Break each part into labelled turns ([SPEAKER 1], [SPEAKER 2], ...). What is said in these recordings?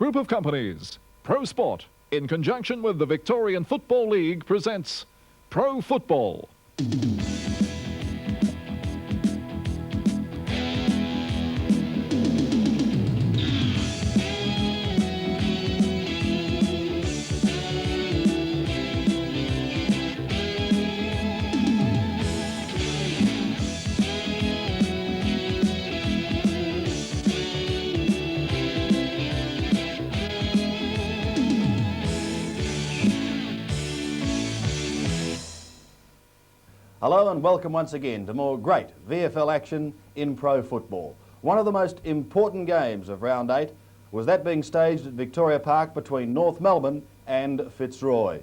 [SPEAKER 1] Group of companies, Pro Sport, in conjunction with the Victorian Football League, presents Pro Football.
[SPEAKER 2] Hello and welcome once again to more great VFL action in pro football. One of the most important games of round 8 was that being staged at Victoria Park between North Melbourne and Fitzroy.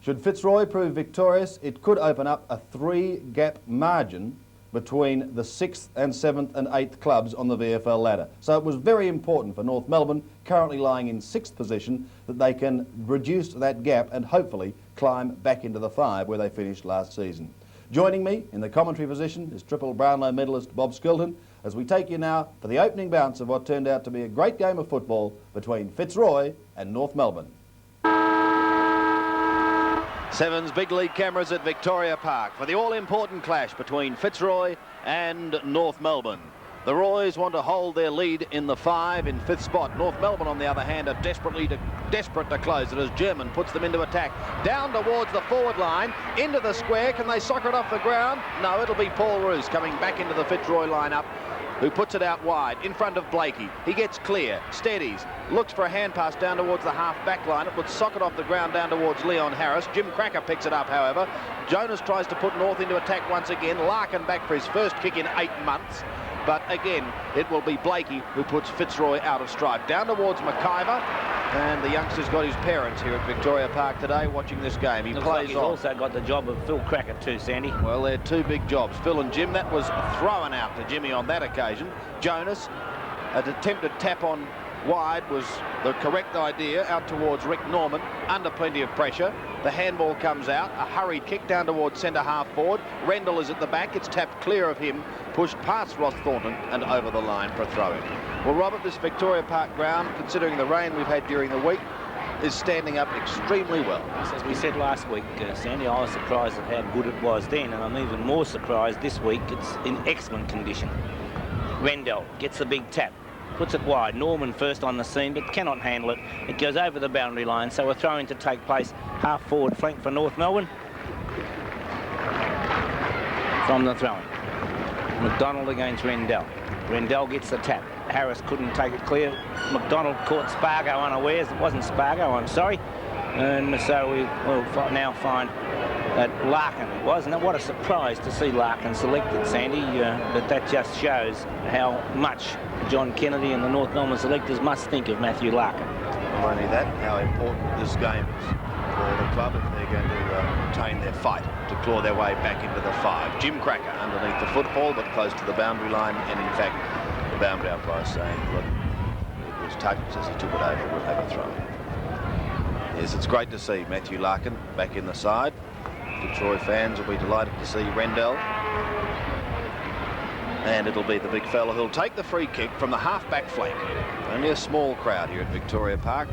[SPEAKER 2] Should Fitzroy prove victorious, it could open up a 3-gap margin between the 6th and 7th and 8th clubs on the VFL ladder. So it was very important for North Melbourne, currently lying in 6th position, that they can reduce that gap and hopefully climb back into the 5 where they finished last season. Joining me in the commentary position is triple Brownlow medalist Bob Skilton as we take you now for the opening bounce of what turned out to be a great game of football between Fitzroy and North Melbourne.
[SPEAKER 3] Seven's big league cameras at Victoria Park for the all-important clash between Fitzroy and North Melbourne. The Roys want to hold their lead in the 5 in 5th spot. North Melbourne, on the other hand, are desperate to close it as German puts them into attack. Down towards the forward line, into the square. Can they soccer it off the ground? No, it'll be Paul Roos coming back into the Fitzroy lineup, who puts it out wide in front of Blakey. He gets clear, steadies, looks for a hand pass down towards the half-back line. It would sock it off the ground down towards Leon Harris. Jim Cracker picks it up, however. Jonas tries to put North into attack once again. Larkin back for his first kick in 8 months. But again, it will be Blakey who puts Fitzroy out of stride. Down towards McIver, and the youngster's got his parents here at Victoria Park today watching this game. He
[SPEAKER 4] Looks
[SPEAKER 3] plays
[SPEAKER 4] like he's
[SPEAKER 3] on.
[SPEAKER 4] also got the job of Phil Cracker too, Sandy.
[SPEAKER 3] Well, they're two big jobs, Phil and Jim. That was thrown out to Jimmy on that occasion. Jonas, an attempted tap on wide was the correct idea, out towards Rick Norman, under plenty of pressure. The handball comes out, a hurried kick down towards centre half forward. Rendell is at the back, it's tapped clear of him, pushed past Ross Thornton and over the line for a throw-in. Well, Robert, this Victoria Park ground, considering the rain we've had during the week, is standing up extremely well.
[SPEAKER 4] As we said last week, Sandy, I was surprised at how good it was then, and I'm even more surprised this week it's in excellent condition. Rendell gets the big tap, puts it wide. Norman first on the scene, but cannot handle it. It goes over the boundary line, so a throw-in to take place. Half-forward flank for North Melbourne. From the throw-in. McDonald against Rendell. Rendell gets the tap. Harris couldn't take it clear. McDonald caught Spargo unawares. It wasn't Spargo, I'm sorry. And so we will now find that Larkin it was. And what a surprise to see Larkin selected, Sandy. But that just shows how much John Kennedy and the North Melbourne selectors must think of Matthew Larkin.
[SPEAKER 3] Not only that, how important this game is for the club if they're going to retain their fight to claw their way back into the 5. Jim Cracker underneath the football, but close to the boundary line, and in fact the boundary umpire saying, look, it was touched as he took it over, we'll have a throw. Yes, it's great to see Matthew Larkin back in the side. Fitzroy fans will be delighted to see Rendell. And it'll be the big fella who'll take the free kick from the half-back flank. Only a small crowd here at Victoria Park.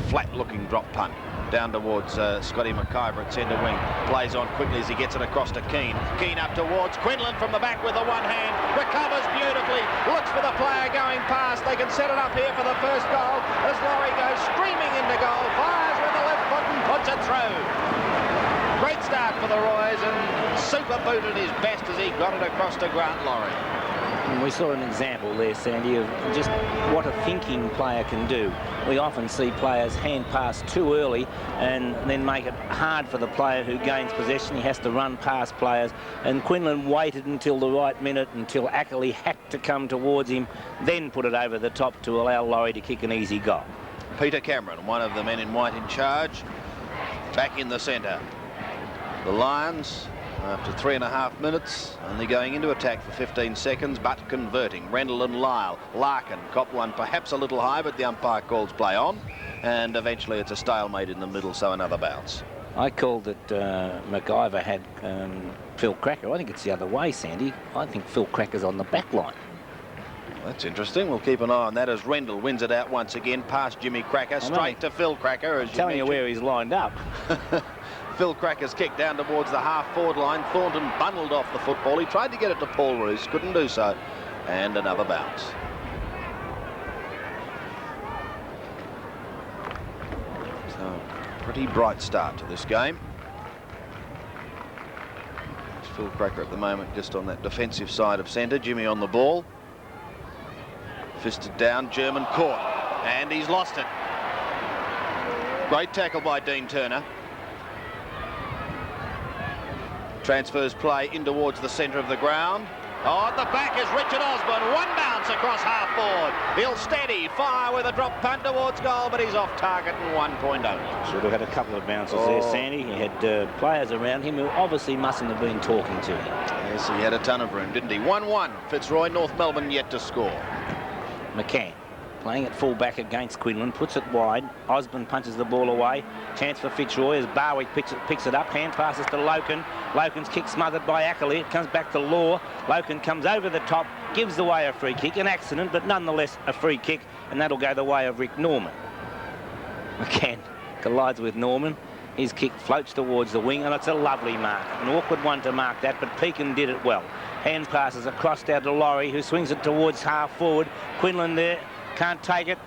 [SPEAKER 3] Flat-looking drop punt down towards Scotty McIver at centre wing. Plays on quickly as he gets it across to Keane. Keane up towards Quinlan from the back with the one hand. Recovers beautifully. Looks for the player going past. They can set it up here for the first goal as Laurie goes streaming into goal. Fires with the left foot and puts it through. Great start for the Roys, and super booted his best as he got it across to Grant Laurie.
[SPEAKER 4] And we saw an example there, Sandy, of just what a thinking player can do. We often see players hand pass too early and then make it hard for the player who gains possession. He has to run past players, and Quinlan waited until the right minute, until Ackerley had to come towards him, then put it over the top to allow Laurie to kick an easy goal.
[SPEAKER 3] Peter Cameron, one of the men in white in charge, back in the centre. The Lions, after 3.5 minutes, only going into attack for 15 seconds, but converting. Rendell and Lyle. Larkin copped one perhaps a little high, but the umpire calls play on, and eventually it's a stalemate in the middle, so another bounce.
[SPEAKER 4] I called that McIver had Phil Cracker. I think it's the other way, Sandy. I think Phil Cracker's on the back line.
[SPEAKER 3] That's interesting. We'll keep an eye on that as Rendell wins it out once again past Jimmy Cracker, straight to Phil Cracker. As
[SPEAKER 4] telling you where he's lined up.
[SPEAKER 3] Phil Cracker's kick down towards the half-forward line. Thornton bundled off the football. He tried to get it to Paul Roos, couldn't do so. And another bounce. So, pretty bright start to this game. It's Phil Cracker at the moment just on that defensive side of centre. Jimmy on the ball. Fisted down, German caught. And he's lost it. Great tackle by Dean Turner. Transfers play in towards the centre of the ground. Oh, at the back is Richard Osborne. One bounce across half forward. He'll steady, fire with a drop punt towards goal, but he's off target and 1 point only.
[SPEAKER 4] Should have had a couple of bounces there, Sandy. He had players around him who obviously mustn't have been talking to him.
[SPEAKER 3] Yes, he had a ton of room, didn't he? 1-1. Fitzroy, North Melbourne yet to score.
[SPEAKER 4] McCann playing at full back against Quinlan, puts it wide. Osborne punches the ball away. Chance for Fitzroy as Barwick picks it up. Hand passes to Loken. Loken's kick smothered by Ackley. It comes back to Law. Loken comes over the top, gives away a free kick. An accident, but nonetheless a free kick, and that'll go the way of Rick Norman. McCann collides with Norman. His kick floats towards the wing, and it's a lovely mark. An awkward one to mark that, but Pekin did it well. Hand passes across down to Laurie, who swings it towards half forward. Quinlan there. Can't take it.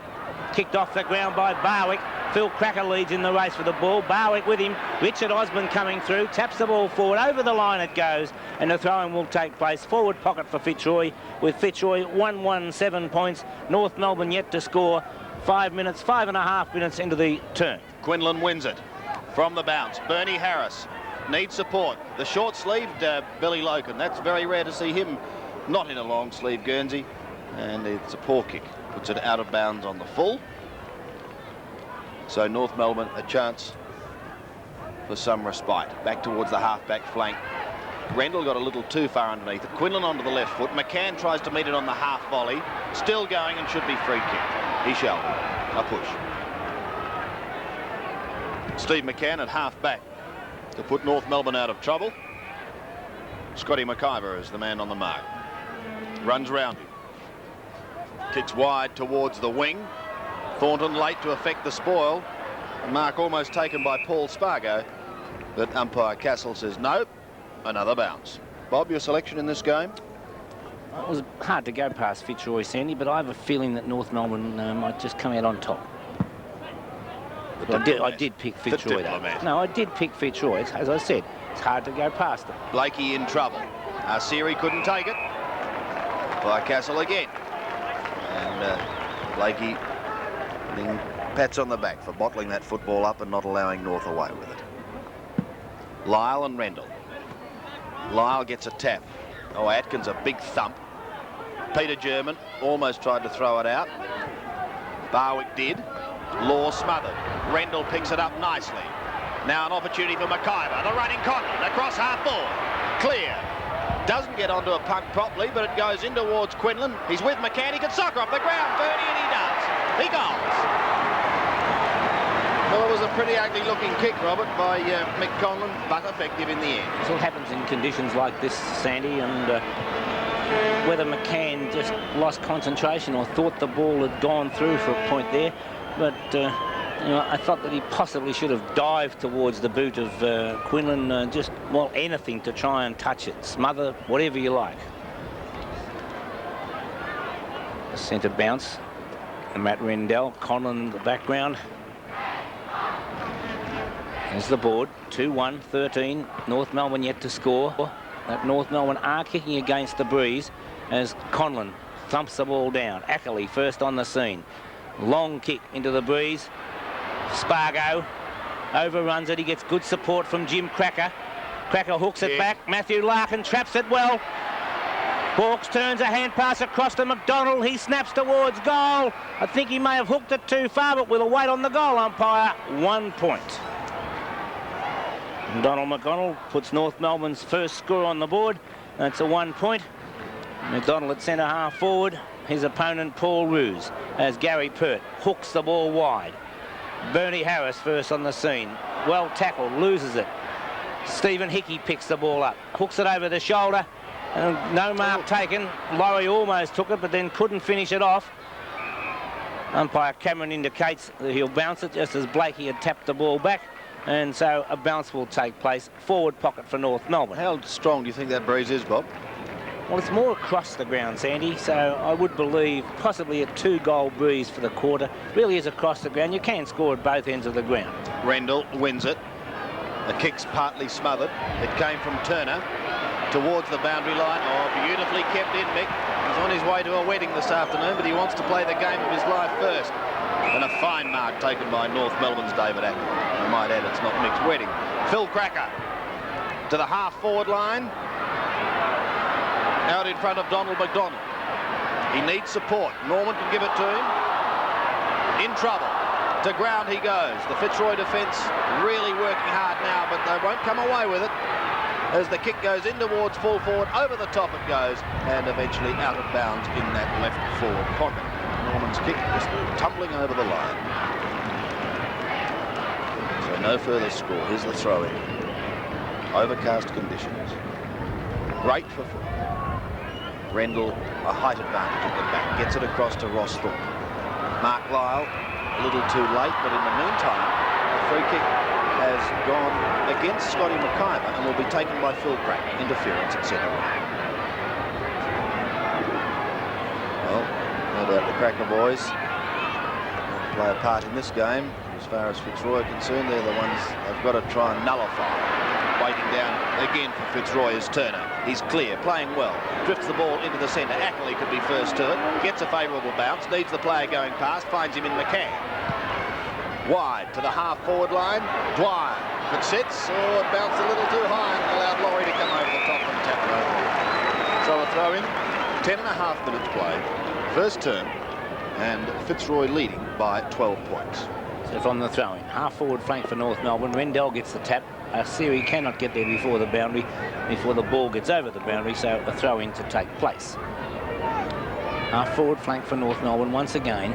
[SPEAKER 4] Kicked off the ground by Barwick. Phil Cracker leads in the race for the ball. Barwick with him. Richard Osborne coming through. Taps the ball forward. Over the line it goes. And the throw-in will take place. Forward pocket for Fitzroy. With Fitzroy 1-1-7 points. North Melbourne yet to score. 5.5 minutes into the turn.
[SPEAKER 3] Quinlan wins it. From the bounce. Bernie Harris needs support. The short-sleeved Billy Loken. That's very rare to see him not in a long-sleeve Guernsey. And it's a poor kick. Puts it out of bounds on the full. So North Melbourne a chance for some respite. Back towards the half-back flank. Rendell got a little too far underneath it. Quinlan onto the left foot. McCann tries to meet it on the half volley. Still going and should be free kicked. He shall be. A push. Steve McCann at half-back to put North Melbourne out of trouble. Scotty McIver is the man on the mark. Runs round him. Kicks wide towards the wing. Thornton late to effect the spoil. Mark almost taken by Paul Spargo, but umpire Castle says no. Another bounce. Bob, your selection in this game?
[SPEAKER 4] It was hard to go past Fitzroy, Sandy, but I have a feeling that North Melbourne might just come out on top. I did pick Fitzroy, though. No, I did pick Fitzroy. As I said, it's hard to go past it.
[SPEAKER 3] Blakey in trouble. Siri couldn't take it. By Castle again. And Blakey getting pats on the back for bottling that football up and not allowing North away with it. Lyle and Rendell. Lyle gets a tap. Oh, Atkins a big thump. Peter German almost tried to throw it out. Barwick did. Law smothered. Rendell picks it up nicely. Now an opportunity for McIver. The running Conlon across half forward. Clear. Doesn't get onto a puck properly, but it goes in towards Quinlan. He's with McCann. He can soccer off the ground, Bernie, and he does. He goes. Well, it was a pretty ugly-looking kick, Robert, by Mick Conlon, but effective in the end.
[SPEAKER 4] This all happens in conditions like this, Sandy, and whether McCann just lost concentration or thought the ball had gone through for a point there, but you know, I thought that he possibly should have dived towards the boot of Quinlan, just, well, anything to try and touch it, smother, whatever you like. The centre bounce, and Matt Rendell, Conlon in the background. There's the board, 2-1-13, North Melbourne yet to score. That North Melbourne are kicking against the breeze as Conlon thumps the ball down. Ackley first on the scene. Long kick into the breeze. Spargo overruns it. He gets good support from Jim Cracker. Cracker hooks it back. Matthew Larkin traps it well. Hawkes turns a hand pass across to McDonald. He snaps towards goal. I think he may have hooked it too far, but we'll wait on the goal umpire. 1 point. Donald McDonald puts North Melbourne's first score on the board. That's a 1 point. McDonald at centre half forward. His opponent Paul Roos as Gary Pert hooks the ball wide. Bernie Harris first on the scene. Well tackled, loses it. Stephen Hickey picks the ball up, hooks it over the shoulder. No mark taken. Laurie almost took it, but then couldn't finish it off. Umpire Cameron indicates that he'll bounce it, just as Blakey had tapped the ball back. And so a bounce will take place. Forward pocket for North Melbourne.
[SPEAKER 3] How strong do you think that breeze is, Bob?
[SPEAKER 4] Well, it's more across the ground, Sandy, so I would believe possibly a 2-goal breeze for the quarter. Really is across the ground. You can score at both ends of the ground.
[SPEAKER 3] Rendell wins it. The kick's partly smothered. It came from Turner towards the boundary line. Oh, beautifully kept in, Mick. He's on his way to a wedding this afternoon, but he wants to play the game of his life first. And a fine mark taken by North Melbourne's David Ackland. I might add, it's not Mick's wedding. Phil Cracker to the half-forward line. Out in front of Donald McDonald. He needs support. Norman can give it to him. In trouble. To ground he goes. The Fitzroy defence really working hard now, but they won't come away with it. As the kick goes in towards full forward, over the top it goes, and eventually out of bounds in that left forward pocket. Norman's kick just tumbling over the line. So no further score. Here's the throw-in. Overcast conditions. Great for foot. Rendell, a height advantage at the back, gets it across to Ross Thorpe. Mark Lyle, a little too late, but in the meantime, the free kick has gone against Scotty McIver and will be taken by Phil Cracker. Interference at centre. Well, no doubt the Cracker boys play a part in this game. As far as Fitzroy are concerned, they're the ones they've got to try and nullify. Waiting down again for Fitzroy is Turner. He's clear, playing well. Drifts the ball into the centre. Ackley could be first to it. Gets a favourable bounce. Needs the player going past. Finds him in McCann. Wide to the half-forward line. Dwyer. If it sits, oh, it bounced a little too high and allowed Laurie to come over the top and tap it over. So a throw-in. 10.5 minutes played. First term. And Fitzroy leading by 12 points.
[SPEAKER 4] So from the throw-in, half-forward flank for North Melbourne. Rendell gets the tap. Siri cannot get there before the boundary, before the ball gets over the boundary, so a throw-in to take place. Half-forward flank for North Melbourne once again.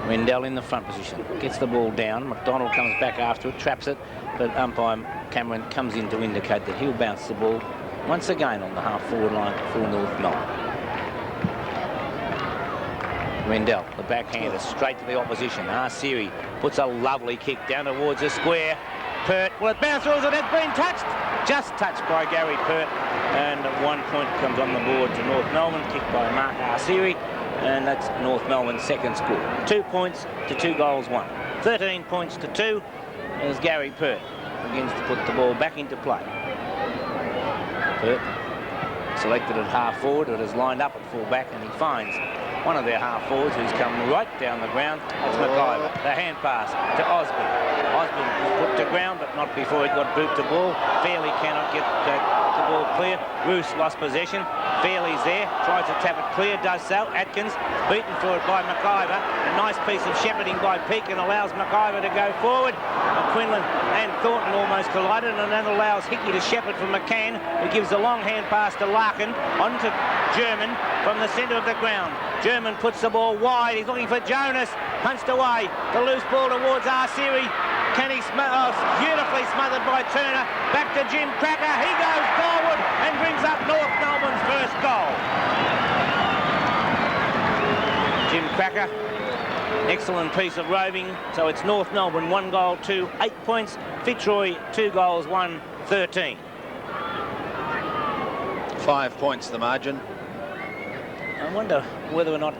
[SPEAKER 4] Rendell in the front position, gets the ball down. McDonald comes back after it, traps it, but umpire Cameron comes in to indicate that he'll bounce the ball once again on the half-forward line for North Melbourne. Rendell, the backhander, straight to the opposition. Siri puts a lovely kick down towards the square. Pert, well, it bounced through, it has been touched. Just touched by Gary Pert. And 1 point comes on the board to North Melbourne, kicked by Mark Arsiri. And that's North Melbourne's second score. 2 points to 2 goals won. 13 points to 2 as Gary Pert begins to put the ball back into play. Pert selected at half forward, it is lined up at full back, and he finds one of their half forwards who's come right down the ground. That's McIver. The hand pass to Osborne. Osborne was put to ground, but not before he got boot to ball. Fairley cannot get the ball clear. Roos lost possession. Fairley's there, tries to tap it clear, does so. Atkins beaten for it by McIver. A nice piece of shepherding by Peake and allows McIver to go forward. Quinlan and Thornton almost collided, and that allows Hickey to shepherd for McCann, who gives a long hand pass to Larkin onto German from the centre of the ground. German puts the ball wide. He's looking for Jonas. Punched away. The loose ball towards Arsiri. Can he beautifully smothered by Turner. Back to Jim Cracker. He goes forward and brings up North Melbourne's first goal. Jim Cracker, excellent piece of roving. So it's North Melbourne 1 goal, 2, 8 points. Fitzroy 2 goals, 1, 13.
[SPEAKER 3] 5 points the margin.
[SPEAKER 4] I wonder whether or not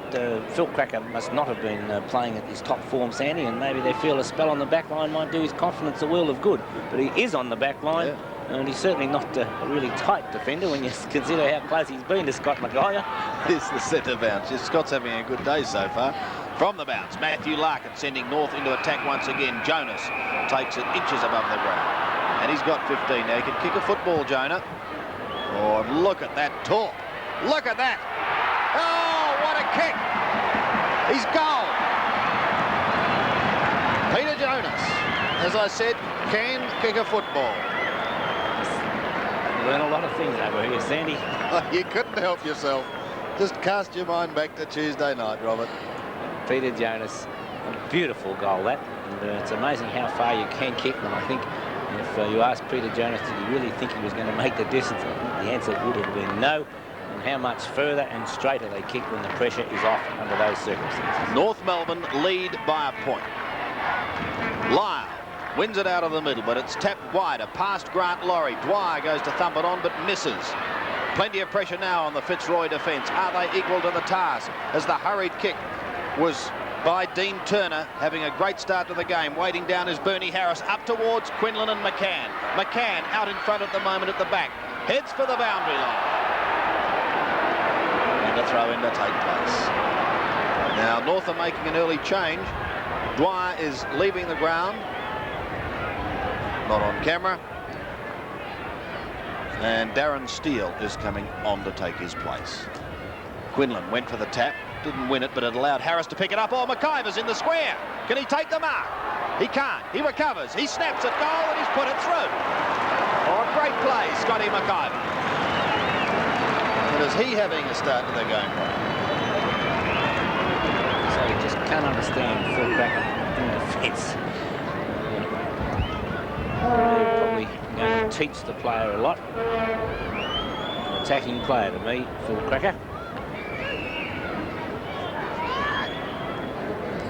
[SPEAKER 4] Phil Cracker must not have been playing at his top form, Sandy, and maybe they feel a spell on the back line might do his confidence a world of good. But he is on the back line, and he's certainly not a really tight defender when you consider how close he's been to Scott McGuire.
[SPEAKER 3] Here's the centre bounce. Scott's having a good day so far. From the bounce, Matthew Larkin sending North into attack once again. Jonas takes it inches above the ground, and he's got 15 now. He can kick a football, Jonah. Oh, look at that torque. Look at that. Oh, what a kick. He's goal. Peter Jonas, as I said, can kick a football.
[SPEAKER 4] You learn a lot of things over here, Sandy.
[SPEAKER 3] You couldn't help yourself. Just cast your mind back to Tuesday night, Robert.
[SPEAKER 4] Peter Jonas, a beautiful goal that. And it's amazing how far you can kick, and I think if you asked Peter Jonas, did he really think he was going to make the distance? The answer would have been no. And how much further and straighter they kick when the pressure is off under those circumstances.
[SPEAKER 3] North Melbourne lead by a point. Lyle wins it out of the middle, but it's tapped wider past Grant Laurie. Dwyer goes to thump it on, but misses. Plenty of pressure now on the Fitzroy defence. Are they equal to the task? As the hurried kick was by Dean Turner, having a great start to the game. Waiting down is Bernie Harris, up towards Quinlan and McCann. McCann out in front at the moment at the back. Heads for the boundary line. And a throw in to take place. Now North are making an early change. Dwyer is leaving the ground. Not on camera. And Darren Steele is coming on to take his place. Quinlan went for the tap. Didn't win it, but it allowed Harris to pick it up. Oh, McIver's in the square. Can he take the mark? He can't. He recovers. He snaps at goal and he's put it through. Oh, great play, Scotty McIver. But is he having a start to the game?
[SPEAKER 4] So you just can't understand Phil Cracker in defence. Probably going to teach the player a lot. An attacking player to me, Phil Cracker.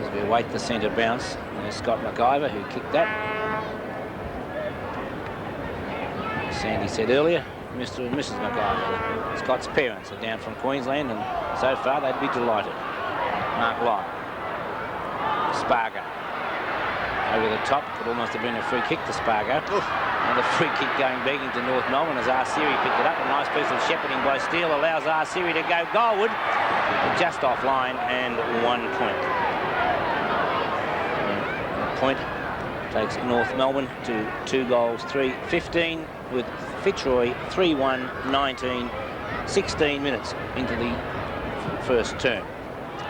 [SPEAKER 4] As we await the centre bounce, there's Scott McIver who kicked that. As Sandy said earlier, Mr. and Mrs. McIver, Scott's parents are down from Queensland, and so far they'd be delighted. Mark Lyon, Spargo. Over the top, could almost have been a free kick to Spargo. Another free kick going begging to North Melbourne as Arsiri picked it up. A nice piece of shepherding by Steele allows Arsiri to go goalward, just offline, and 1 point. And point takes North Melbourne to 2 goals, 3-15, with Fitzroy 3-1, 19, 16 minutes into the first term.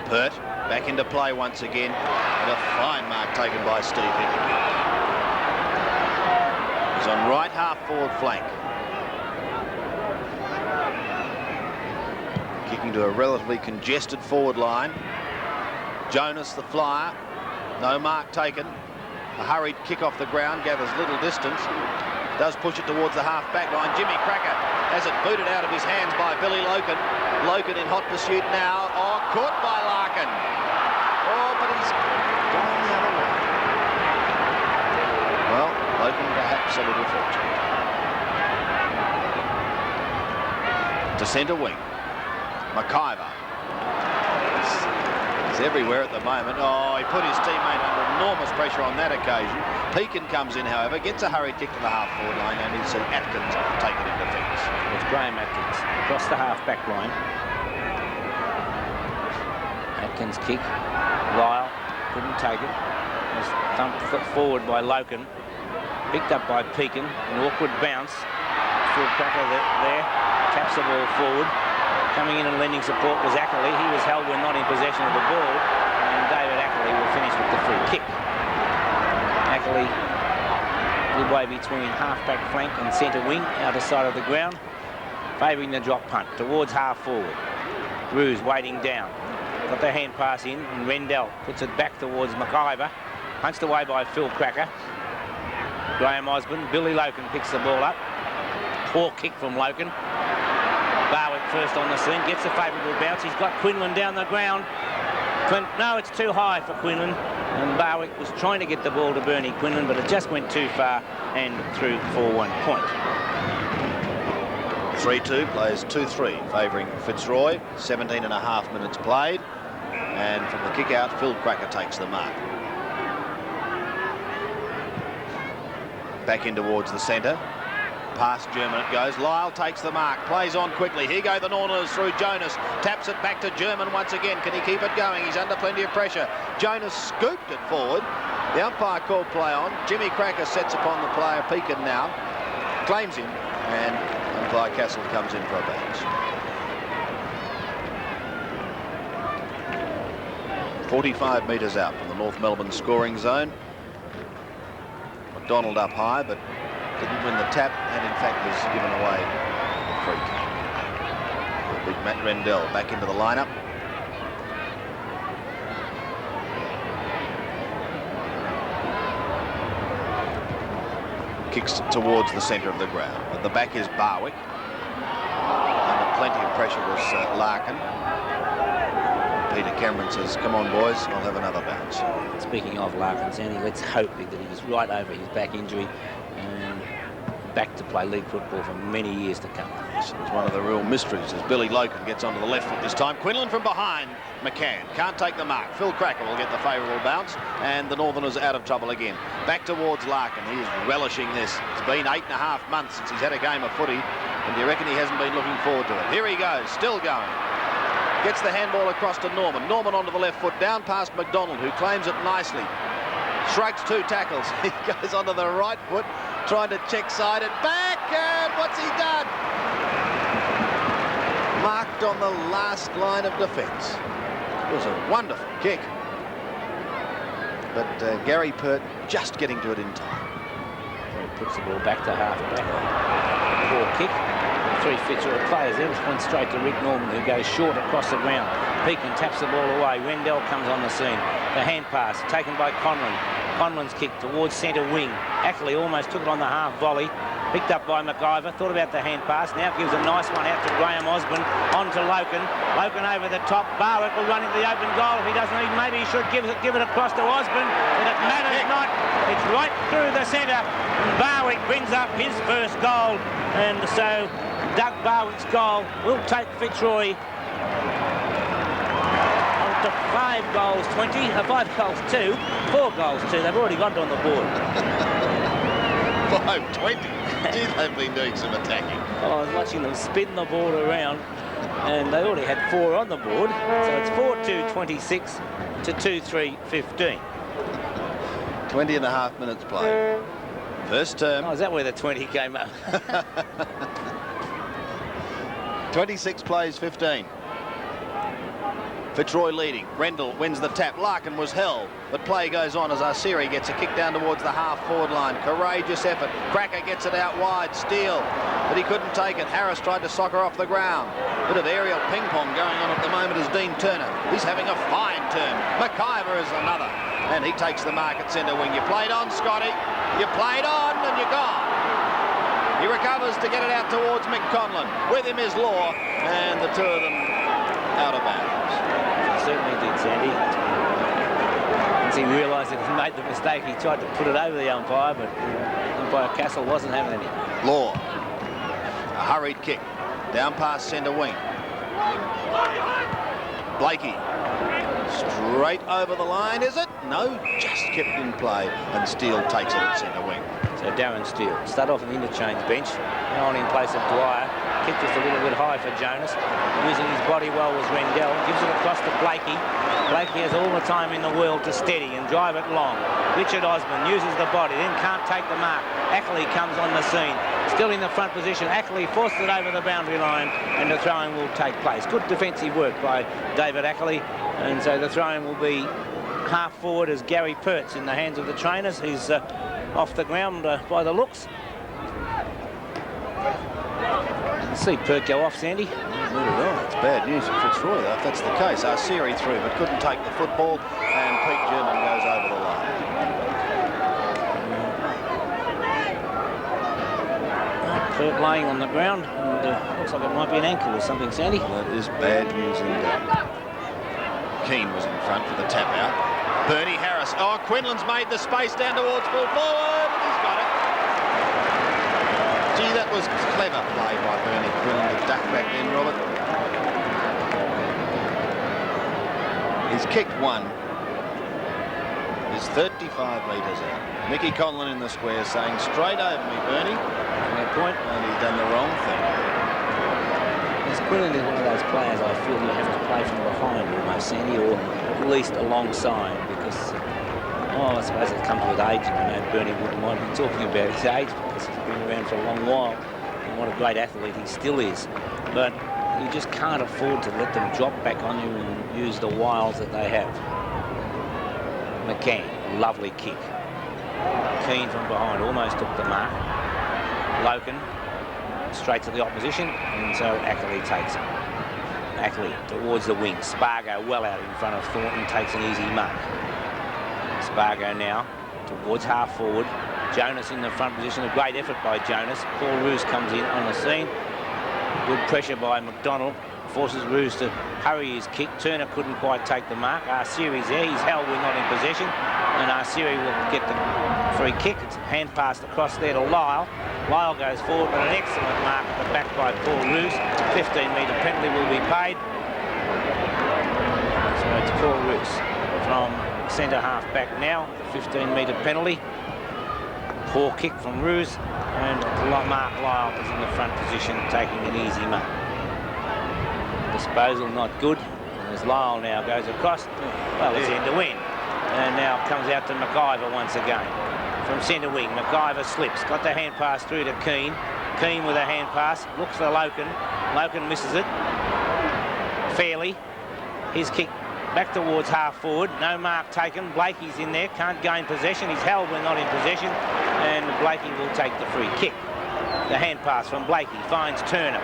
[SPEAKER 3] Pert back into play once again, and a fine mark taken by Steve Hickey. He's on right half forward flank. Kicking to a relatively congested forward line. Jonas the flyer, no mark taken. A hurried kick off the ground, gathers little distance. Does push it towards the half back line. Jimmy Cracker has it booted out of his hands by Billy Loken. Loken in hot pursuit now. Oh, caught by Larkin. Oh, but he's going the other way. Well, Loken perhaps a little fortunate. To centre wing. McIver. He's everywhere at the moment. Oh, he put his teammate under enormous pressure on that occasion. Pekin comes in, however, gets a hurried kick to the half-forward line, and you see Atkins take it in defence.
[SPEAKER 4] It's Graham Atkins across the half-back line. Atkins kick. Lyle couldn't take it. Was thumped forward by Loken. Picked up by Pekin. An awkward bounce. Phil Cracker there. Taps the ball forward. Coming in and lending support was Ackley. He was held when not in possession of the ball, and David Ackley will finish with the free kick. Ackley midway between half-back flank and centre wing, outer side of the ground, favouring the drop punt towards half-forward. Ruse waiting down. Got the hand pass in, and Rendell puts it back towards McIver. Punched away by Phil Cracker. Graham Osborne. Billy Loken picks the ball up. Poor kick from Loken. Barwick first on the scene, gets a favourable bounce. He's got Quinlan down the ground. No, it's too high for Quinlan. And Barwick was trying to get the ball to Bernie Quinlan, but it just went too far and through for 1 point.
[SPEAKER 3] 3-2 plays 2-3, favouring Fitzroy. 17.5 minutes played. And from the kick out, Phil Cracker takes the mark. Back in towards the centre. Past German it goes. Lyle takes the mark, plays on quickly. Here go the Northerners through Jonas. Taps it back to German once again. Can he keep it going? He's under plenty of pressure. Jonas scooped it forward. The umpire called play on. Jimmy Cracker sets upon the player Pekin now. Claims him, and umpire Castle comes in for a bounce. 45 metres out from the North Melbourne scoring zone. McDonald up high, but didn't win the tap, and in fact was given away the free kick. Big Matt Rendell back into the lineup. kicks towards the centre of the ground. At the back is Barwick. Under plenty of pressure was Larkin. Peter Cameron says, come on, boys, I'll have another bounce.
[SPEAKER 4] Speaking of Larkin, Sandy, let's hope that he was right over his back injury and back to play league football for many years to come.
[SPEAKER 3] This is one of the real mysteries as Billy Loken gets onto the left foot this time. Quinlan from behind. McCann can't take the mark. Phil Cracker will get the favourable bounce, and the Northerners out of trouble again. Back towards Larkin. He is relishing this. It's been 8.5 months since he's had a game of footy, and you reckon he hasn't been looking forward to it. Here he goes, still going. Gets the handball across to Norman. Norman onto the left foot, down past McDonald, who claims it nicely. Shrugs 2 tackles. He goes onto the right foot, trying to check side it back, and what's he done? Marked on the last line of defence. It was a wonderful kick. But Gary Pert just getting to it in time.
[SPEAKER 4] He puts the ball back to half-back. Poor kick. 3 Fitzroy players there. It's went straight to Rick Norman, who goes short across the ground. Pekin taps the ball away. Rendell comes on the scene. The hand pass taken by Conlon. Conlon's kick towards centre wing. Ackley almost took it on the half volley. Picked up by McIver. Thought about the hand pass. Now gives a nice one out to Graham Osborne. On to Loken. Loken over the top. Barwick will run into the open goal. If he doesn't, maybe he should give it across to Osborne. But it matters not. It's right through the centre. Barwick brings up his first goal. And so Doug Barwick's goal will take Fitzroy on to 5 goals 20, 5 goals 2, 4 goals 2. They've already got it on the board.
[SPEAKER 3] 5-20. Gee, they've been doing some attacking.
[SPEAKER 4] Oh, I was watching them spin the ball around, and they already had 4 on the board. So it's 4-2-26 to 2-3-15.
[SPEAKER 3] 20.5 minutes played. First term.
[SPEAKER 4] Oh, is that where the 20 came up?
[SPEAKER 3] 26 plays 15. Fitzroy leading. Rendell wins the tap. Larkin was held, but play goes on as Arsiri gets a kick down towards the half-forward line. Courageous effort. Cracker gets it out wide. Steele, but he couldn't take it. Harris tried to sock her off the ground. Bit of aerial ping-pong going on at the moment as Dean Turner. He's having a fine turn. McIver is another, and he takes the mark at centre wing. You played on, Scotty. You played on, and you're gone. He recovers to get it out towards Mick Conlon. With him is Law, and the 2 of them out of bounds.
[SPEAKER 4] He certainly did, Sandy. Once he realised that he made the mistake, he tried to put it over the umpire, but umpire Castle wasn't having any.
[SPEAKER 3] Law, a hurried kick, down past centre wing. Blakey, straight over the line, is it? No, just kept in play, and Steele takes it at centre wing.
[SPEAKER 4] So Darren Steele start off an interchange bench, now on in place of Dwyer. Kick just a little bit high for Jonas. Using his body well was Rendell. Gives it across to Blakey. Blakey has all the time in the world to steady and drive it long. Richard Osborne uses the body, then can't take the mark. Ackley comes on the scene. Still in the front position. Ackley forced it over the boundary line, and the throw-in will take place. Good defensive work by David Ackley, and so the throw-in will be half forward as Gary Pertz in the hands of the trainers. He's off the ground by the looks. See Pert go off, Sandy.
[SPEAKER 3] Not at all. It's bad news for Fitzroy, though, if that's the case. Arsiri through, but couldn't take the football, and Pete German goes over the line.
[SPEAKER 4] Pert laying on the ground, and looks like it might be an ankle or something, Sandy.
[SPEAKER 3] That is bad news indeed. Keane was in front for the tap out. Bernie Harris. Oh, Quinlan's made the space down towards full forward, and he's got it. Gee, that was clever play by Bernie Quinlan to duck back in, Robert. He's kicked one. He's 35 metres out. Mickey Conlon in the square saying, straight over me, Bernie.
[SPEAKER 4] No point.
[SPEAKER 3] And he's done the wrong thing.
[SPEAKER 4] Quinlan is one of those players I feel you have to play from behind almost, Sandy, or at least alongside, because, I suppose it comes with age, and I know Bernie wouldn't mind me talking about his age because he's been around for a long while, and what a great athlete he still is. But you just can't afford to let them drop back on you and use the wiles that they have. McCann, lovely kick. Keane from behind, almost took the mark. Loken, straight to the opposition, and so Ackley takes it. Ackley towards the wing. Spargo well out in front of Thornton, takes an easy mark. Spargo now towards half forward. Jonas in the front position. A great effort by Jonas. Paul Roos comes in on the scene. Good pressure by McDonald. Forces Roos to hurry his kick. Turner couldn't quite take the mark. Arsiri's there. He's held. We're not in possession. And Arsiri will get the free kick. It's hand passed across there to Lyle. Lyle goes forward, but an excellent mark at the back by Paul Roos. 15-metre penalty will be paid. So it's Paul Roos from centre half back now. 15-metre penalty. Poor kick from Roos. And Mark Lyle is in the front position, taking an easy mark. Disposal not good. As Lyle now goes across, well, it's end to win. And now comes out to McIver once again. From centre wing, McIver slips. Got the hand pass through to Keane. Keane with a hand pass. Looks for Loken. Loken misses it. Fairly. His kick back towards half forward. No mark taken. Blakey's in there. Can't gain possession. He's held when not in possession. And Blakey will take the free kick. The hand pass from Blakey finds Turner.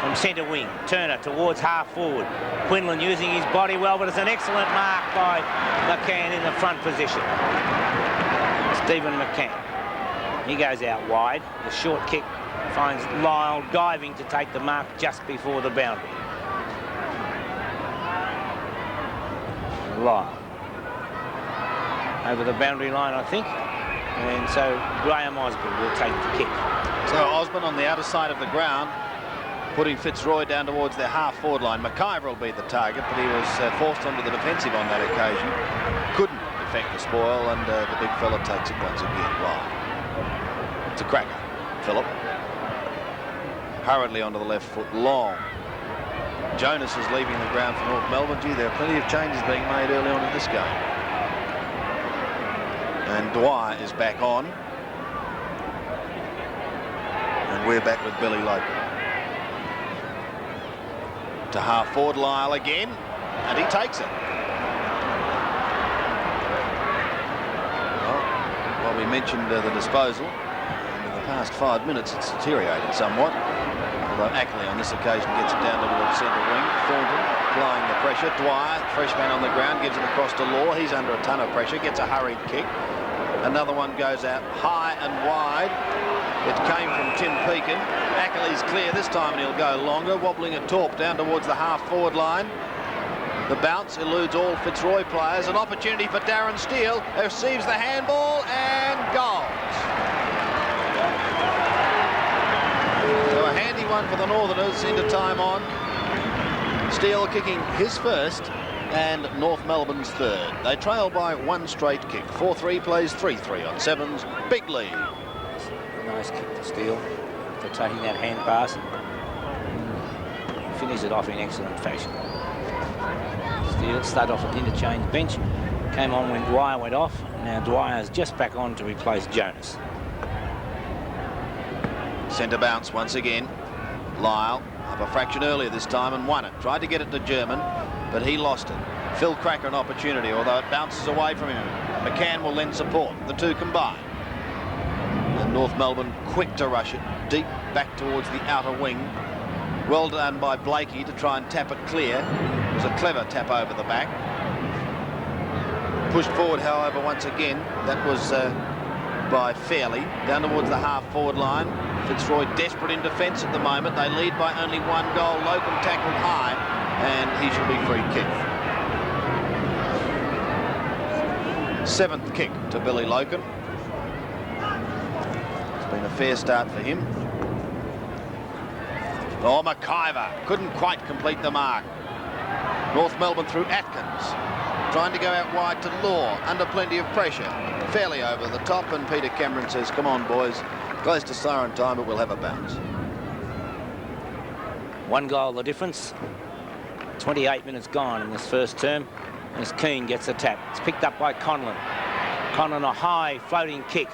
[SPEAKER 4] From centre wing, Turner towards half forward. Quinlan using his body well, but it's an excellent mark by McCann in the front position. Stephen McCann. He goes out wide. The short kick finds Lyle diving to take the mark just before the boundary. Lyle. Over the boundary line, I think. And so Graham Osborne will take the kick.
[SPEAKER 3] So Osborne on the outer side of the ground, putting Fitzroy down towards their half-forward line. McIver will be the target, but he was forced onto the defensive on that occasion. Couldn't defect the spoil, and the big fella takes it once again. Wow. It's a cracker, Phillip. Hurriedly onto the left foot, long. Jonas is leaving the ground for North Melbourne. Gee, there are plenty of changes being made early on in this game. And Dwyer is back on. And we're back with Billy Loper. To half forward, Lyle again, and he takes it. Well, we mentioned the disposal. In the past 5 minutes, it's deteriorated somewhat. Although Ackley on this occasion gets it down towards centre wing. Thornton applying the pressure. Dwyer, fresh man on the ground, gives it across to Law. He's under a ton of pressure, gets a hurried kick. Another one goes out high and wide. It came from Tim Pekin. Ackley's clear this time, and he'll go longer, wobbling a torp down towards the half-forward line. The bounce eludes all Fitzroy players. An opportunity for Darren Steele. Receives the handball and goals. So a handy one for the Northerners into time on. Steele kicking his first and North Melbourne's third. They trail by one straight kick. 4-3 plays 3-3 on Sevens. Big lead.
[SPEAKER 4] Nice kick to Steele for taking that hand pass. Finished it off in excellent fashion. Steele started off at the interchange bench. Came on when Dwyer went off. Now Dwyer's just back on to replace Jonas.
[SPEAKER 3] Centre bounce once again. Lyle up a fraction earlier this time and won it. Tried to get it to German, but he lost it. Phil Cracker an opportunity, although it bounces away from him. McCann will lend support. The two combine. And North Melbourne quick to rush it deep back towards the outer wing. Well done by Blakey to try and tap it clear. It was a clever tap over the back. Pushed forward, however, once again. That was by Fairley down towards the half-forward line. Fitzroy desperate in defence at the moment. They lead by only one goal. Locum tackled high, and he should be free kick. Seventh kick to Billy Locum. It's been a fair start for him. Oh, McIver couldn't quite complete the mark. North Melbourne through Atkins. Trying to go out wide to Law, under plenty of pressure. Fairly over the top, and Peter Cameron says, come on, boys. Close to siren time, but we'll have a bounce.
[SPEAKER 4] One goal the difference. 28 minutes gone in this first term. As Keane gets a tap. It's picked up by Conlon. Conlon a high floating kick.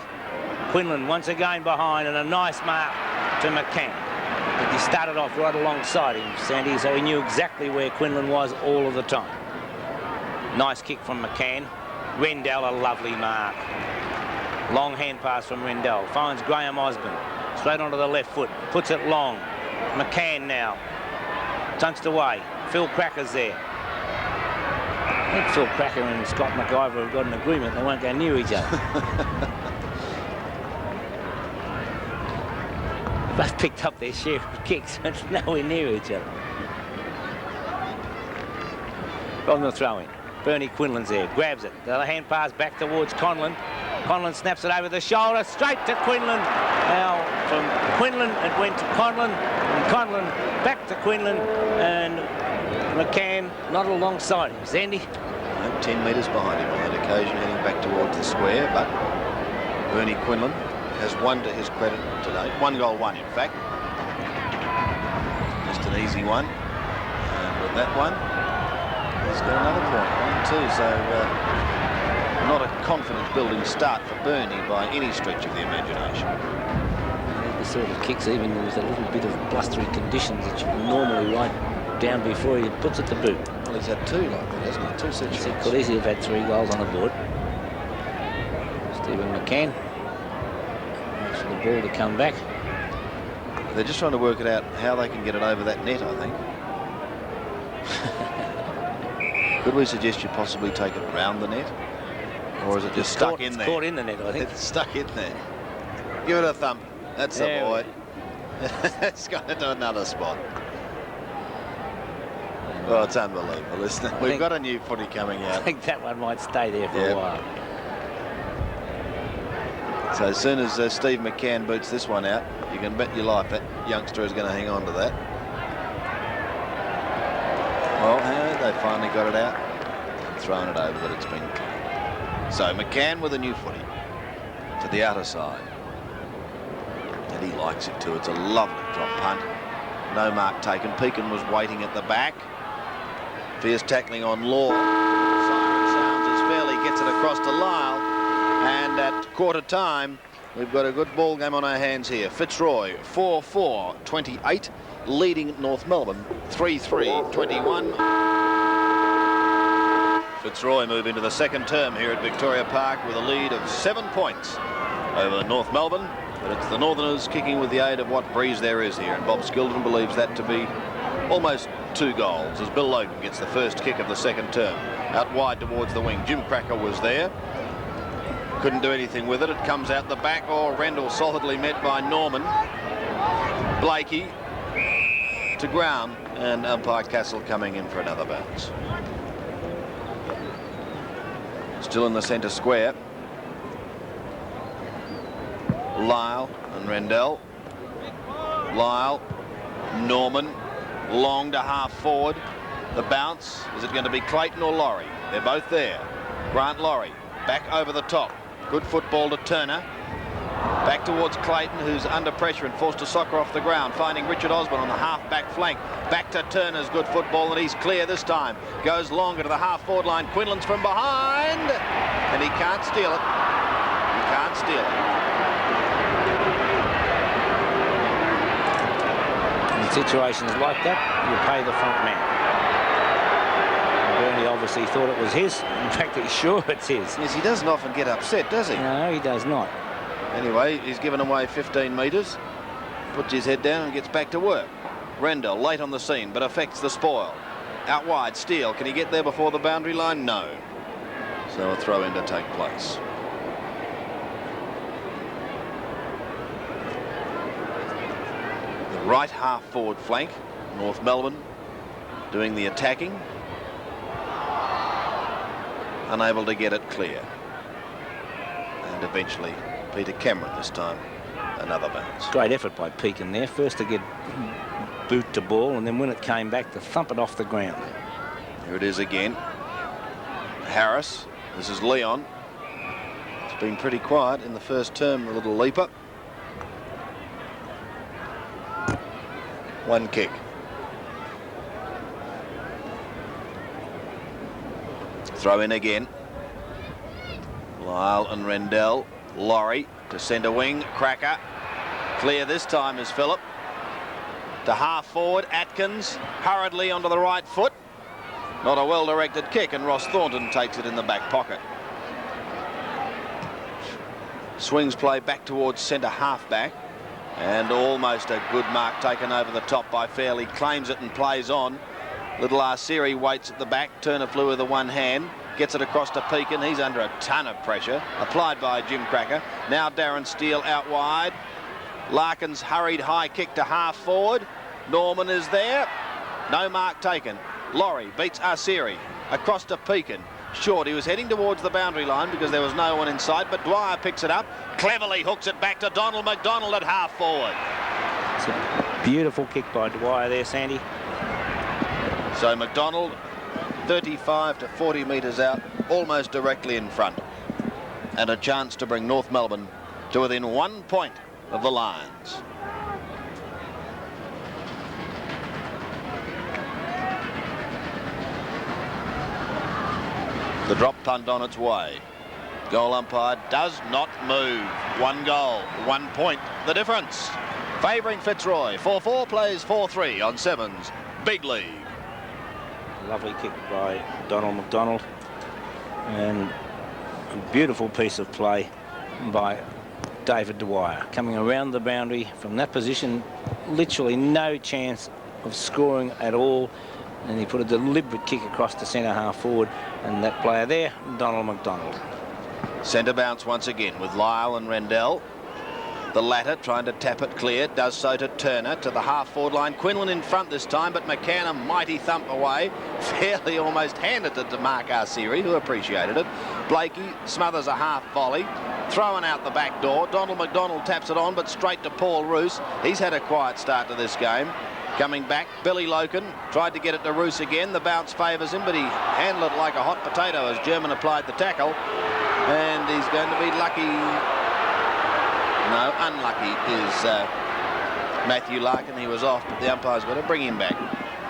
[SPEAKER 4] Quinlan once again behind, and a nice mark to McCann. But he started off right alongside him, Sandy, so he knew exactly where Quinlan was all of the time. Nice kick from McCann. Rendell, a lovely mark. Long hand pass from Rendell. Finds Graham Osborne. Straight onto the left foot. Puts it long. McCann now. Tunched away. Phil Cracker's there. I think Phil Cracker and Scott McIver have got an agreement. They won't go near each other. both picked up their share of kicks. It's nowhere near each other. From the throw-in, Bernie Quinlan's there, grabs it. The hand pass back towards Conlon. Conlon snaps it over the shoulder, straight to Quinlan. Now from Quinlan it went to Conlon, and Conlon back to Quinlan, and McCann not alongside him. Zandy?
[SPEAKER 3] 10 metres behind him on that occasion, heading back towards the square, but Bernie Quinlan has one to his credit today. 1 goal, 1 in fact. Just an easy one. And with that one, he's got another point, 1-2. So not a confidence building start for Bernie by any stretch of the imagination.
[SPEAKER 4] The sort of kicks, even with a little bit of blustery conditions that you normally write down before he puts it to boot.
[SPEAKER 3] Well, he's had 2 like that, hasn't he? 2 situations.
[SPEAKER 4] He could easily have had 3 goals on the board. Stephen McCann waits for the ball to come back.
[SPEAKER 3] They're just trying to work it out how they can get it over that net, I think. Could we suggest you possibly take it around the net? Or is it just stuck in there?
[SPEAKER 4] It's caught in the net, I think.
[SPEAKER 3] It's stuck in there. Give it a thump. That's the boy. It's going to do another spot. Oh, it's unbelievable, isn't it? We've got a new footy coming out.
[SPEAKER 4] I think that one might stay there for a while.
[SPEAKER 3] So as soon as Steve McCann boots this one out, you can bet your life that youngster is going to hang on to that. Well, they finally got it out. Thrown it over, but it's been cleared. So McCann with a new footy to the outer side. And he likes it too. It's a lovely drop punt. No mark taken. Pekin was waiting at the back. Fierce tackling on Law. Siren sounds as Fairley gets it across to Lyle. And at quarter time, we've got a good ball game on our hands here. Fitzroy 4-4-28, leading North Melbourne 3-3-21. Fitzroy move into the second term here at Victoria Park with a lead of 7 points over North Melbourne. But it's the Northerners kicking with the aid of what breeze there is here. And Bob Skilton believes that to be almost 2 goals as Bill Logan gets the first kick of the second term. Out wide towards the wing. Jim Cracker was there. Couldn't do anything with it. It comes out the back. Oh, Rendell solidly met by Norman. Blakey to ground. And umpire Castle coming in for another bounce. Still in the centre square. Lyle and Rendell. Lyle, Norman, long to half forward. The bounce, is it going to be Clayton or Laurie? They're both there. Grant Laurie, back over the top. Good football to Turner. Back towards Clayton, who's under pressure and forced to soccer off the ground, finding Richard Osborne on the half-back flank. Back to Turner's good football, and he's clear this time. Goes longer to the half-forward line. Quinlan's from behind, and he can't steal it. He can't steal it.
[SPEAKER 4] In situations like that, you pay the front man. Bernie obviously thought it was his. In fact, he's sure it's his.
[SPEAKER 3] Yes, he doesn't often get upset, does he?
[SPEAKER 4] No, he does not.
[SPEAKER 3] Anyway, he's given away 15 metres, puts his head down and gets back to work. Rendell late on the scene, but affects the spoil. Out wide, Steele. Can he get there before the boundary line? No. So a throw in to take place. The right half forward flank, North Melbourne doing the attacking. Unable to get it clear. And eventually Peter Cameron this time, another bounce.
[SPEAKER 4] Great effort by Pekin there. First to get boot to ball, and then when it came back to thump it off the ground.
[SPEAKER 3] Here it is again. Harris. This is Leon. It's been pretty quiet in the first term, the little leaper. One kick. Throw in again. Lyle and Rendell. Laurie to centre wing. Cracker. Clear this time is Phillip. To half forward. Atkins hurriedly onto the right foot. Not a well-directed kick, and Ross Thornton takes it in the back pocket. Swings play back towards centre half-back, and almost a good mark taken over the top by Fairley. Claims it and plays on. Little Arceri waits at the back. Turner flew with the one hand. Gets it across to Pekin. He's under a ton of pressure applied by Jim Cracker. Now Darren Steele out wide. Larkin's hurried high kick to half forward. Norman is there. No mark taken. Laurie beats Arsiri. Across to Pekin. Short. He was heading towards the boundary line because there was no one in sight, but Dwyer picks it up. Cleverly hooks it back to Donald McDonald at half forward.
[SPEAKER 4] It's a beautiful kick by Dwyer there, Sandy.
[SPEAKER 3] So McDonald, 35 to 40 metres out, almost directly in front. And a chance to bring North Melbourne to within 1 point of the Lions. The drop punt on its way. Goal umpire does not move. 1 goal, 1 point, the difference. Favouring Fitzroy. 4-4 plays 4-3 on Sevens. Big league.
[SPEAKER 4] Lovely kick by Donald McDonald. And a beautiful piece of play by David Dwyer. Coming around the boundary from that position, literally no chance of scoring at all. And he put a deliberate kick across the centre half forward. And that player there, Donald McDonald.
[SPEAKER 3] Centre bounce once again with Lyle and Rendell. The latter trying to tap it clear, does so to Turner to the half forward line. Quinlan in front this time, but McCann a mighty thump away. Fairly almost handed it to Mark Arsiri, who appreciated it. Blakey smothers a half volley. Thrown out the back door. Donald McDonald taps it on, but straight to Paul Roos. He's had a quiet start to this game. Coming back, Billy Loken tried to get it to Roos again. The bounce favours him, but he handled it like a hot potato as German applied the tackle. And he's going to be lucky. No, unlucky is Matthew Larkin. He was off, but the umpire's got to bring him back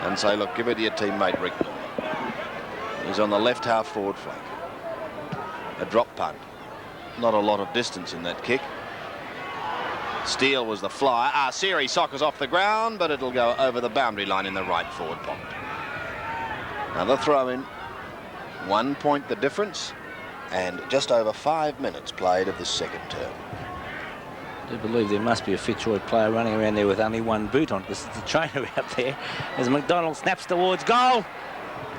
[SPEAKER 3] and say, look, give it to your teammate Rick Norman. He's on the left half forward flank. A drop punt. Not a lot of distance in that kick. Steele was the flyer. Arsiri soccers off the ground, but it'll go over the boundary line in the right forward pocket. Another throw in. 1 point the difference, and just over 5 minutes played of the second term.
[SPEAKER 4] I do believe there must be a Fitzroy player running around there with only 1 boot on, because it's the trainer out there as McDonald snaps towards goal.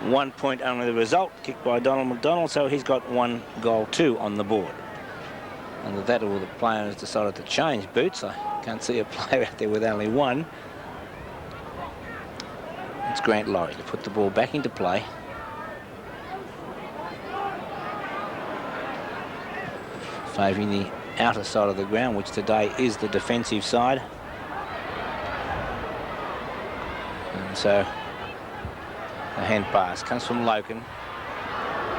[SPEAKER 4] 1 point only the result, kicked by Donald McDonald, so he's got 1 goal 2 on the board. And with that, all the players decided to change boots. I can't see a player out there with only 1. It's Grant Laurie to put the ball back into play. Favouring the outer side of the ground, which today is the defensive side. And so the hand pass comes from Loken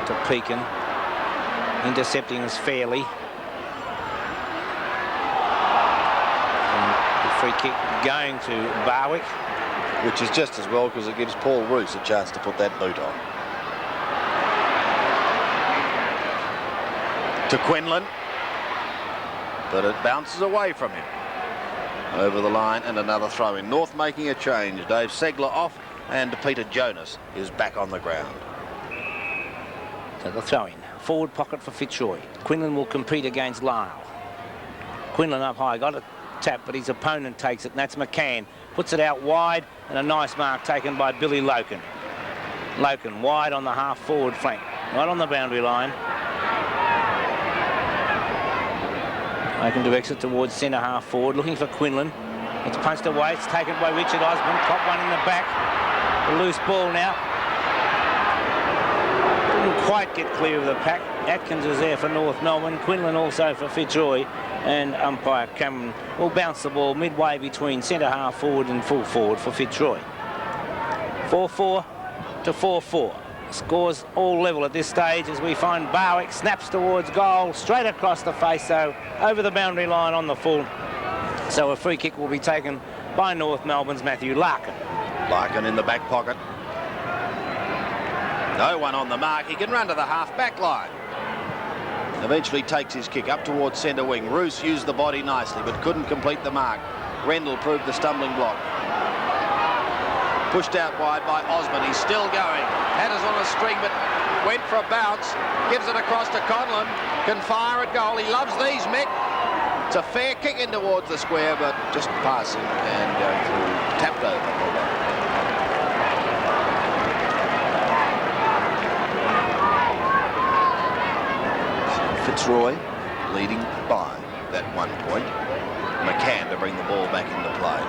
[SPEAKER 4] to Pekin. Intercepting is Fairley. Free kick going to Barwick.
[SPEAKER 3] Which is just as well because it gives Paul Roos a chance to put that boot on. To Quinlan. But it bounces away from him. Over the line and another throw in. North making a change. Dave Segler off and Peter Jonas is back on the ground.
[SPEAKER 4] So the throw in. Forward pocket for Fitzroy. Quinlan will compete against Lyle. Quinlan up high. Got it. Tap, but his opponent takes it, and that's McCann. Puts it out wide, and a nice mark taken by Billy Loken. Loken wide on the half forward flank, right on the boundary line. Loken directs it towards centre half forward, looking for Quinlan. It's punched away, it's taken by Richard Osborne. Cop one in the back. A loose ball now. Didn't quite get clear of the pack. Atkins is there for North Melbourne. Quinlan also for Fitzroy. And umpire Cameron will bounce the ball midway between centre half forward and full forward for Fitzroy. 4-4 to 4-4. Scores all level at this stage as we find Barwick snaps towards goal, straight across the face, though, over the boundary line on the full. So a free kick will be taken by North Melbourne's Matthew Larkin.
[SPEAKER 3] Larkin in the back pocket. No one on the mark. He can run to the half-back line. Eventually takes his kick up towards centre wing. Roos used the body nicely, but couldn't complete the mark. Rendell proved the stumbling block. Pushed out wide by Osborne. He's still going. Hatters on a string, but went for a bounce. Gives it across to Conlon. Can fire at goal. He loves these, Mick. It's a fair kick in towards the square, but just passing and going through. Tapped over. Fitzroy leading by that 1 point. McCann to bring the ball back into play.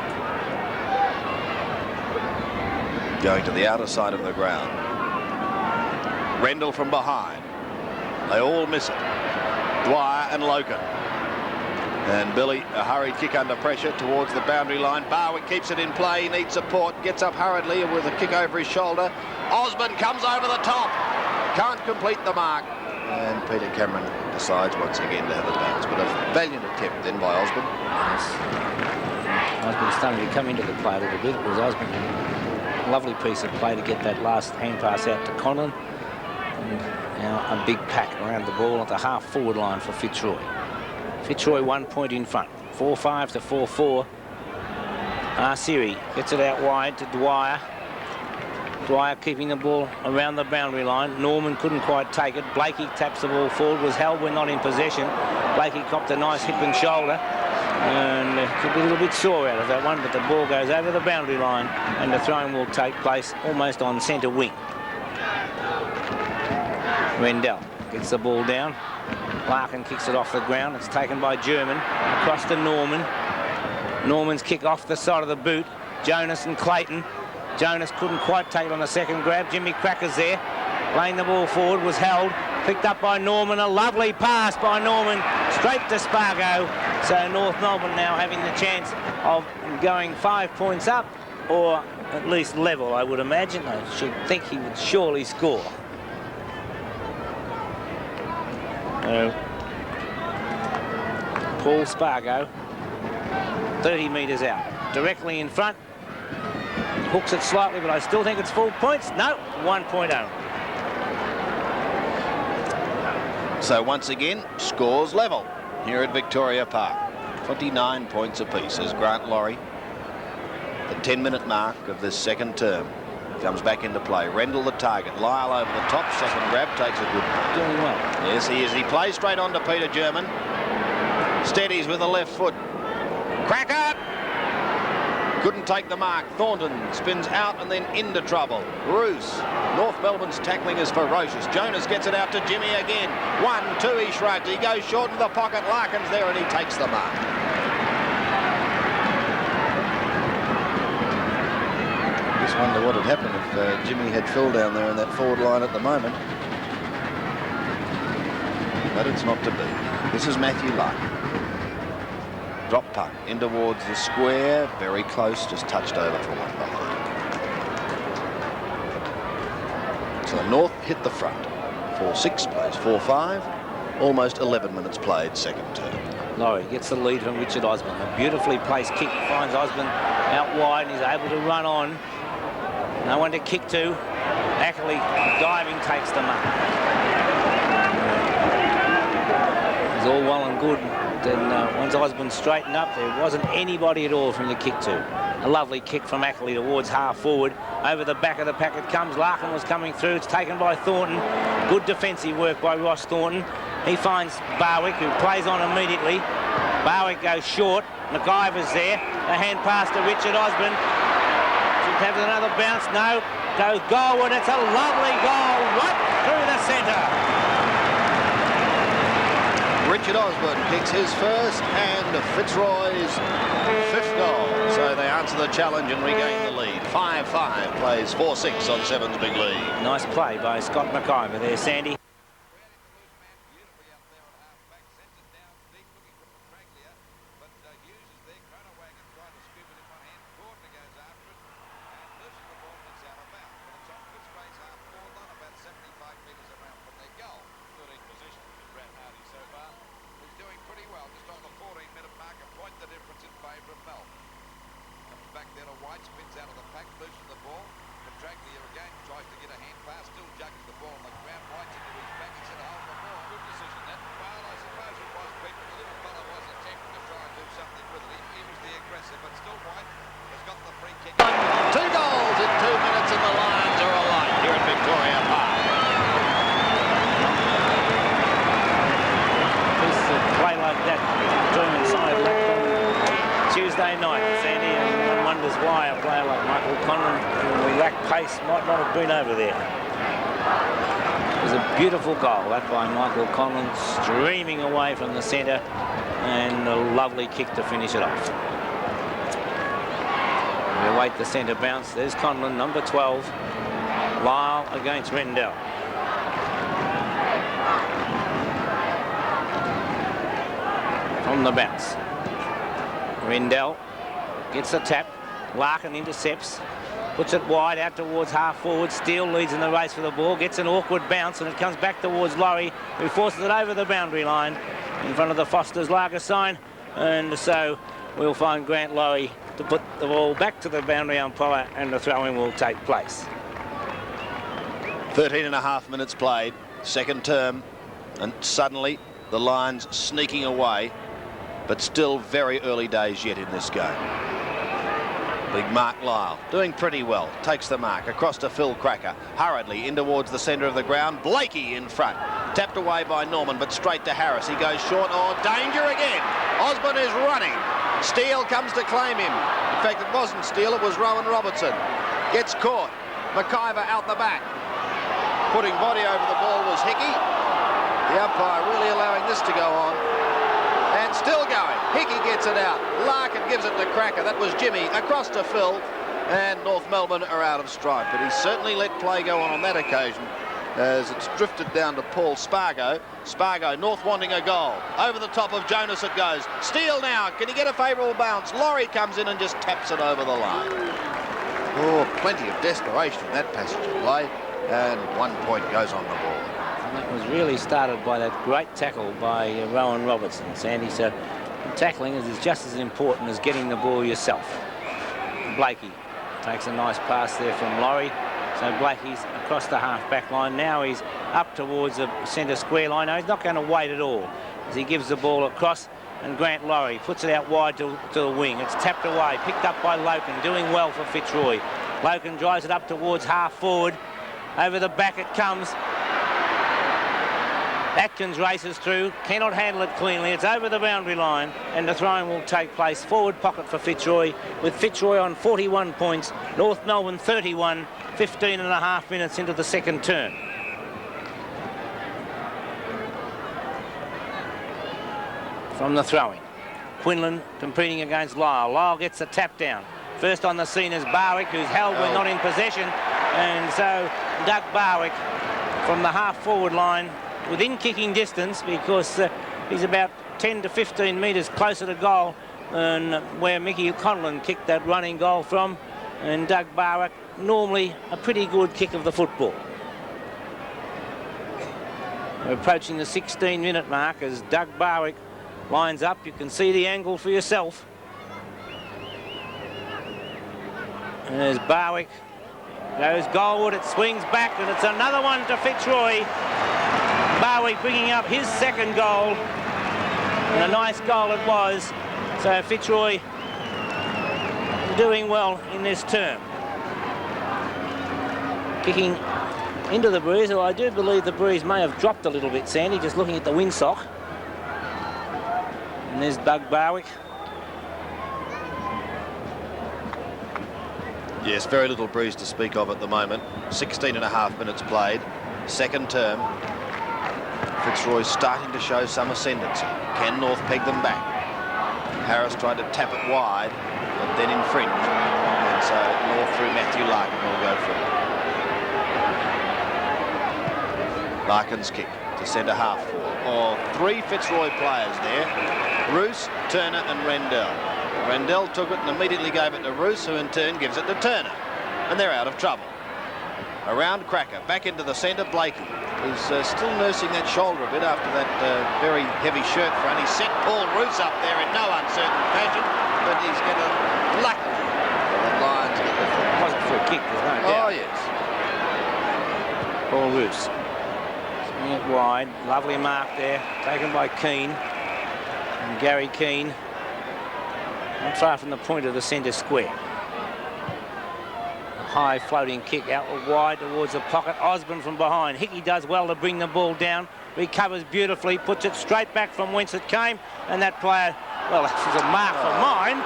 [SPEAKER 3] Going to the outer side of the ground. Rendell from behind. They all miss it. Dwyer and Logan. And Billy, a hurried kick under pressure towards the boundary line. Barwick keeps it in play. He needs support. Gets up hurriedly with a kick over his shoulder. Osborne comes over the top. Can't complete the mark. And Peter Cameron decides once again to have a bounce. But a valiant attempt then by Osborne.
[SPEAKER 4] Yes. Osborne starting to come into the play a little bit. It was Osborne. Lovely piece of play to get that last hand pass out to Conlon. And now a big pack around the ball at the half-forward line for Fitzroy. Fitzroy 1 point in front. 4-5 to 4-4. Siri gets it out wide to Dwyer. Dwyer keeping the ball around the boundary line. Norman couldn't quite take it. Blakey taps the ball forward. Was held when not in possession. Blakey copped a nice hip and shoulder. And could be a little bit sore out of that one, but the ball goes over the boundary line and the throwing will take place almost on centre wing. Rendell gets the ball down. Larkin kicks it off the ground. It's taken by German. Across to Norman. Norman's kick off the side of the boot. Jonas and Clayton. Jonas couldn't quite take it on the second grab. Jimmy Cracker's there. Laying the ball forward, was held. Picked up by Norman. A lovely pass by Norman. Straight to Spargo. So North Melbourne now having the chance of going 5 points up, or at least level, I would imagine. I should think he would surely score. Paul Spargo, 30 metres out, directly in front. Hooks it slightly, but I still think it's full points. No, 1 point only.
[SPEAKER 3] So once again, scores level here at Victoria Park. 29 points apiece as Grant Laurie, the 10-minute mark of this second term, comes back into play. Rendell the target. Lyle over the top. Second grab. Takes a good point.
[SPEAKER 4] Doing well.
[SPEAKER 3] Yes, he is. He plays straight on to Peter German. Steadies with the left foot. Cracker! Couldn't take the mark. Thornton spins out and then into trouble. Roos. North Melbourne's tackling is ferocious. Jonas gets it out to Jimmy again. 1-2, he shrugs. He goes short in the pocket. Larkin's there and he takes the mark. Just wonder what had happened if Jimmy had Phil down there in that forward line at the moment. But it's not to be. This is Matthew Larkin. Drop puck in towards the square, very close, just touched over from one behind. So North hit the front. 4-6 plays 4-5, almost 11 minutes played second term.
[SPEAKER 4] Laurie gets the lead from Richard Osborne. A beautifully placed kick finds Osborne out wide and he's able to run on. No one to kick to. Ackley diving takes the mark. It's all well and good. Then once Osborne straightened up, there wasn't anybody at all from the kick to. A lovely kick from Ackley towards half forward. Over the back of the pack it comes. Larkin was coming through. It's taken by Thornton. Good defensive work by Ross Thornton. He finds Barwick, who plays on immediately. Barwick goes short. McIver's there. A hand pass to Richard Osborne. Should have another bounce. No. Goes goalward. It's a lovely goal right through the centre.
[SPEAKER 3] Richard Osborne kicks his first and Fitzroy's fifth goal. So they answer the challenge and regain the lead. 5-5 plays 4-6 on Seven's big lead.
[SPEAKER 4] Nice play by Scott McIver there, Sandy. Beautiful goal, that by Michael Conlon, streaming away from the centre. and a lovely kick to finish it off. We await the centre bounce. There's Conlon, number 12. Lyle against Rendell. From the bounce. Rendell gets the tap. Larkin intercepts. Puts it wide out towards half forward. Steele leads in the race for the ball. Gets an awkward bounce and it comes back towards Laurie, who forces it over the boundary line in front of the Foster's Lager sign. And so we'll find Grant Laurie to put the ball back to the boundary umpire, and the throw-in will take place.
[SPEAKER 3] 13.5 minutes played, second term, and suddenly the line's sneaking away, but still very early days yet in this game. Big Mark Lyle doing pretty well, takes the mark across to Phil Cracker, hurriedly in towards the centre of the ground. Blakey in front, tapped away by Norman, but straight to Harris. He goes short. Oh, danger again. Osborne is running. Steele comes to claim him. In fact, it wasn't Steele, it was Rowan Robertson. Gets caught. McIver out the back. Putting body over the ball was Hickey. The umpire really allowing this to go on. And still going. Hickey gets it out. Larkin gives it to Cracker. That was Jimmy. Across to Phil. And North Melbourne are out of stride. But he certainly let play go on that occasion, as it's drifted down to Paul Spargo. Spargo, North wanting a goal. Over the top of Jonas it goes. Steele now. Can he get a favourable bounce? Laurie comes in and just taps it over the line. Oh, plenty of desperation in that passage of play. And 1 point goes on the board.
[SPEAKER 4] And that was really started by that great tackle by Rowan Robertson, Sandy. So tackling is just as important as getting the ball yourself. Blakey takes a nice pass there from Laurie. So Blakey's across the half-back line. Now he's up towards the centre square line. No, he's not going to wait at all as he gives the ball across, and Grant Laurie puts it out wide to the wing. It's tapped away, picked up by Loken, doing well for Fitzroy. Loken drives it up towards half-forward. Over the back it comes. Atkins races through, cannot handle it cleanly. It's over the boundary line, and the throw-in will take place. Forward pocket for Fitzroy, with Fitzroy on 41 points, North Melbourne 31, 15.5 minutes into the second term. From the throw-in, Quinlan competing against Lyle. Lyle gets the tap down. First on the scene is Barwick, who's held when not in possession, and so Doug Barwick from the half-forward line within kicking distance, because he's about 10 to 15 metres closer to goal than where Mickey Conlon kicked that running goal from, and Doug Barwick, normally a pretty good kick of the football. We're approaching the 16-minute mark as Doug Barwick lines up. You can see the angle for yourself. And as Barwick goes goalward, it swings back, and it's another one to Fitzroy. Barwick bringing up his second goal, and a nice goal it was. So Fitzroy doing well in this term. Kicking into the breeze, or I do believe the breeze may have dropped a little bit, Sandy, just looking at the windsock. And there's Doug Barwick.
[SPEAKER 3] Yes, very little breeze to speak of at the moment. 16.5 minutes played, second term. Fitzroy starting to show some ascendancy. Can North peg them back? Harris tried to tap it wide, but then infringed. And so North through Matthew Larkin will go free. Larkin's kick to centre half. Oh, 3 Fitzroy players there. Roos, Turner and Rendell. Rendell took it and immediately gave it to Roos, who in turn gives it to Turner. And they're out of trouble. Around Cracker, back into the centre, Blakey, who's still nursing that shoulder a bit after that very heavy shirt front. He's set Paul Roos up there in no uncertain fashion, but he's going to luck the Lions get the foot.
[SPEAKER 4] It wasn't for a kick, there's no doubt.
[SPEAKER 3] Oh, yes.
[SPEAKER 4] Paul Roos. Swinging it wide, lovely mark there, taken by Keane. And Gary Keane, not far from the point of the centre square. High floating kick out wide towards the pocket. Osborne from behind. Hickey does well to bring the ball down. Recovers beautifully. Puts it straight back from whence it came. And that player, well, this is a mark for mine.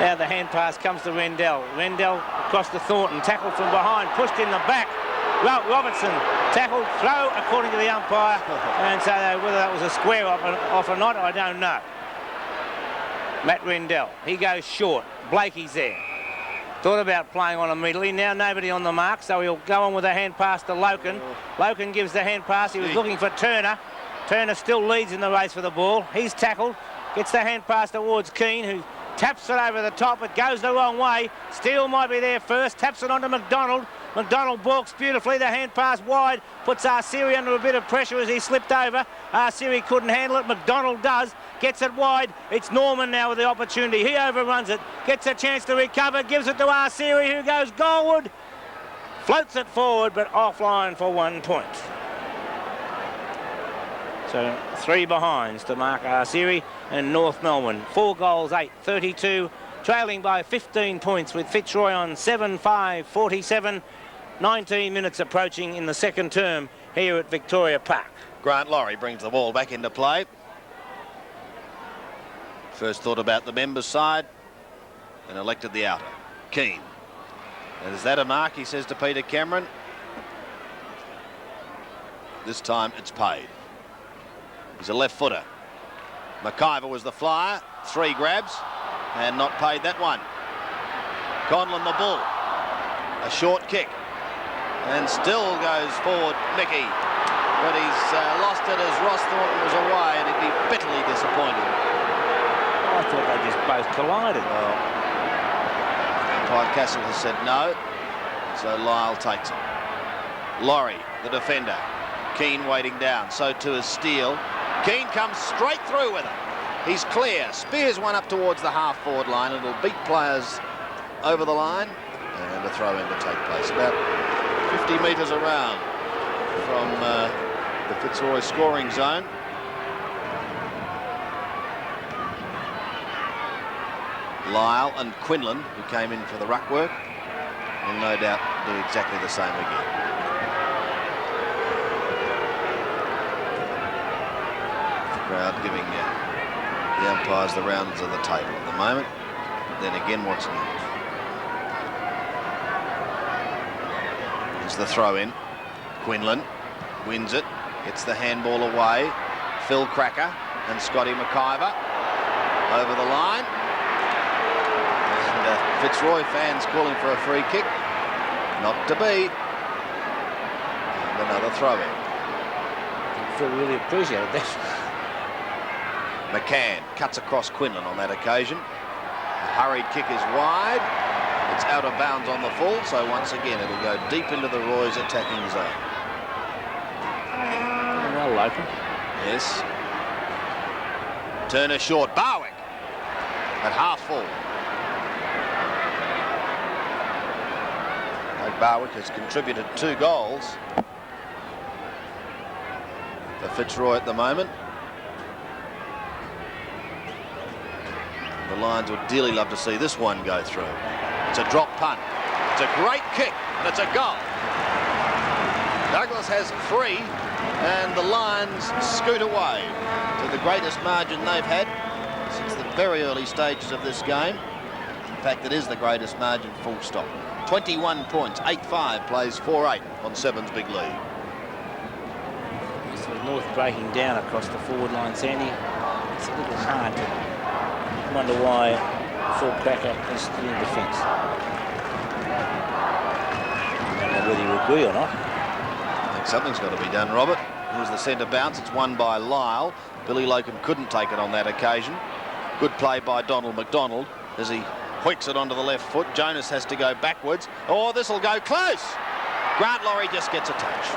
[SPEAKER 4] Now the hand pass comes to Rendell. Rendell across to Thornton. Tackled from behind. Pushed in the back. Robertson Tackle, throw, according to the umpire. And so whether that was a square off or not, I don't know. Matt Rendell, he goes short. Blakey's there. Thought about playing on immediately. Now nobody on the mark, so he'll go on with a hand pass to Loken. Loken gives the hand pass. He was looking for Turner. Turner still leads in the race for the ball. He's tackled. Gets the hand pass towards Keane, who taps it over the top. It goes the wrong way. Steele might be there first. Taps it onto McDonald. McDonald balks beautifully. The hand pass wide. Puts Arceri under a bit of pressure as he slipped over. Arceri couldn't handle it. McDonald does. Gets it wide. It's Norman now with the opportunity. He overruns it. Gets a chance to recover. Gives it to Arceri, who goes goalward. Floats it forward, but offline for 1 point. So 3 behinds to Mark Arceri and North Melbourne. 4 goals, 8-32. Trailing by 15 points with Fitzroy on 7-5-47. 19 minutes approaching in the second term here at Victoria Park.
[SPEAKER 3] Grant Laurie brings the ball back into play. First thought about the members' side and elected the outer. Keane. And is that a mark, he says to Peter Cameron? This time it's paid. He's a left footer. McIver was the flyer. 3 grabs and not paid that one. Conlon the bull. A short kick. And still goes forward Mickey. But he's lost it as Ross Thornton was away, and he'd be bitterly disappointed.
[SPEAKER 4] I thought they just both collided.
[SPEAKER 3] Well, Umpire Castle has said no, so Lyle takes it. Laurie, the defender. Keane waiting down, so too is Steele. Keane comes straight through with it. He's clear, spears one up towards the half-forward line. It'll beat players over the line, and a throw-in to take place. About 50 metres around from the Fitzroy scoring zone. Lyle and Quinlan, who came in for the ruck work, will no doubt do exactly the same again. The crowd giving the umpires the rounds of the table at the moment. Then again, what's next? Here's the throw-in. Quinlan wins it, gets the handball away. Phil Cracker and Scotty McIver over the line. And Fitzroy fans calling for a free kick. Not to be. And another throw-in.
[SPEAKER 4] Phil really appreciated that.
[SPEAKER 3] McCann cuts across Quinlan on that occasion. The hurried kick is wide. It's out of bounds on the full, so once again it'll go deep into the Roy's attacking zone.
[SPEAKER 4] Well, Loken.
[SPEAKER 3] Yes. Turner short. Barwick at half full. Barwick has contributed 2 goals for Fitzroy at the moment. The Lions would dearly love to see this one go through. It's a drop punt. It's a great kick, and it's a goal. Douglas has 3, and the Lions scoot away to the greatest margin they've had since the very early stages of this game. In fact, it is the greatest margin, full stop. 21 points, 8-5, plays 4-8 on Seven's big lead.
[SPEAKER 4] So North breaking down across the forward line, Sandy. It's a little hard to wonder why Phil Cracker is still in defence. I don't know whether you agree or not.
[SPEAKER 3] I think something's got to be done, Robert. Here's the centre bounce. It's won by Lyle. Billy Loken couldn't take it on that occasion. Good play by Donald McDonald as he hoiks it onto the left foot. Jonas has to go backwards. Oh, this will go close. Grant Laurie just gets a touch.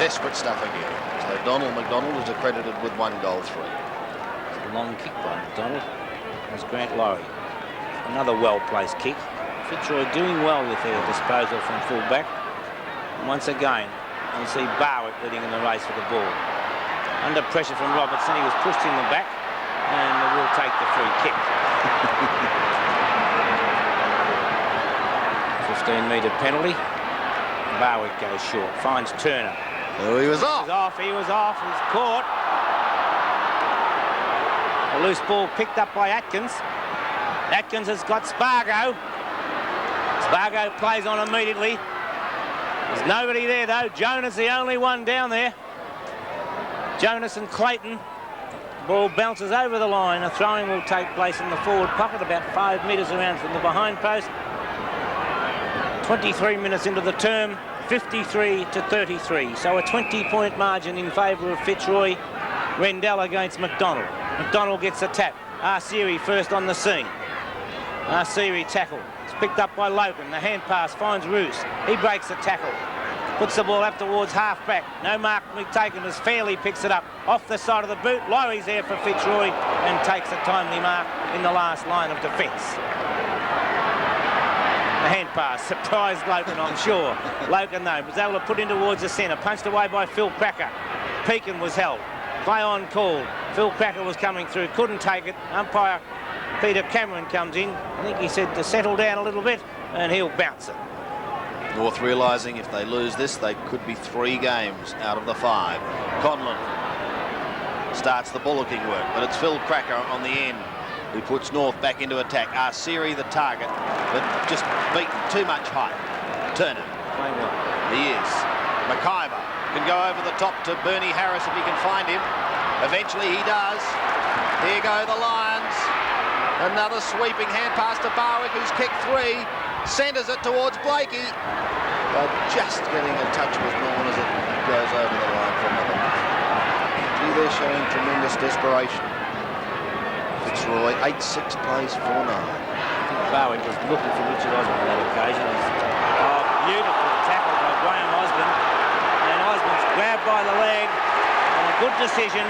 [SPEAKER 3] Desperate stuff again. So Donald McDonald is accredited with 1 goal 3.
[SPEAKER 4] It's a long kick by McDonald. That's Grant Laurie. Another well-placed kick. Fitzroy doing well with their disposal from full-back. And once again, you see Barwick leading in the race for the ball. Under pressure from Robertson, he was pushed in the back, and will take the free kick. 15-metre penalty. Barwick goes short, finds Turner.
[SPEAKER 3] Oh, he was off.
[SPEAKER 4] He was off, he's caught. A loose ball picked up by Atkins. Atkins has got Spargo. Spargo plays on immediately. There's nobody there, though. Jonas the only one down there. Jonas and Clayton. Ball bounces over the line. A throwing will take place in the forward pocket, about 5 metres around from the behind post. 23 minutes into the term, 53 to 33. So a 20-point margin in favour of Fitzroy. Rendell against McDonald. McDonald gets a tap. Arsiri first on the scene. Arsiri tackle. It's picked up by Loken. The hand pass finds Roos. He breaks the tackle. Puts the ball up towards half-back. No mark taken as Fairley picks it up off the side of the boot. Laurie's there for Fitzroy and takes a timely mark in the last line of defence. The hand pass surprised Loken, I'm sure. Loken, though, was able to put in towards the centre. Punched away by Phil Cracker. Pekin was held. Play on called. Phil Cracker was coming through. Couldn't take it. Umpire Peter Cameron comes in. I think he said to settle down a little bit and he'll bounce it.
[SPEAKER 3] North realising if they lose this, they could be 3 games out of the 5. Conlon starts the bullocking work, but it's Phil Cracker on the end who puts North back into attack. Arsiri the target, but just beaten too much height. Turner. He is. McIver can go over the top to Bernie Harris if he can find him. Eventually he does. Here go the Lions. Another sweeping hand pass to Barwick, who's kicked 3. Centres it towards Blakey. But just getting a touch with Norman as it goes over the line from the back. Gee, they're showing tremendous desperation. Fitzroy, 8-6 plays 4-9.
[SPEAKER 4] I think Barwick was looking for Richard Osborne on that occasion. Beautiful tackle by Graham Osborne. And Osborne's grabbed by the leg. And a good decision.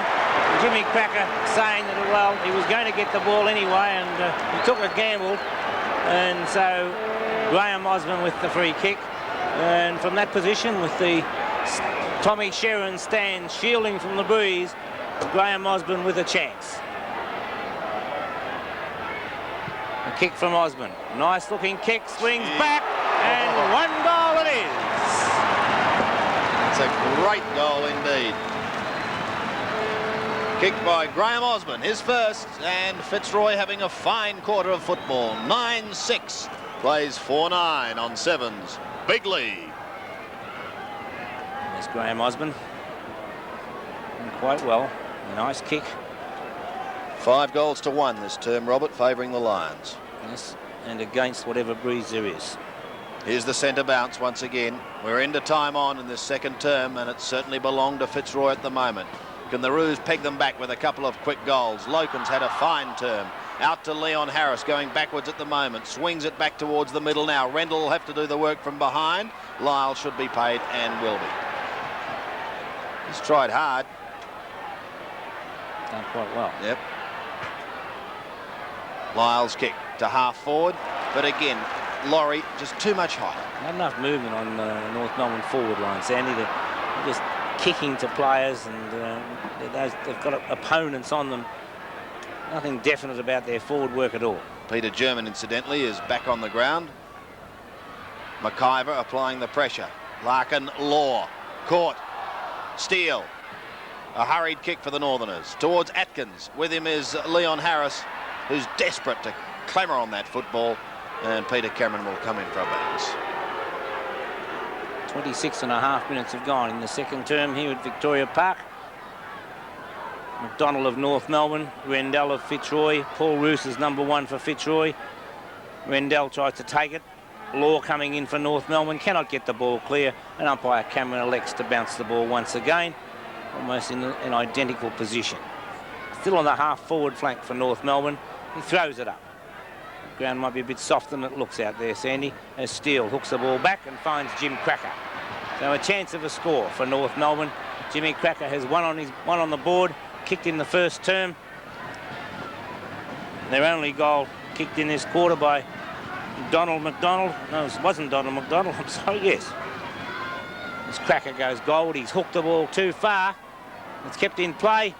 [SPEAKER 4] Jimmy Cracker saying that, well, he was going to get the ball anyway, and he took a gamble. And so Graham Osborne with the free kick. And from that position, with the Tommy Sherrin stand shielding from the breeze, Graham Osborne with a chance. A kick from Osborne. Nice looking kick, swings back, and 1 goal it is.
[SPEAKER 3] It's a great goal indeed. Kicked by Graham Osborne, his first, and Fitzroy having a fine quarter of football. 9-6, plays 4-9 on 7s. Big lead.
[SPEAKER 4] There's Graham Osborne. Doing quite well. A nice kick.
[SPEAKER 3] 5 goals to 1 this term, Robert, favouring the Lions.
[SPEAKER 4] Yes, and against whatever breeze there is.
[SPEAKER 3] Here's the centre bounce once again. We're into time on in this second term, and it certainly belonged to Fitzroy at the moment. Can the Roos peg them back with a couple of quick goals? Loken's had a fine term. Out to Leon Harris, going backwards at the moment. Swings it back towards the middle now. Rendell will have to do the work from behind. Lyle should be paid and will be. He's tried hard.
[SPEAKER 4] Done quite well.
[SPEAKER 3] Yep. Lyle's kick to half forward, but again, Laurie just too much height.
[SPEAKER 4] Not enough movement on North Melbourne forward line, Sandy. They're just kicking to players, and they've got opponents on them. Nothing definite about their forward work at all.
[SPEAKER 3] Peter German, incidentally, is back on the ground. McIver applying the pressure. Larkin, Law, caught. Steele. A hurried kick for the Northerners. Towards Atkins. With him is Leon Harris, who's desperate to clamour on that football. And Peter Cameron will come in for a bounce.
[SPEAKER 4] 26.5 minutes have gone in the second term here at Victoria Park. McDonald of North Melbourne, Rendell of Fitzroy. Paul Roos is number 1 for Fitzroy. Rendell tries to take it. Law coming in for North Melbourne, cannot get the ball clear, and umpire Cameron elects to bounce the ball once again, almost in an identical position. Still on the half-forward flank for North Melbourne. He throws it up. The ground might be a bit softer than it looks out there, Sandy, as Steele hooks the ball back and finds Jim Cracker. So a chance of a score for North Melbourne. Jimmy Cracker has one on the board, kicked in the first term. Their only goal kicked in this quarter by Donald McDonald. No, it wasn't Donald McDonald, I'm sorry, yes. As Cracker goes gold, he's hooked the ball too far. It's kept in play.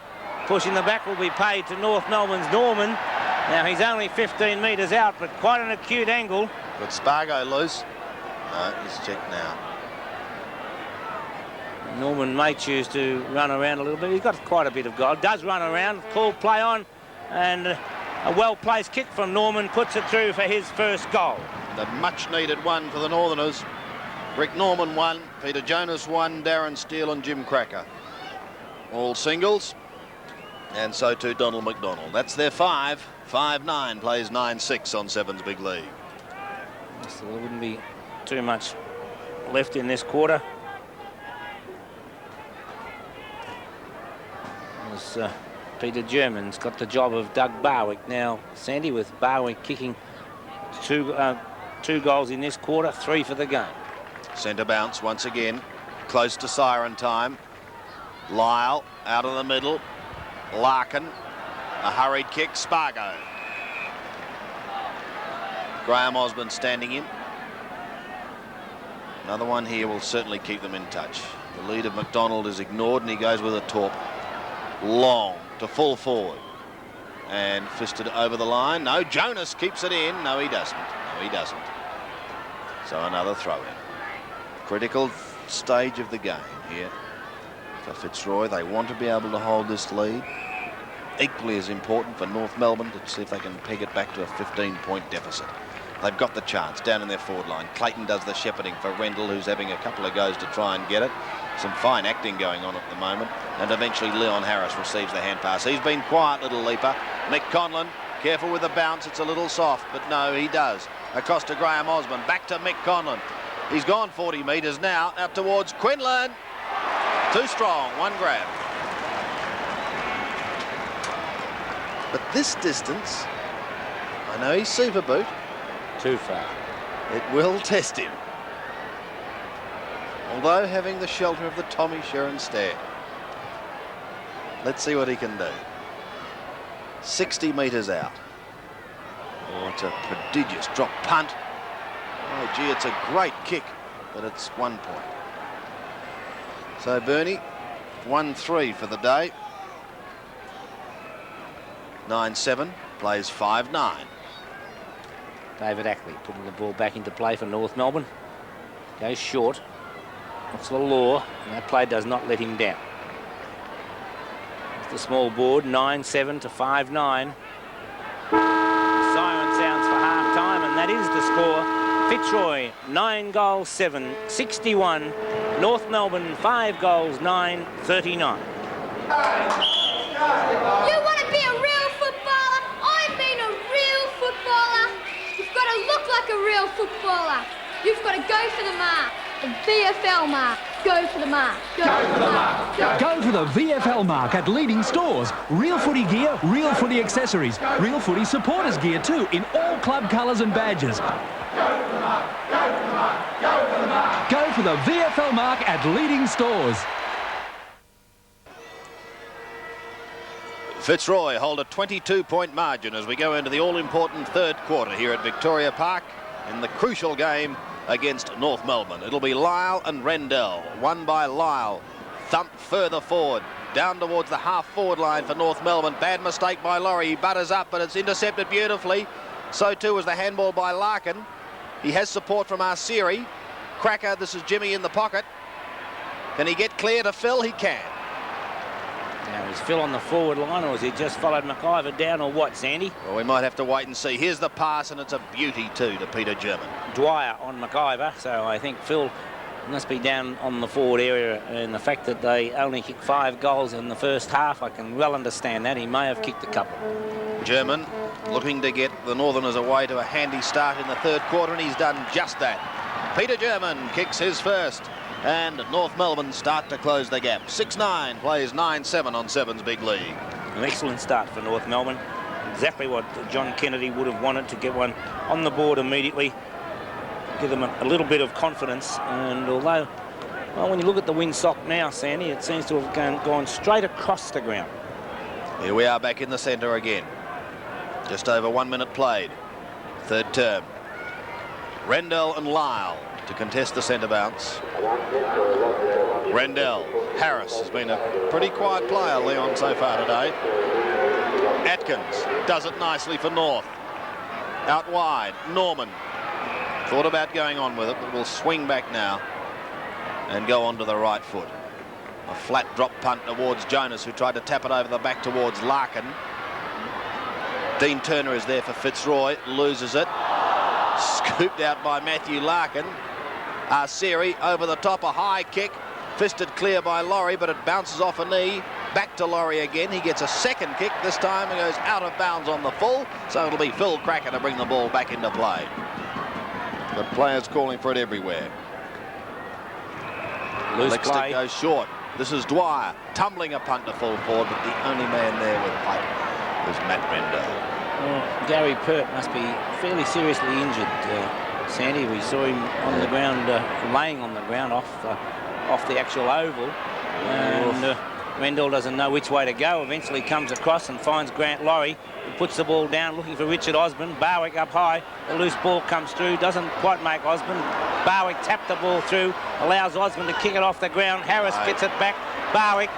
[SPEAKER 4] Pushing the back will be paid to North Melbourne's Norman. Now, he's only 15 metres out, but quite an acute angle.
[SPEAKER 3] Got Spargo loose. No, he's checked now.
[SPEAKER 4] Norman may choose to run around a little bit. He's got quite a bit of goal. Does run around, called play on, and a well-placed kick from Norman puts it through for his first goal.
[SPEAKER 3] The much-needed one for the Northerners. Rick Norman 1, Peter Jonas 1, Darren Steele and Jim Cracker. All singles. And so too Donald McDonald. That's their 5. 5-9 plays 9-6 on Sevens Big League.
[SPEAKER 4] So there wouldn't be too much left in this quarter. As Peter German's got the job of Doug Barwick now, Sandy, with Barwick kicking two goals in this quarter, 3 for the game.
[SPEAKER 3] Centre bounce once again, close to siren time. Lyle out of the middle. Larkin, a hurried kick, Spargo. Graham Osborne standing in. Another one here will certainly keep them in touch. The lead of McDonald is ignored and he goes with a torp. Long to full forward. And fisted over the line. No, Jonas keeps it in. No, he doesn't. No, he doesn't. So another throw in. Critical stage of the game here for Fitzroy. They want to be able to hold this lead. Equally as important for North Melbourne to see if they can peg it back to a 15-point deficit. They've got the chance down in their forward line. Clayton does the shepherding for Rendell, who's having a couple of goes to try and get it. Some fine acting going on at the moment. And eventually Leon Harris receives the hand pass. He's been quiet, little leaper. Mick Conlon, careful with the bounce. It's a little soft, but no, he does. Across to Graham Osborne. Back to Mick Conlon. He's gone 40 metres now. Out towards Quinlan. Too strong. One grab. But this distance, I know he's super boot.
[SPEAKER 4] Too far.
[SPEAKER 3] It will test him. Although having the shelter of the Tommy Sherrin stand. Let's see what he can do. 60 metres out. Oh, it's a prodigious drop punt. Oh, gee, it's a great kick, but it's 1 point. So Bernie, 1-3 for the day. 9-7, plays 5-9.
[SPEAKER 4] David Ackley putting the ball back into play for North Melbourne. Goes short. That's the law, and that play does not let him down. It's the small board, 9-7 to 5-9. Siren sounds for half time, and that is the score. Fitzroy, 9 goals, 7, 61. North Melbourne, 5 goals, 9, 39.
[SPEAKER 5] You want to be a real footballer? I've been a real footballer. You've got to look like a real footballer. You've got to go for the mark. The VFL mark. Go for the mark. Go for the mark.
[SPEAKER 6] Go for the VFL mark at leading stores. Real footy gear, real footy accessories, real footy supporters gear too, in all club colours and badges. Go for the VFL mark at leading stores.
[SPEAKER 3] Fitzroy hold a 22-point margin as we go into the all-important third quarter here at Victoria Park in the crucial game against North Melbourne. It'll be Lyle and Rendell. Won by Lyle. Thump further forward. Down towards the half-forward line for North Melbourne. Bad mistake by Laurie. He butters up, but it's intercepted beautifully. So too was the handball by Larkin. He has support from Arceri. Cracker, this is Jimmy in the pocket. Can he get clear to Phil? He can.
[SPEAKER 4] Now, is Phil on the forward line, or has he just followed McIver down, or what, Sandy?
[SPEAKER 3] Well, we might have to wait and see. Here's the pass, and it's a beauty too to Peter German.
[SPEAKER 4] Dwyer on McIver, so I think Phil must be down on the forward area, and the fact that they only kicked 5 goals in the first half, I can well understand that. He may have kicked a couple.
[SPEAKER 3] German looking to get the Northerners away to a handy start in the third quarter, and he's done just that. Peter German kicks his first, and North Melbourne start to close the gap. 6-9 plays 9-7 on Sevens Big League.
[SPEAKER 4] An excellent start for North Melbourne. Exactly what John Kennedy would have wanted, to get one on the board immediately. Give them a little bit of confidence. And although, well, when you look at the windsock now, Sandy, it seems to have gone straight across the ground.
[SPEAKER 3] Here we are back in the centre again. Just over 1 minute played. Third term. Rendell and Lyle to contest the centre bounce. Rendell. Harris has been a pretty quiet player, Leon, so far today. Atkins does it nicely for North. Out wide, Norman. Thought about going on with it, but will swing back now and go onto the right foot. A flat drop punt towards Jonas, who tried to tap it over the back towards Larkin. Dean Turner is there for Fitzroy, loses it. Scooped out by Matthew Larkin. Siri over the top, a high kick, fisted clear by Laurie, but it bounces off a knee. Back to Laurie again. He gets a second kick. This time it goes out of bounds on the full, so it'll be Phil Cracker to bring the ball back into play. The players calling for it everywhere.
[SPEAKER 4] Loose
[SPEAKER 3] Lexter
[SPEAKER 4] play.
[SPEAKER 3] goes short. This is Dwyer tumbling a punt to full forward, but the only man there with height is Matt Rendell.
[SPEAKER 4] Well, Gary Pert must be fairly seriously injured, Sandy. We saw him on the ground, laying on the ground off the actual oval. And Rendell doesn't know which way to go. Eventually comes across and finds Grant Laurie, who puts the ball down, looking for Richard Osborne. Barwick up high. The loose ball comes through, doesn't quite make Osborne. Barwick tapped the ball through, allows Osborne to kick it off the ground. Harris gets it back. Barwick,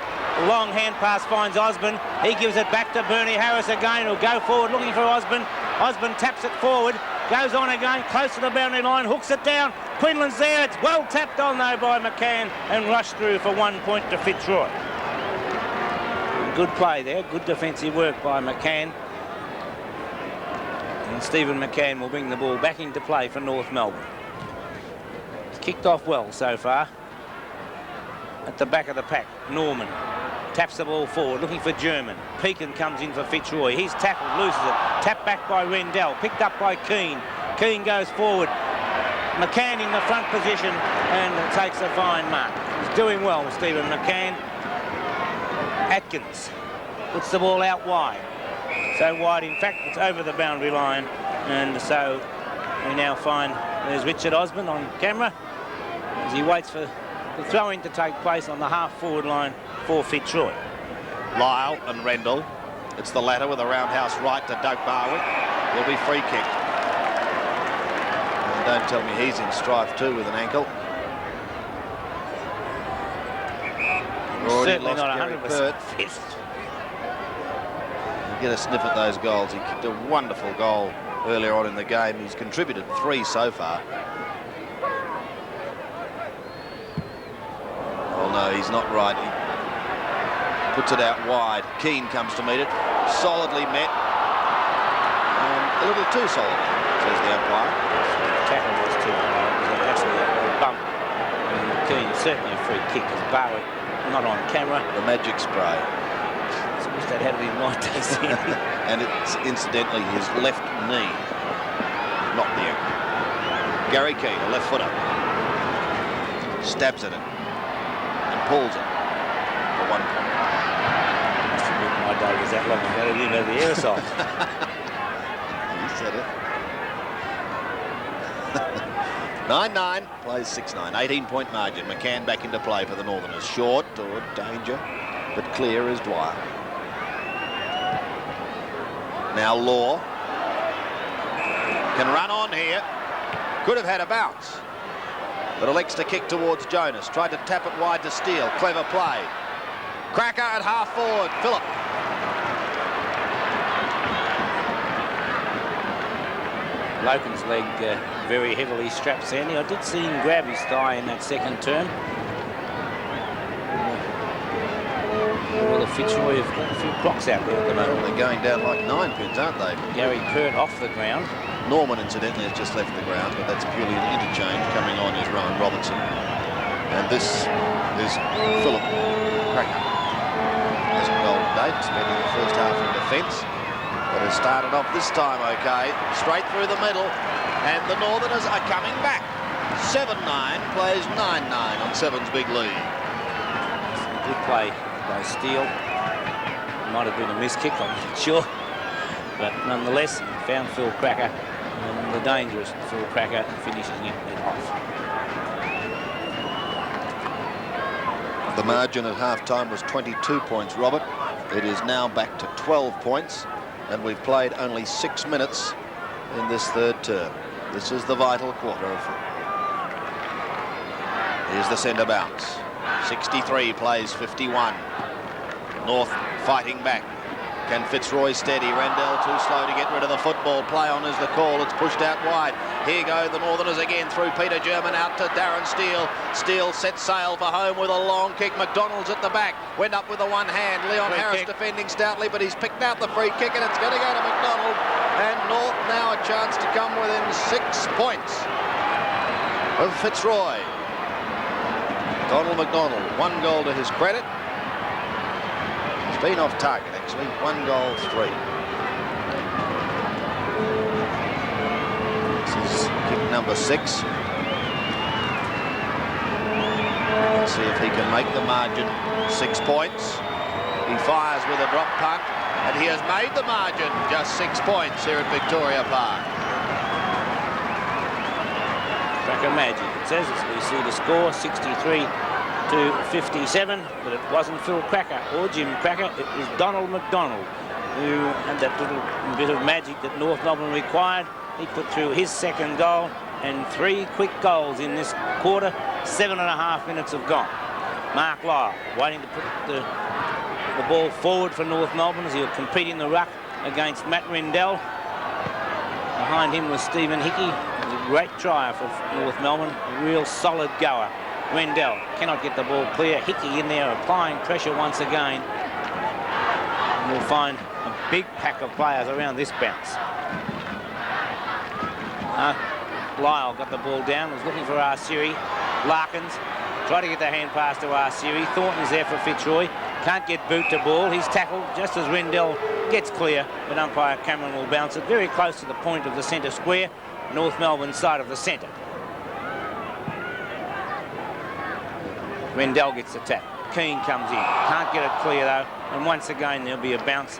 [SPEAKER 4] long hand pass, finds Osborne. He gives it back to Bernie Harris again, who'll go forward looking for Osborne. Osborne taps it forward, goes on again, close to the boundary line, hooks it down. Quinlan's there. It's well tapped on though by McCann and rushed through for 1 point to Fitzroy. Good play there, good defensive work by McCann. And Stephen McCann will bring the ball back into play for North Melbourne. It's kicked off well so far. At the back of the pack, Norman taps the ball forward, looking for German. Pekin comes in for Fitzroy. He's tackled, loses it. Tapped back by Rendell, picked up by Keane. Keane goes forward. McCann in the front position and takes a fine mark. He's doing well, Stephen McCann. Atkins puts the ball out wide. So wide, in fact, it's over the boundary line. And so we now find there's Richard Osborne on camera as he waits for the throw-in to take place on the half-forward line for Fitzroy.
[SPEAKER 3] Lyle and Rendell. It's the latter with a roundhouse right to Doug Barwick. Will be free kick. And don't tell me he's in strife too with an ankle.
[SPEAKER 4] Certainly not 100% fit.
[SPEAKER 3] You get a sniff at those goals. He kicked a wonderful goal earlier on in the game. He's contributed 3 so far. Oh no, he's not right. He puts it out wide. Keane comes to meet it. Solidly met. A little too solid, says the umpire.
[SPEAKER 4] The tackle was too high. It was actually a bump. And Keane certainly a free kick as Barwick not on camera.
[SPEAKER 3] The magic spray.
[SPEAKER 4] I wish that had been my taste.
[SPEAKER 3] And it's incidentally his left knee, not the ankle. Gary Keane, a left footer, stabs at it and pulls it for 1 point.
[SPEAKER 4] My day was that long ago. I didn't know the aerosol.
[SPEAKER 3] You said it. 9-9, plays 6-9, 18-point margin. McCann back into play for the Northerners. Short or danger, but clear is Dwyer. Now Law can run on here. Could have had a bounce, but elects to kick towards Jonas. Tried to tap it wide to Steele. Clever play. Cracker at half forward. Phillip.
[SPEAKER 4] Loken's leg very heavily strapped, Sandy. I did see him grab his thigh in that second turn. Well, the Fitzroy have got a few clocks out there at the moment.
[SPEAKER 3] They're going down like 9 pins, aren't they?
[SPEAKER 4] Gary Pert off the ground.
[SPEAKER 3] Norman, incidentally, has just left the ground, but that's purely an interchange. Coming on is Rowan Robertson. And this is Phillip Cracker. Hasn't golden date, spending the first half in defence, but has started off this time okay. Straight through the middle, and the Northerners are coming back. 7-9, plays 9-9 on 7's big lead.
[SPEAKER 4] Good play by Steele. Might have been a miss kick, I'm not sure. But nonetheless, he found Phil Cracker, and the dangerous Phil Cracker finishing it off.
[SPEAKER 3] The margin at half-time was 22 points, Robert. It is now back to 12 points, and we've played only 6 minutes in this third term. This is the vital quarter of football. Here's the centre bounce. 63 plays 51. North fighting back. Can Fitzroy steady? Rendell too slow to get rid of the football. Play on is the call. It's pushed out wide. Here go the Northerners again through Peter German out to Darren Steele. Steele sets sail for home with a long kick. McDonald's at the back. Went up with the one hand. Leon Harris defending stoutly, but he's picked out the free kick and it's going to go to McDonald. And North now a chance to come within 6 points. of Fitzroy. Donald McDonald, 1 goal to his credit. He's been off target, actually. 1 goal, 3. This is kick number 6. Let's see if he can make the margin 6 points. He fires with a drop punt, and he has made the margin just 6 points here at Victoria Park.
[SPEAKER 4] Cracker magic, it says, as we see the score, 63 to 57, but it wasn't Phil Cracker or Jim Cracker, it was Donald McDonald who had that little bit of magic that North Melbourne required. He put through his 2nd goal and 3 quick goals in this quarter. 7.5 minutes have gone. Mark Lyle waiting to put the ball forward for North Melbourne as he'll compete in the ruck against Matt Rendell. Behind him was Stephen Hickey. It was a great try for North Melbourne, a real solid goer. Rendell cannot get the ball clear. Hickey in there applying pressure once again. And we'll find a big pack of players around this bounce. Lyle got the ball down, was looking for Arsiri. Larkins tried to get the hand pass to Arsiri. Thornton's there for Fitzroy. Can't get boot to ball. He's tackled just as Rendell gets clear, but umpire Cameron will bounce it very close to the point of the centre square, North Melbourne side of the centre. Rendell gets the tap. Keane comes in. Can't get it clear though, and once again there'll be a bounce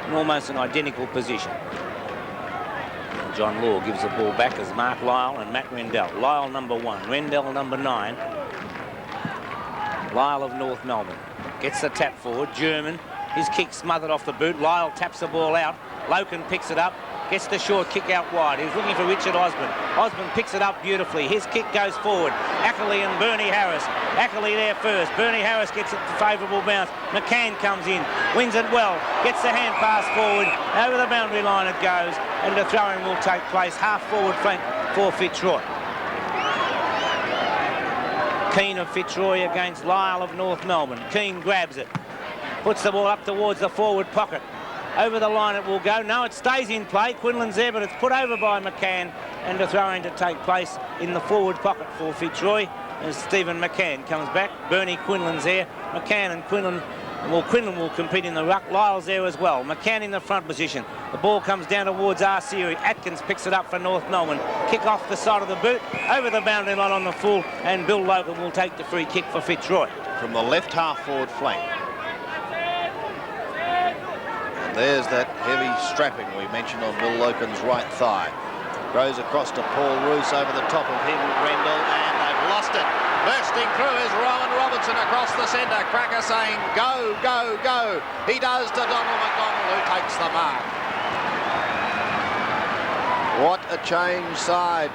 [SPEAKER 4] in almost an identical position. John Law gives the ball back as Mark Lyle and Matt Rendell. Lyle number 1, Rendell number 9. Lyle of North Melbourne gets the tap forward. German, his kick smothered off the boot. Lyle taps the ball out. Loken picks it up, gets the short kick out wide. He was looking for Richard Osborne. Osborne picks it up beautifully. His kick goes forward. Ackerley and Bernie Harris. Ackerley there first. Bernie Harris gets it to favourable bounce. McCann comes in, wins it well, gets the hand pass forward. Over the boundary line it goes, and the throwing will take place. Half forward flank for Fitzroy. Keane of Fitzroy against Lyle of North Melbourne. Keane grabs it, puts the ball up towards the forward pocket. Over the line it will go. No, it stays in play. Quinlan's there, but it's put over by McCann, and the throwing to take place in the forward pocket for Fitzroy as Stephen McCann comes back. Bernie Quinlan's there. McCann and Quinlan, well, Quinlan will compete in the ruck. Lyle's there as well. McCann in the front position. The ball comes down towards Arsiri. Atkins picks it up for North Melbourne. Kick off the side of the boot, over the boundary line on the full, and Bill Logan will take the free kick for Fitzroy.
[SPEAKER 3] From the left half forward flank. There's that heavy strapping we mentioned on Bill Loken's right thigh. Goes across to Paul Roos over the top of him, Rendell, and they've lost it. Bursting through is Rowan Robertson across the centre. Cracker saying, go, go, go. He does to Donald McDonald, who takes the mark. What a change side.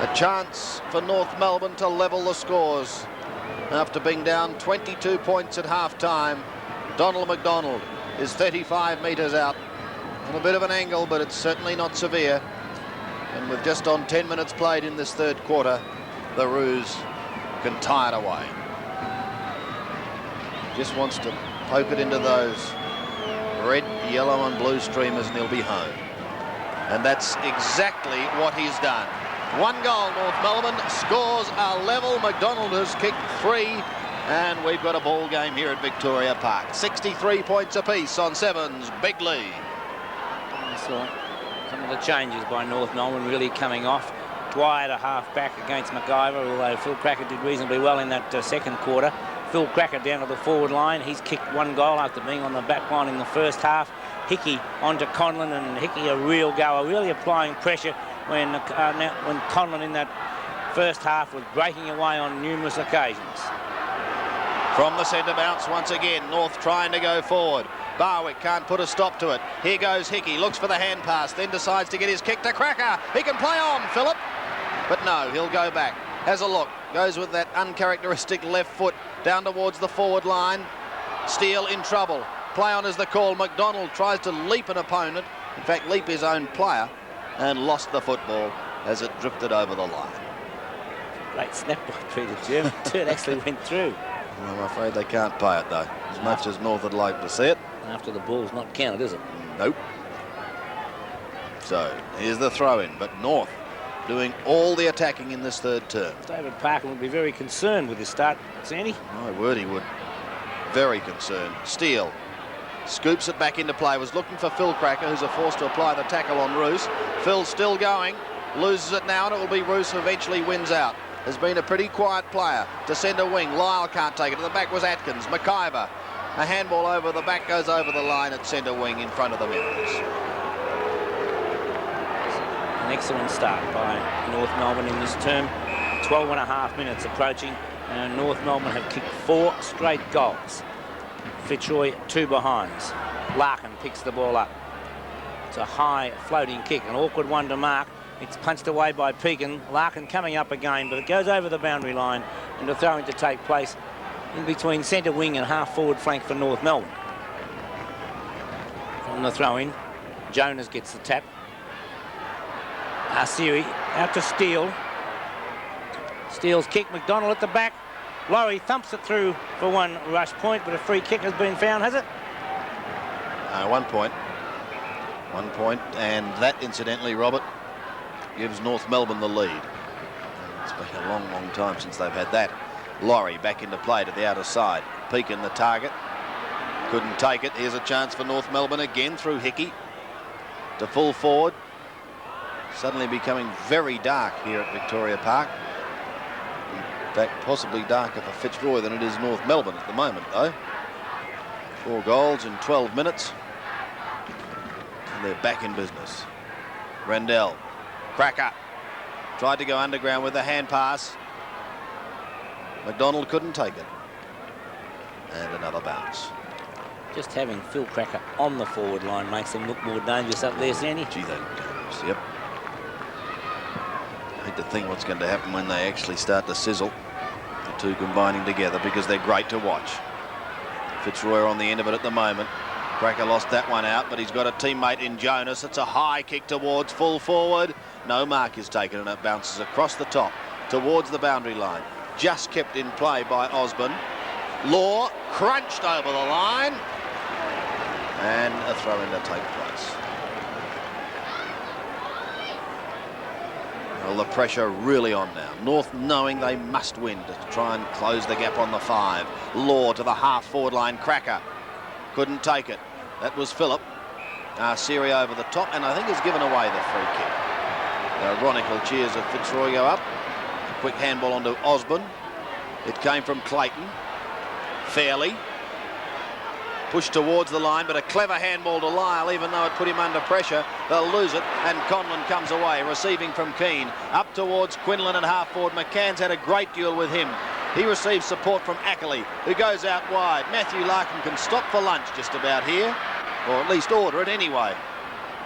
[SPEAKER 3] A chance for North Melbourne to level the scores. After being down 22 points at half-time, Donald McDonald is 35 metres out. On a bit of an angle, but it's certainly not severe. And with just on 10 minutes played in this 3rd quarter, the Roos can tie it away. Just wants to poke it into those red, yellow and blue streamers and he'll be home. And that's exactly what he's done. 1 goal, North Melbourne. Scores are level. McDonald has kicked 3. And we've got a ball game here at Victoria Park. 63 points apiece on Sevens. Big lead.
[SPEAKER 4] So some of the changes by North Melbourne really coming off. Dwyer a half back against McIver, although Phil Cracker did reasonably well in that 2nd quarter. Phil Cracker down to the forward line. He's kicked 1 goal after being on the back line in the first half. Hickey onto Conlon, and Hickey a real goer, really applying pressure when Conlon in that first half was breaking away on numerous occasions.
[SPEAKER 3] From the centre bounce once again, North trying to go forward. Barwick can't put a stop to it. Here goes Hickey, looks for the hand pass, then decides to get his kick to Cracker. He can play on, Phillip. But no, he'll go back. Has a look, goes with that uncharacteristic left foot down towards the forward line. Steele in trouble. Play on is the call. McDonald tries to leap an opponent, in fact leap his own player, and lost the football as it drifted over the line.
[SPEAKER 4] Great snap by Peter German. It actually went through.
[SPEAKER 3] I'm afraid they can't pay it though, as much as North would like to see it.
[SPEAKER 4] After the ball's not counted, is it?
[SPEAKER 3] Nope. So here's the throw in, but North doing all the attacking in this third term.
[SPEAKER 4] David Parkin would be very concerned with this start, Sandy.
[SPEAKER 3] My word, he would. Very concerned. Steele scoops it back into play. Was looking for Phil Cracker, who's forced to apply the tackle on Roos. Phil's still going. Loses it now, and it will be Roos who eventually wins out. Has been a pretty quiet player to centre wing. Lyle can't take it. At the back was Atkins. McIver. A handball over the back, goes over the line at centre wing in front of the Minnows.
[SPEAKER 4] An excellent start by North Melbourne in this term. 12 and a half minutes approaching, and North Melbourne have kicked 4 straight goals. Fitzroy 2 behinds. Larkin picks the ball up. It's a high floating kick, an awkward one to mark. It's punched away by Pekin. Larkin coming up again, but it goes over the boundary line, and a throw-in to take place in between centre wing and half forward flank for North Melbourne. On the throw-in, Jonas gets the tap. Arsiri out to Steele. Steele's kick, McDonald at the back. Laurie thumps it through for one rush point, but a free kick has been found, has it?
[SPEAKER 3] 1 point. 1 point, and that, incidentally, Robert, gives North Melbourne the lead. It's been a long, long time since they've had that. Laurie back into play to the outer side. Pekin the target. Couldn't take it. Here's a chance for North Melbourne again through Hickey. To full forward. Suddenly becoming very dark here at Victoria Park. In fact, possibly darker for Fitzroy than it is North Melbourne at the moment, though. 4 goals in 12 minutes. And they're back in business. Rendell. Cracker. Tried to go underground with a hand pass. McDonald couldn't take it. And another bounce.
[SPEAKER 4] Just having Phil Cracker on the forward line makes them look more dangerous up there, Sandy.
[SPEAKER 3] Gee, they look dangerous, yep. I hate to think what's going to happen when they actually start to sizzle. The two combining together, because they're great to watch. Fitzroy on the end of it at the moment. Cracker lost that one out, but he's got a teammate in Jonas. It's a high kick towards full forward. No mark is taken, and it bounces across the top towards the boundary line. Just kept in play by Osborne. Law crunched over the line, and a throw-in to take place. Well, the pressure really on now. North knowing they must win to try and close the gap on the 5. Law to the half-forward line. Cracker couldn't take it. That was Phillip. Siri over the top, and I think has given away the free kick. The ironical cheers of Fitzroy go up. A quick handball onto Osborne. It came from Clayton. Fairly. Pushed towards the line, but a clever handball to Lyle, even though it put him under pressure. They'll lose it, and Conlon comes away, receiving from Keane. Up towards Quinlan and half forward. McCann's had a great duel with him. He receives support from Ackley, who goes out wide. Matthew Larkin can stop for lunch just about here, or at least order it anyway.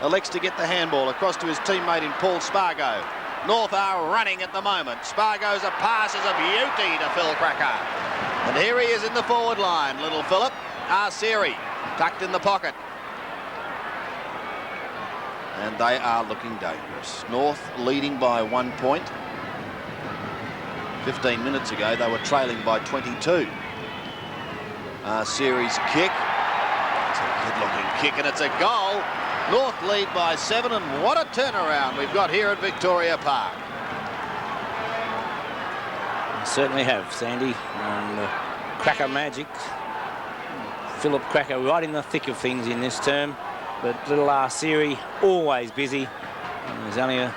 [SPEAKER 3] Elects to get the handball across to his teammate in Paul Spargo. North are running at the moment. Spargo's a pass is a beauty to Phil Cracker. And here he is in the forward line, little Phillip. Arsiri tucked in the pocket. And they are looking dangerous. North leading by 1 point. 15 minutes ago, they were trailing by 22. Arsiri's kick. It's a good-looking kick, and it's a goal. North lead by 7, and what a turnaround we've got here at Victoria Park.
[SPEAKER 4] Certainly have, Sandy. And Cracker magic. Philip Cracker right in the thick of things in this term, but little Arsiri always busy. And there's only a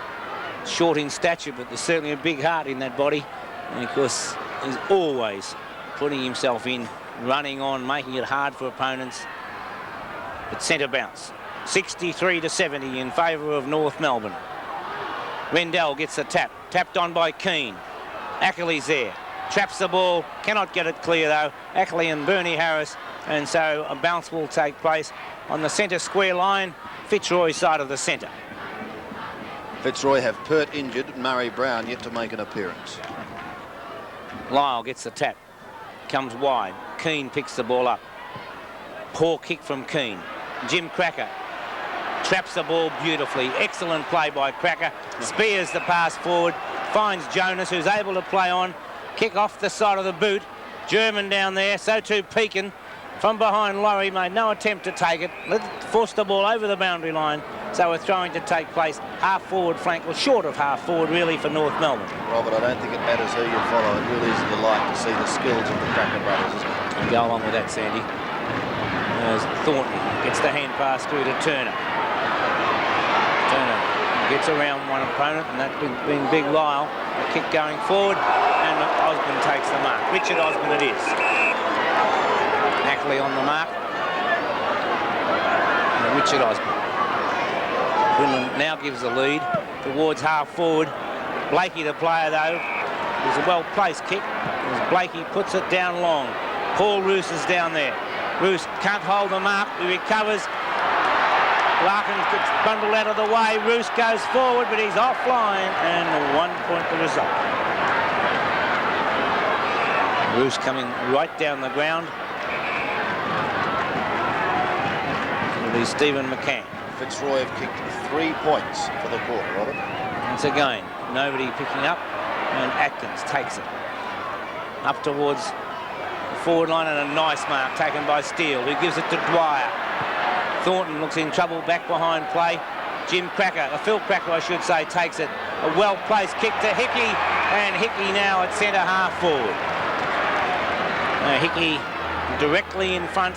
[SPEAKER 4] short in stature, but there's certainly a big heart in that body, and of course he's always putting himself in, running on, making it hard for opponents. But centre bounce, 63-70 in favour of North Melbourne. Rendell gets the tap, tapped on by Keane. Ackley's there, traps the ball, cannot get it clear though. Ackley and Bernie Harris, and so a bounce will take place on the centre square line, Fitzroy's side of the centre.
[SPEAKER 3] Fitzroy have Pert injured, Murray Brown yet to make an appearance.
[SPEAKER 4] Lyle gets the tap, comes wide. Keane picks the ball up. Poor kick from Keane. Jim Cracker traps the ball beautifully. Excellent play by Cracker. Spears the pass forward, finds Jonas, who's able to play on. Kick off the side of the boot. German down there, so too Pekin. From behind, Laurie made no attempt to take it. Forced the ball over the boundary line. So a throwing to take place, half forward flank, or short of half forward really for North Melbourne.
[SPEAKER 3] Robert, I don't think it matters who you follow. It really is a delight to see the skills of the Cracker brothers, isn't it?
[SPEAKER 4] And go along with that, Sandy. As Thornton gets the hand pass through to Turner. Turner gets around one opponent, and that being Big Lyle. A kick going forward, and Osborne takes the mark. Richard Osborne it is. Ackley on the mark. And Richard Osborne. Quinlan now gives the lead towards half forward. Blakey, the player, though, is a well-placed kick as Blakey puts it down long. Paul Roos is down there. Roos can't hold the mark. He recovers. Larkin gets bundled out of the way. Roos goes forward, but he's offline, and 1 point the result. Roos coming right down the ground. It'll be Stephen McCann.
[SPEAKER 3] Fitzroy have kicked 3 points for the quarter, Robert.
[SPEAKER 4] Once again, nobody picking up, and Atkins takes it. Up towards the forward line, and a nice mark taken by Steele, who gives it to Dwyer. Thornton looks in trouble back behind play. Jim Cracker, Phil Cracker I should say, takes it. A well-placed kick to Hickey, and Hickey now at centre half forward. Hickey directly in front,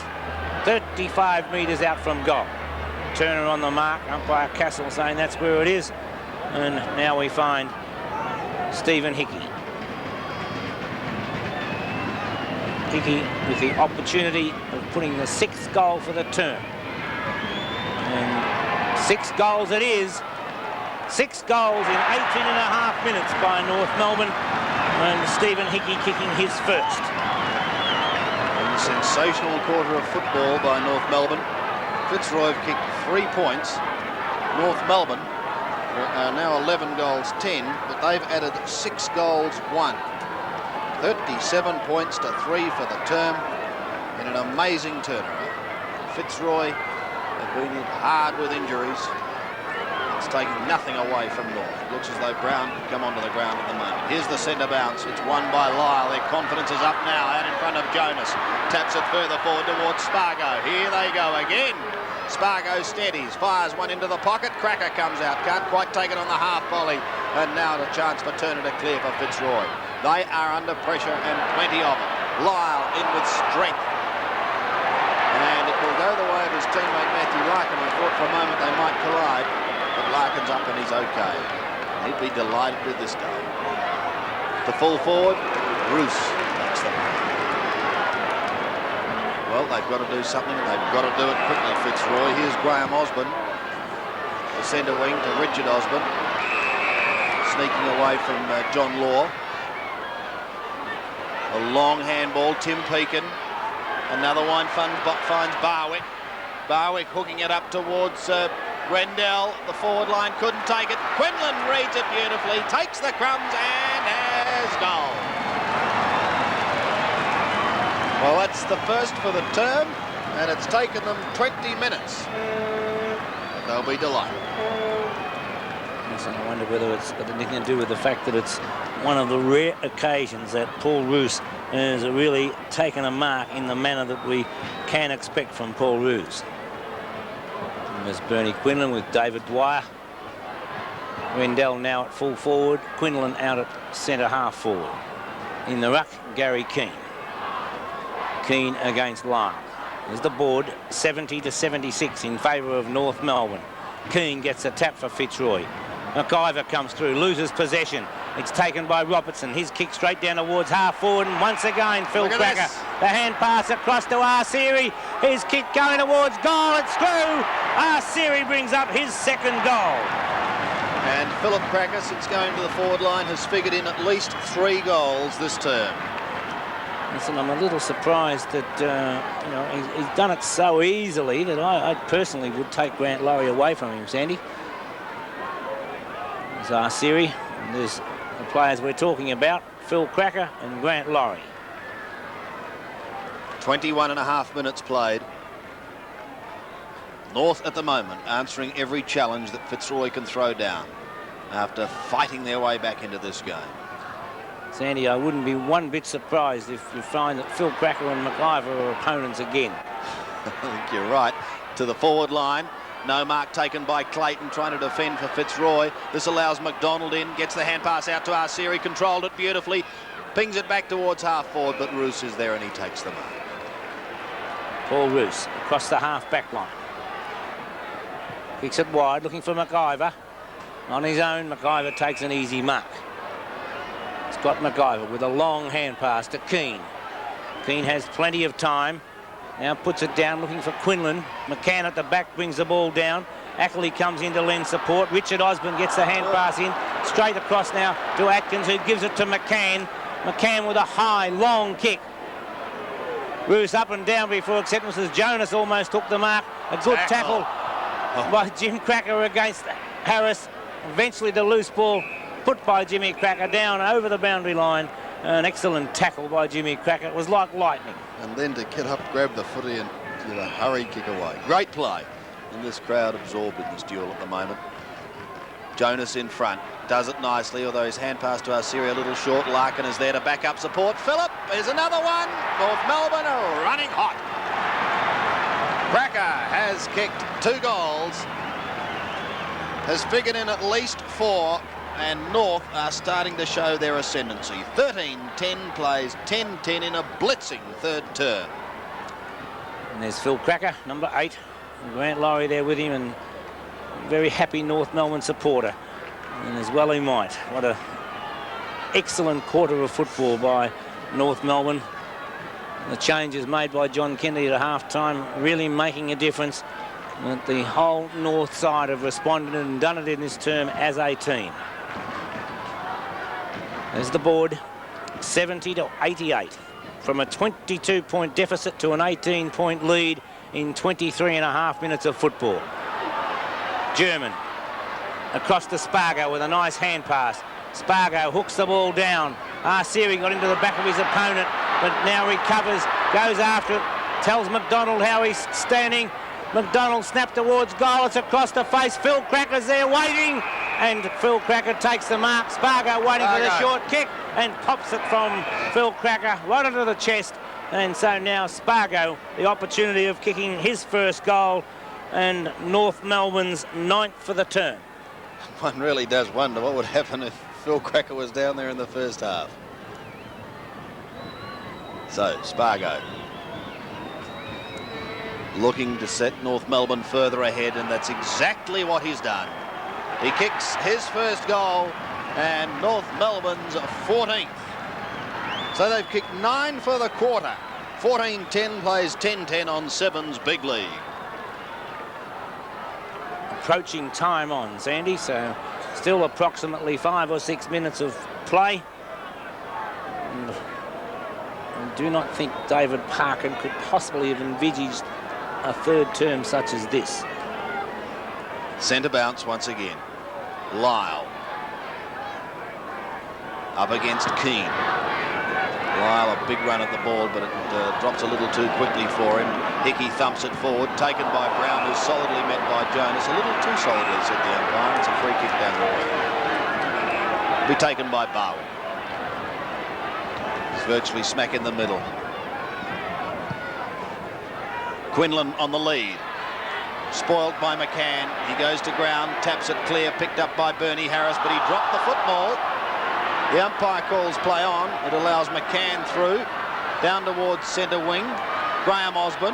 [SPEAKER 4] 35 metres out from goal. Turner on the mark, umpire Castle saying that's where it is. And now we find Stephen Hickey. Hickey with the opportunity of putting the 6th goal for the term. And 6 goals it is. 6 goals in 18.5 minutes by North Melbourne, and Stephen Hickey kicking his first.
[SPEAKER 3] A sensational quarter of football by North Melbourne. Fitzroy have kicked 3 points. North Melbourne are now 11 goals 10, but they've added 6 goals 1. 37 points to 3 for the term in an amazing turnaround. Fitzroy have been hit hard with injuries. It's taking nothing away from North. It looks as though Brown could come onto the ground at the moment. Here's the centre bounce. It's won by Lyle. Their confidence is up now, out in front of Jonas. Taps it further forward towards Spargo. Here they go again. Spargo steadies, fires one into the pocket. Cracker comes out, can't quite take it on the half volley. And now a chance for Turner to clear for Fitzroy. They are under pressure and plenty of it. Lyle in with strength. And it will go the way of his teammate Matthew Larkin. I thought for a moment they might collide, but Larkin's up and he's okay. He'd be delighted with this goal. The full forward, Roos makes the mark. Well, they've got to do something. They've got to do it quickly, Fitzroy. Here's Graham Osborne, the centre wing to Richard Osborne, sneaking away from John Law. A long handball, Tim Pekin. Another one finds Barwick. Barwick hooking it up towards Rendell. The forward line couldn't take it. Quinlan reads it beautifully, takes the crumbs and has goal. Well, that's the first for the term, and it's taken them 20 minutes. But they'll be delighted.
[SPEAKER 4] Yes, and I wonder whether it's got anything to do with the fact that it's one of the rare occasions that Paul Roos has really taken a mark in the manner that we can expect from Paul Roos. And there's Bernie Quinlan with David Dwyer. Rendell now at full forward. Quinlan out at centre half forward. In the ruck, Gary Keane. Keane against Lyle. There's the board, 70-76 in favour of North Melbourne. Keane gets a tap for Fitzroy. McIver comes through, loses possession. It's taken by Robertson. His kick straight down towards half forward, and once again Phil Cracker. The hand pass across to Arsiri. His kick going towards goal. It's through. Arsiri brings up his 2nd goal.
[SPEAKER 3] And Philip Cracker, since going to the forward line, has figured in at least 3 goals this term.
[SPEAKER 4] Listen, I'm a little surprised that he's done it so easily that I personally would take Grant Laurie away from him, Sandy. There's Arsiri, and there's the players we're talking about, Phil Cracker and Grant Laurie.
[SPEAKER 3] 21.5 minutes played. North at the moment answering every challenge that Fitzroy can throw down after fighting their way back into this game.
[SPEAKER 4] Sandy, I wouldn't be one bit surprised if you find that Phil Cracker and McIver are opponents again.
[SPEAKER 3] I think you're right. To the forward line, No mark taken by Clayton, trying to defend for Fitzroy. This allows McDonald in, gets the hand pass out to Arceri, controlled it beautifully, pings it back towards half forward, but Roos is there and he takes the mark.
[SPEAKER 4] Paul Roos across the half-back line. Kicks it wide, looking for McIver. On his own, McIver takes an easy mark. Scott McIver with a long hand pass to Keane. Keane has plenty of time. Now puts it down, looking for Quinlan. McCann at the back brings the ball down. Ackley comes in to lend support. Richard Osborne gets the hand pass in. Straight across now to Atkins, who gives it to McCann. McCann with a high, long kick. Roos up and down before acceptance as Jonas almost took the mark. A good tackle by Jim Cracker against Harris. Eventually the loose ball put by Jimmy Cracker down over the boundary line. An excellent tackle by Jimmy Cracker. It was like lightning.
[SPEAKER 7] And then to get up, grab the footy and give a hurry kick away. Great play. And this crowd absorbed in this duel at the moment.
[SPEAKER 3] Jonas in front, does it nicely, although his hand pass to Arceri a little short. Larkin is there to back up support. Phillip is another one. North Melbourne are running hot. Cracker has kicked 2 goals, has figured in at least 4, and North are starting to show their ascendancy. 13-10 plays 10-10 in a blitzing third term.
[SPEAKER 4] And there's Phil Cracker, number 8. Grant Laurie there with him, and very happy North Melbourne supporter. And as well he might. What a excellent quarter of football by North Melbourne. The changes made by John Kennedy at half-time really making a difference. And the whole north side have responded and done it in this term as a team. There's the board, 70-88. From a 22-point deficit to an 18-point lead in 23.5 minutes of football. German across to Spargo with a nice hand pass. Spargo hooks the ball down. Arceri got into the back of his opponent, but now recovers, goes after it, tells McDonald how he's standing. McDonald snapped towards goal. It's across the face. Phil Cracker's there waiting, and Phil Cracker takes the mark. Spargo waiting for the short kick and pops it from Phil Cracker right into the chest. And so now Spargo, the opportunity of kicking his first goal, and North Melbourne's 9th for the term.
[SPEAKER 7] One really does wonder what would happen if Phil Cracker was down there in the first half. So, Spargo looking to set North Melbourne further ahead, and that's exactly what he's done. He kicks his first goal, and North Melbourne's 14th. So they've kicked 9 for the quarter. 14-10 plays 10-10 on Sevens Big League.
[SPEAKER 4] Approaching time on, Sandy, so still approximately 5 or 6 minutes of play. And I do not think David Parkin could possibly have envisaged a third term such as this.
[SPEAKER 3] Centre bounce once again. Lyle up against Keane. Lyle, a big run at the ball, but it drops a little too quickly for him. Hickey thumps it forward, taken by Brown, who's solidly met by Jonas. A little too solidly, said the umpire. It's a free kick down the way. Be taken by Bowen. It's virtually smack in the middle. Quinlan on the lead. Spoiled by McCann. He goes to ground, taps it clear, picked up by Bernie Harris, but he dropped the football. The umpire calls play on. It allows McCann through, down towards centre wing. Graham Osborne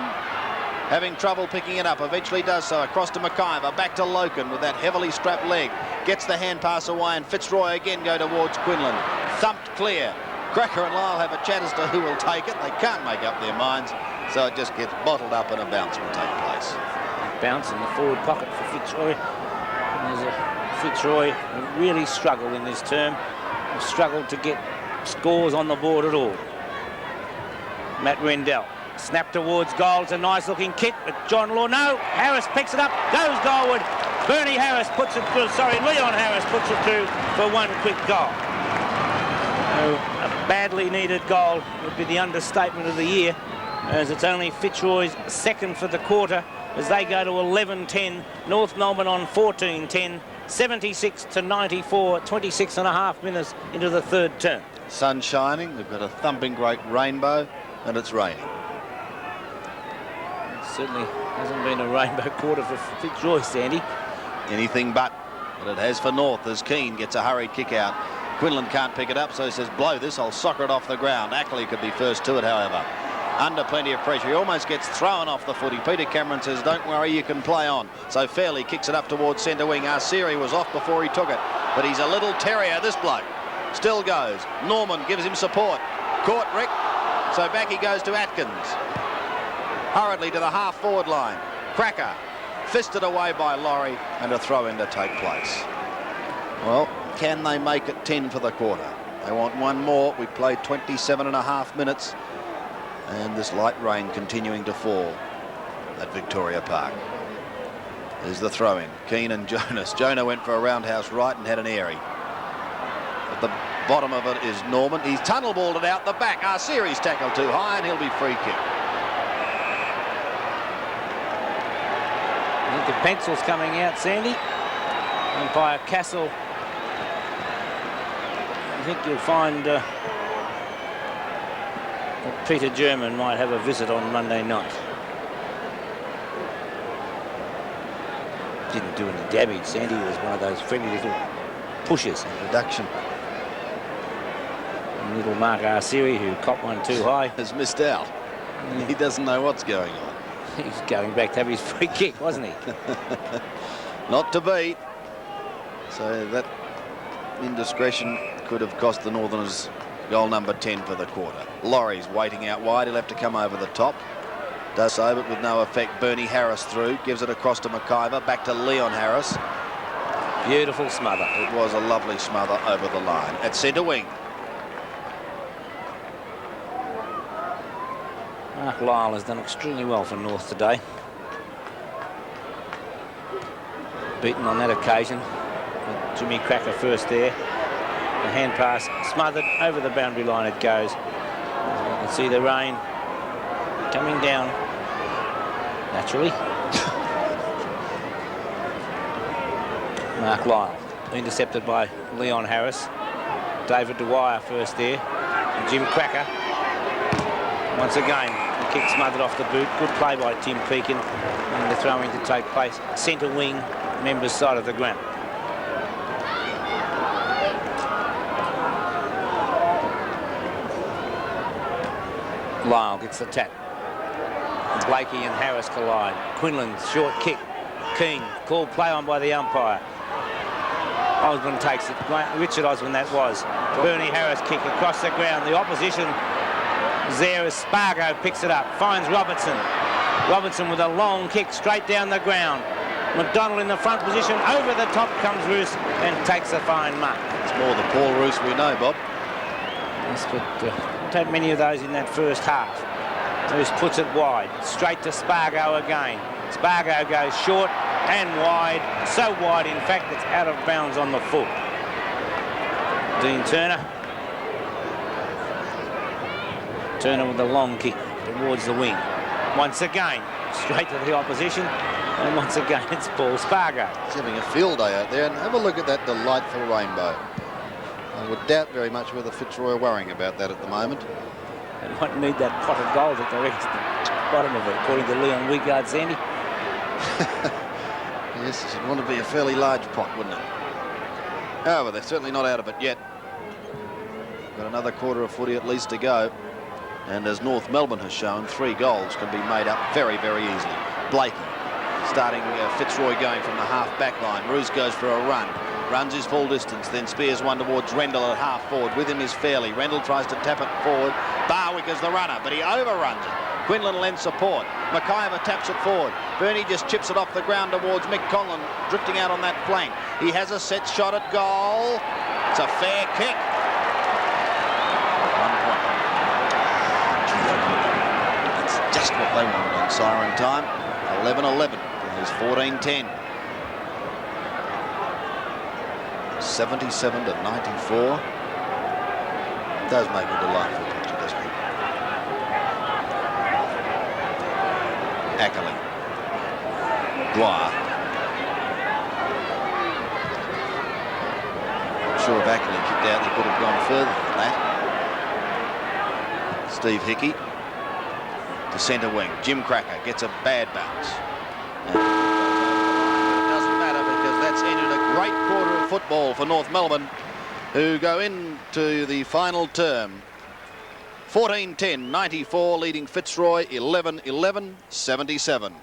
[SPEAKER 3] having trouble picking it up, eventually does so, across to McIver, back to Loken with that heavily strapped leg. Gets the hand pass away, and Fitzroy again go towards Quinlan. Thumped clear. Cracker and Lyle have a chat as to who will take it. They can't make up their minds, so it just gets bottled up and a bounce will take place.
[SPEAKER 4] Bounce in the forward pocket for Fitzroy. And there's a Fitzroy who really struggled in this term. Struggled to get scores on the board at all. Matt Rendell snap towards goal. It's a nice looking kick, but John Law, no, Harris picks it up, goes goalward. Bernie Harris puts it through, Leon Harris puts it through for one quick goal. A badly needed goal would be the understatement of the year, as it's only Fitzroy's 2nd for the quarter as they go to 11-10. North Melbourne on 14-10. 76-94, 26.5 minutes into the third term.
[SPEAKER 7] Sun shining, they've got a thumping great rainbow, and it's raining.
[SPEAKER 4] Certainly hasn't been a rainbow quarter for Fitzroy, Sandy.
[SPEAKER 3] Anything but it has for North as Keane gets a hurried kick out. Quinlan can't pick it up, so he says, blow this, I'll soccer it off the ground. Ackley could be first to it, however. Under plenty of pressure, he almost gets thrown off the footy. Peter Cameron says, don't worry, you can play on. So Fairley kicks it up towards centre wing. Arsiri was off before he took it, but he's a little terrier, this bloke. Still goes. Norman gives him support. Caught Rick, so back he goes to Atkins. Hurriedly to the half-forward line. Cracker, fisted away by Laurie, and a throw-in to take place. Well, can they make it 10 for the quarter? They want one more. We played 27.5 minutes, and this light rain continuing to fall at Victoria Park. There's the throw-in. Keane and Jonas. Jonah went for a roundhouse right and had an airy. At the bottom of it is Norman. He's tunnel-balled it out the back. Arsiri's tackled too high, and he'll be free kick.
[SPEAKER 4] I think the pencil's coming out, Sandy. Umpire Castle. I think you'll find that Peter German might have a visit on Monday night. Didn't do any damage. Sandy was one of those friendly little pushes.
[SPEAKER 3] Reduction.
[SPEAKER 4] And little Mark Arsiri, who copped one too high,
[SPEAKER 3] has missed out. He doesn't know what's going on.
[SPEAKER 4] He's going back to have his free kick, wasn't he?
[SPEAKER 3] Not to be. So that indiscretion could have cost the Northerners goal number 10 for the quarter. Laurie's waiting out wide. He'll have to come over the top. Does so, but with no effect. Bernie Harris through. Gives it across to McIver. Back to Leon Harris.
[SPEAKER 4] Beautiful smother.
[SPEAKER 3] It was a lovely smother over the line. At centre wing.
[SPEAKER 4] Mark Lyle has done extremely well for North today. Beaten on that occasion. With Jimmy Cracker first there. The hand pass smothered over the boundary line it goes. You can see the rain coming down naturally. Mark Lyle intercepted by Leon Harris. David Dwyer first there. And Jim Cracker once again. The kick smothered off the boot. Good play by Tim Pekin. And the throw-in to take place. Centre wing, members' side of the ground. Lyle gets the tap. Blakey and Harris collide. Quinlan's short kick. Keane called play on by the umpire. Osborne takes it. Richard Osborne that was. Bernie Harris kick across the ground. The opposition is there as Spargo picks it up. Finds Robertson. Robertson with a long kick straight down the ground. McDonald in the front position. Over the top comes Roos and takes a fine mark.
[SPEAKER 3] It's more the Paul Roos we know, Bob.
[SPEAKER 4] Yes, but not had many of those in that first half. Roos puts it wide. Straight to Spargo again. Spargo goes short and wide. So wide, in fact, it's out of bounds on the foot. Dean Turner. Turner with a long kick towards the wing. Once again, straight to the opposition. And once again, it's Paul Spargo.
[SPEAKER 3] He's having a field day out there, and have a look at that delightful rainbow. I would doubt very much whether Fitzroy are worrying about that at the moment.
[SPEAKER 4] They might need that pot of gold at the bottom of it, according to Leon Wigard, Sandy.
[SPEAKER 3] Yes, it would want to be a fairly large pot, wouldn't it? However, they're certainly not out of it yet. Got another quarter of footy at least to go. And as North Melbourne has shown, 3 goals can be made up very, very easily. Blakey starting Fitzroy going from the half-back line. Roos goes for a run. Runs his full distance, then spears one towards Rendell at half-forward. With him is Fairley. Rendell tries to tap it forward. Barwick is the runner, but he overruns it. Quinlan lends support. McIver taps it forward. Bernie just chips it off the ground towards Mick Conlon, drifting out on that flank. He has a set shot at goal. It's a fair kick. 1 point. That's just what they wanted on siren time. 11-11. There's 14-10. 77-94. Does make a delightful picture, doesn't it? Ackley. Dwyer. I'm sure if Ackley kicked out, they could have gone further than that. Steve Hickey.
[SPEAKER 7] to centre wing. Jim Cracker gets a bad bounce. And it doesn't matter because that's ended a great quarter of football for North Melbourne, who go into the final term 14-10, 94, leading Fitzroy 11-11, 77.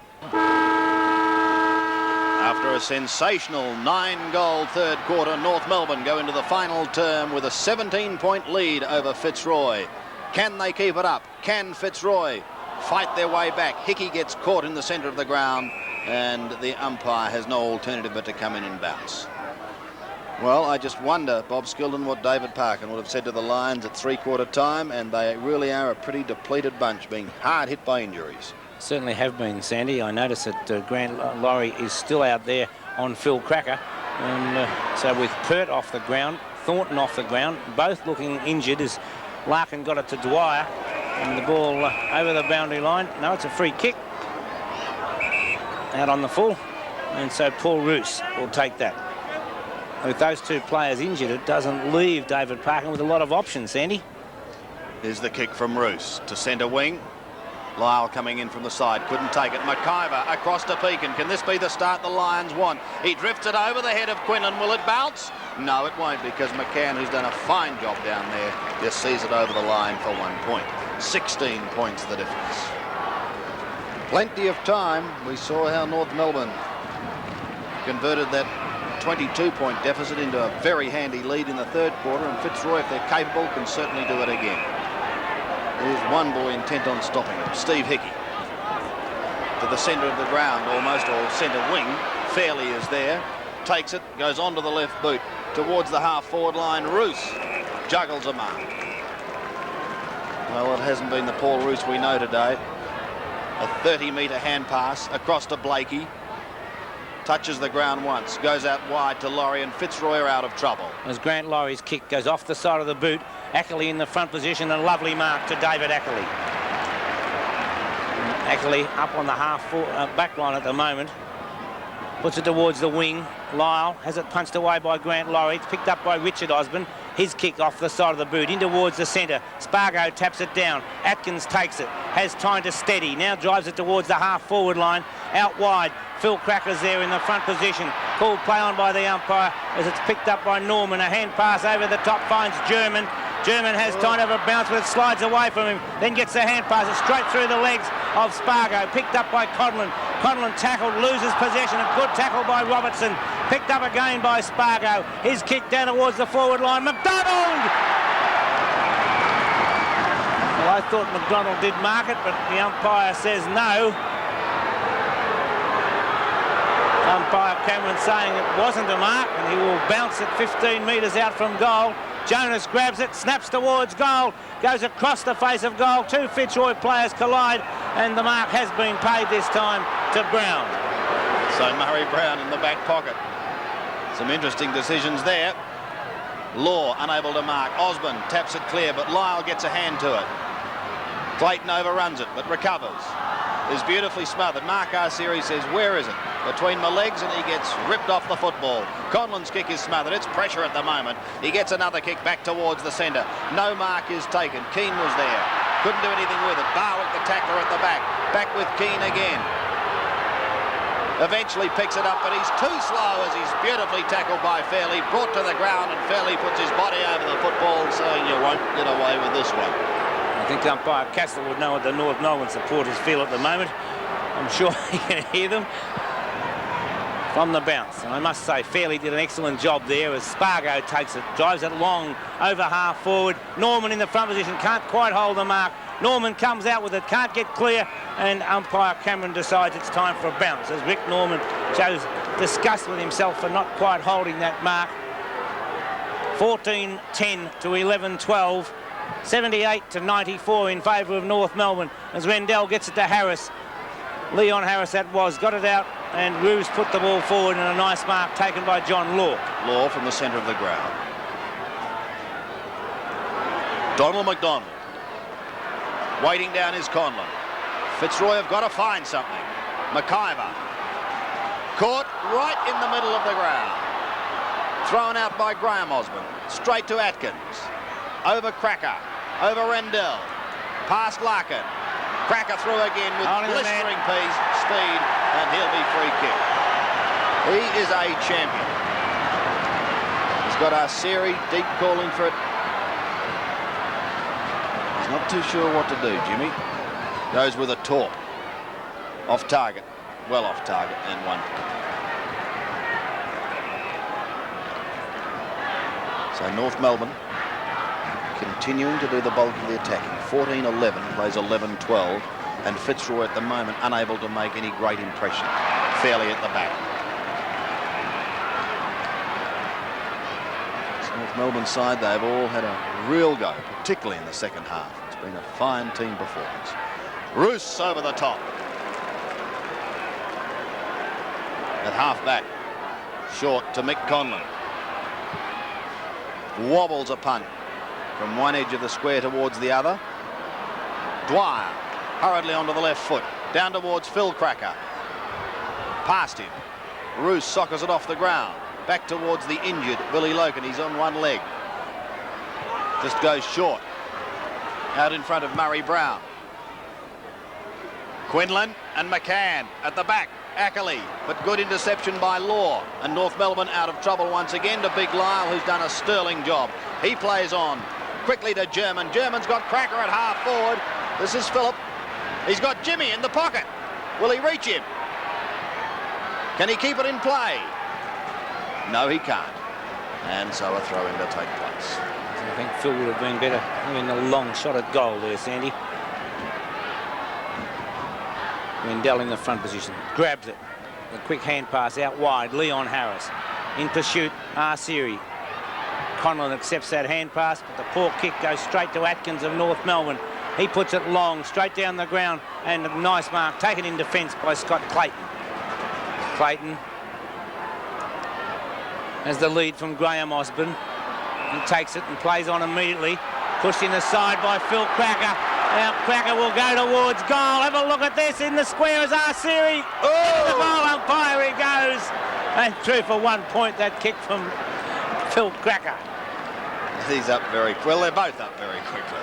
[SPEAKER 7] After a sensational 9-goal third quarter, North Melbourne go into the final term with a 17-point lead over Fitzroy. Can they keep it up? Can Fitzroy fight their way back? Hickey gets caught in the centre of the ground, and the umpire has no alternative but to come in and bounce. Well, I just wonder, Bob Skildon, what David Parkin would have said to the Lions at three-quarter time, and they really are a pretty depleted bunch, being hard hit by injuries.
[SPEAKER 4] Certainly have been, Sandy. I notice that Grant Laurie is still out there on Phil Cracker. And so with Pert off the ground, Thornton off the ground, both looking injured as Larkin got it to Dwyer. And the ball over the boundary line. No, it's a free kick. Out on the full. And so Paul Roos will take that. With those two players injured, it doesn't leave David Parkin with a lot of options, Sandy.
[SPEAKER 7] Here's the kick from Roos to centre wing. Lyle coming in from the side, couldn't take it. McIver across to Pekin. Can this be the start the Lions want? He drifts it over the head of Quinlan. Will it bounce? No, it won't, because McCann, who's done a fine job down there, just sees it over the line for 1 point. 16 points the difference. Plenty of time. We saw how North Melbourne converted that 22-point deficit into a very handy lead in the third quarter, and Fitzroy, if they're capable, can certainly do it again. There's one boy intent on stopping him, Steve Hickey. To the centre of the ground almost, or centre wing. Fairley is there, takes it, goes onto the left boot, towards the half-forward line. Roos juggles a mark. Well, it hasn't been the Paul Roos we know today. A 30-metre hand pass across to Blakey. Touches the ground once, goes out wide to Laurie, and Fitzroy are out of trouble.
[SPEAKER 4] As Grant Laurie's kick goes off the side of the boot, Ackley in the front position, a lovely mark to David Ackley. Ackley up on the back line at the moment. Puts it towards the wing. Lyle has it punched away by Grant Laurie. It's picked up by Richard Osborne. His kick off the side of the boot, in towards the centre. Spargo taps it down. Atkins takes it, has time to steady. Now drives it towards the half-forward line. Out wide, Phil Cracker's there in the front position. Called play on by the umpire as it's picked up by Norman. A hand pass over the top, finds German. German has time to have a bounce, but it slides away from him. Then gets the hand pass straight through the legs of Spargo. Picked up by Conlon. Conlon tackled, loses possession. A good tackle by Robertson. Picked up again by Spargo. His kick down towards the forward line. McDonald! Well, I thought McDonald did mark it, but the umpire says no. Umpire Cameron saying it wasn't a mark, and he will bounce it 15 metres out from goal. Jonas grabs it, snaps towards goal, goes across the face of goal. Two Fitzroy players collide, and the mark has been paid this time to Brown.
[SPEAKER 7] So Murray Brown in the back pocket. Some interesting decisions there. Law unable to mark. Osborne taps it clear, but Lyle gets a hand to it. Clayton overruns it, but recovers. Is beautifully smothered. Mark Arcieri says, where is it? Between my legs, and he gets ripped off the football. Conlon's kick is smothered. It's pressure at the moment. He gets another kick back towards the centre. No mark is taken. Keane was there. Couldn't do anything with it. Barwick, the tackler at the back. Back with Keane again. Eventually picks it up, but he's too slow as he's beautifully tackled by Fairley. Brought to the ground, and Fairley puts his body over the football, saying you won't get away with this one.
[SPEAKER 4] I think umpire Castle would know what the North Melbourne supporters feel at the moment. I'm sure he can hear them from the bounce. And I must say, Fairley did an excellent job there as Spargo takes it, drives it long over half forward. Norman in the front position, can't quite hold the mark. Norman comes out with it, can't get clear, and umpire Cameron decides it's time for a bounce as Rick Norman shows disgust with himself for not quite holding that mark. 14-10 to 11-12. 78-94 in favour of North Melbourne as Rendell gets it to Harris. Leon Harris that was, got it out, and Roos put the ball forward, and a nice mark taken by John Law.
[SPEAKER 7] Law from the centre of the ground. Donald McDonald. Waiting down is Conlon. Fitzroy have got to find something. McIver. Caught right in the middle of the ground. Thrown out by Graham Osborne. Straight to Atkins. Over Cracker, over Rendell, past Larkin,
[SPEAKER 3] Cracker through again with
[SPEAKER 4] On his
[SPEAKER 3] blistering speed, and he'll be free kick. He is a champion. He's got Arceri deep calling for it. He's not too sure what to do, Jimmy. Goes with a torp. Off target. Well off target and one. So North Melbourne continuing to do the bulk of the attacking. 14-11, plays 11-12, and Fitzroy at the moment unable to make any great impression. Fairly at the back. This North Melbourne side, they've all had a real go, particularly in the second half. It's been a fine team performance. Roos over the top. At half back, short to Mick Conlon. Wobbles a punt from one edge of the square towards the other. Dwyer hurriedly onto the left foot, down towards Phil Cracker. Past him. Roos soccers it off the ground. Back towards the injured Billy Logan. He's on one leg. Just goes short. Out in front of Murray Brown. Quinlan and McCann at the back. Ackley, but good interception by Law, and North Melbourne out of trouble once again to Big Lyle, who's done a sterling job. He plays on quickly to German. German's got Cracker at half forward. This is Phillip. He's got Jimmy in the pocket. Will he reach him? Can he keep it in play? No, he can't. And so a throw-in to take place.
[SPEAKER 4] I think Phil would have been better in a long shot at goal there, Sandy. Rendell in the front position, grabs it. A quick hand pass out wide, Leon Harris. In pursuit, Arceri. Conlon accepts that hand pass, but the poor kick goes straight to Atkins of North Melbourne. He puts it long, straight down the ground, and a nice mark taken in defence by Scott Clayton. Clayton has the lead from Graham Osborne. He takes it and plays on immediately. Pushed in the side by Phil Cracker. Now Cracker will go towards goal. Have a look at this. In the square is Arceri. Oh! The goal umpire he goes. And through for 1 point, that kick from Phil Cracker.
[SPEAKER 3] He's up very well. They're both up very quickly.